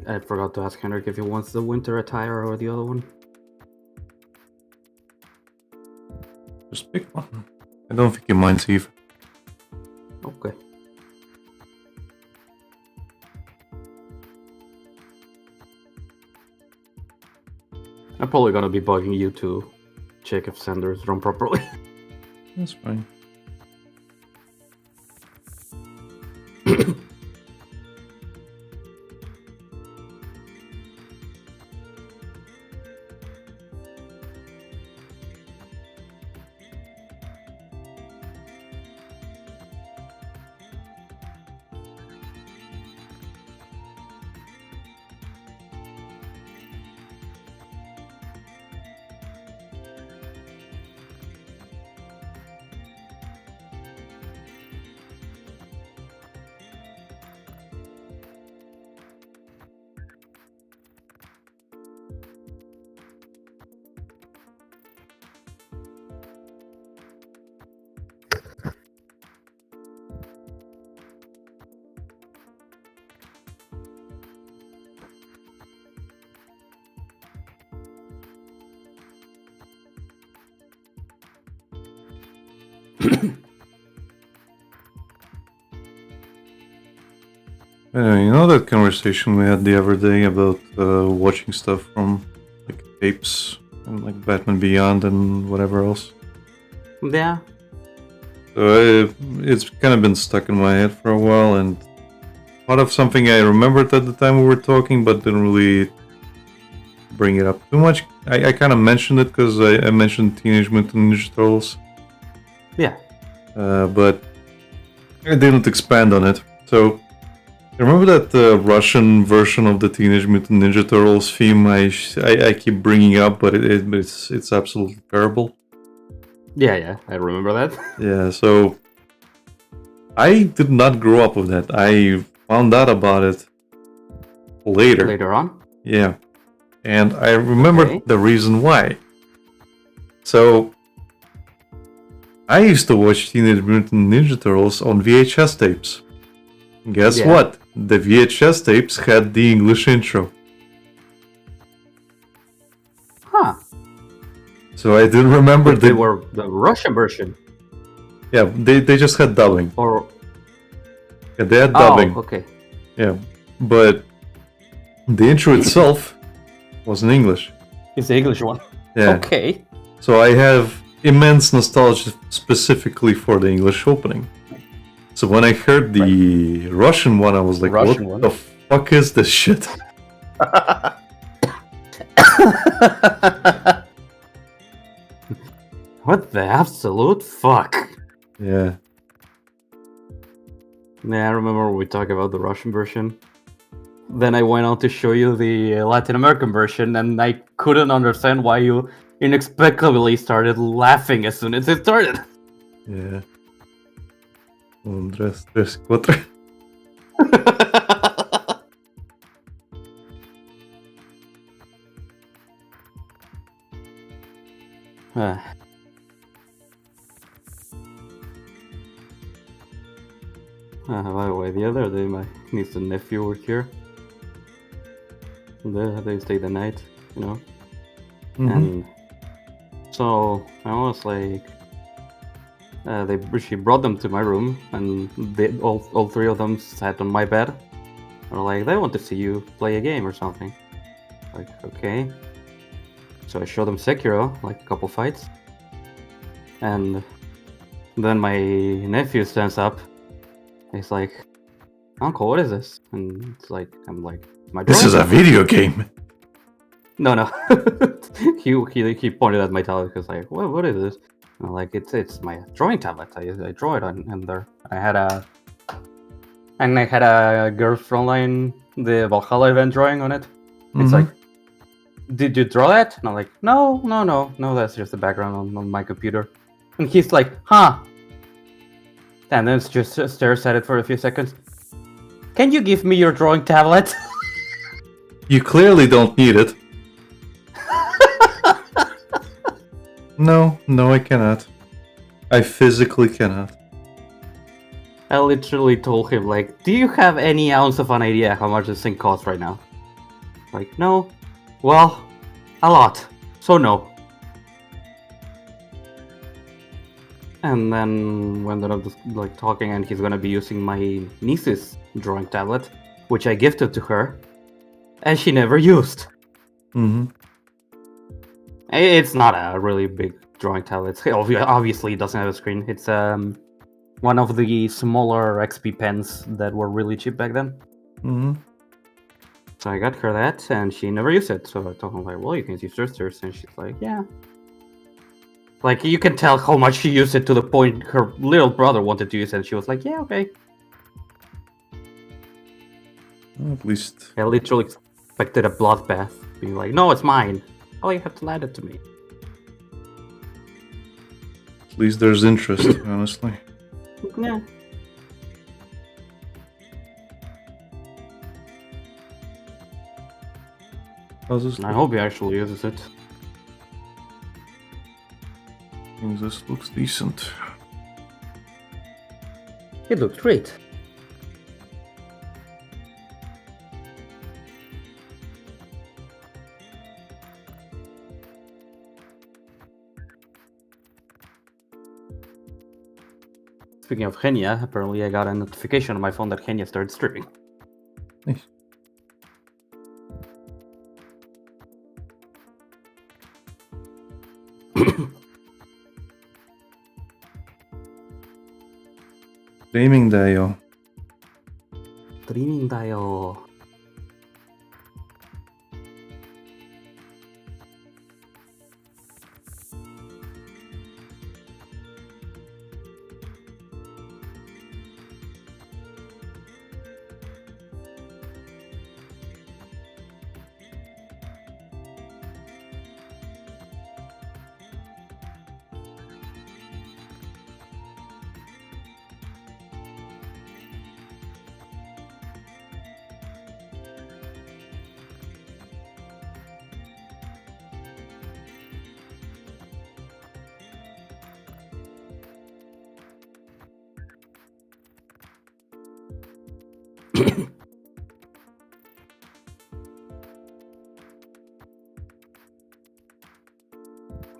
I forgot to ask Henrik if he wants the winter attire or the other one. Just pick one. I don't think he minds either. Okay. I'm probably gonna be bugging you to check if Sender is run properly. That's fine. Anyway, you know that conversation we had the other day about watching stuff from like tapes and like Batman Beyond and whatever else? Yeah. So it's kind of been stuck in my head for a while, and part of something I remembered at the time we were talking, but didn't really bring it up too much. I kind of mentioned it because I mentioned Teenage Mutant Ninja Turtles. Yeah. But I didn't expand on it. So Remember that Russian version of the Teenage Mutant Ninja Turtles theme I keep bringing up, but it's absolutely terrible. Yeah, I remember that. Yeah, so I did not grow up with that. I found out about it later. Later on. Yeah, and I remember Okay. the reason why. So I used to watch Teenage Mutant Ninja Turtles on VHS tapes. Guess Yeah. what? The VHS tapes had the English intro. Huh. So I didn't remember But they were the Russian version. Yeah, they just had dubbing. Or Yeah, they had dubbing. Oh, okay. Yeah, but the intro itself was in English. It's the English one. Yeah. Okay. So I have immense nostalgia specifically for the English opening. So when I heard the Russian one, I was like, Russian what one. the fuck is this shit? What the absolute fuck? Yeah. Yeah, I remember we talked about the Russian version. Then I went on to show you the Latin American version, and I couldn't understand why you inexplicably started laughing as soon as it started. Yeah. 1, 2, 3, 4. By the way, the other day my niece and nephew were here. They stayed the night, you know. And so I was like, she brought them to my room, and all three of them sat on my bed. They're like, they want to see you play a game or something. Like, okay. So I showed them Sekiro, like a couple fights, and then my nephew stands up. He's like, "Uncle, what is this?" And it's like, I'm like, "My This drawing is a video game. No. he pointed at my tablet because like, what is this? And I'm like, it's my drawing tablet. I draw it on there. I had a Girls Frontline the Valhalla event drawing on it. It's like, did you draw that? And I'm like, no, that's just the background on my computer. And he's like, huh. And then just stares at it for a few seconds. Can you give me your drawing tablet? You clearly don't need it. No, I cannot. I physically cannot. I literally told him, like, do you have any ounce of an idea how much this thing costs right now? Like, no. Well, a lot. So no. And then we ended up just, like, talking, and he's gonna be using my niece's drawing tablet, which I gifted to her, and she never used. It's not a really big drawing tablet. Obviously, it doesn't have a screen. It's one of the smaller XP pens that were really cheap back then. So I got her that, and she never used it. So I told her, like, well, you can use yours, and she's like, yeah. Like, you can tell how much she used it to the point her little brother wanted to use it, and she was like, yeah, okay. At least. I literally expected a bloodbath, being like, no, it's mine. Oh, you have to lend it to me. At least there's interest, honestly. Yeah. How's this? I hope he actually uses it. This looks decent. It looks great. Speaking of Genya, apparently I got a notification on my phone that Genya started streaming. Nice. Streaming Dio. Streaming Dio.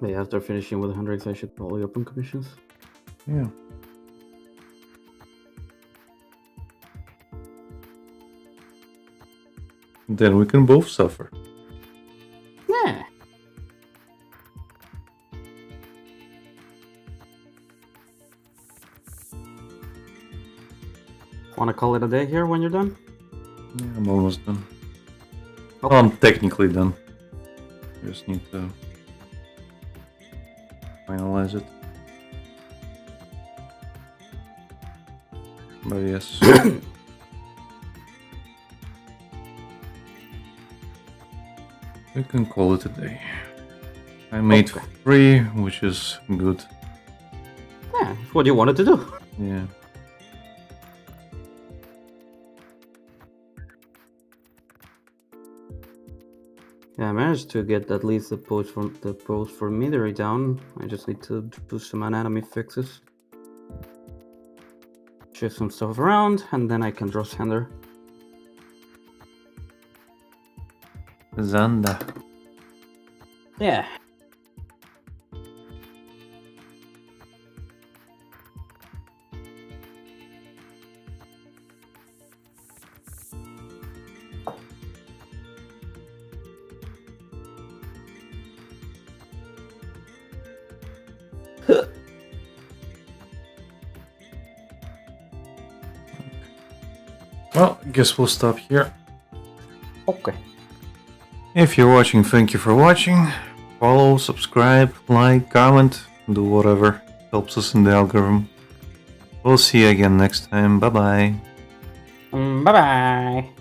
Yeah, after finishing with Hendrix, I should probably open commissions. Yeah. Then we can both suffer. Yeah. Want to call it a day here when you're done? Yeah, I'm almost done. Okay. Well, I'm technically done. Just need to finalize it. But yes. We can call it a day. I made Okay. 3, which is good. Yeah, it's what you wanted to do. Yeah. Yeah, I managed to get at least the post for Midori down. I just need to do some anatomy fixes. Shift some stuff around, and then I can draw Sander. Zanda. Yeah. Well, I guess we'll stop here. Okay. If you're watching, thank you for watching. Follow, subscribe, like, comment, do whatever. Helps us in the algorithm. We'll see you again next time. Bye bye. Bye bye.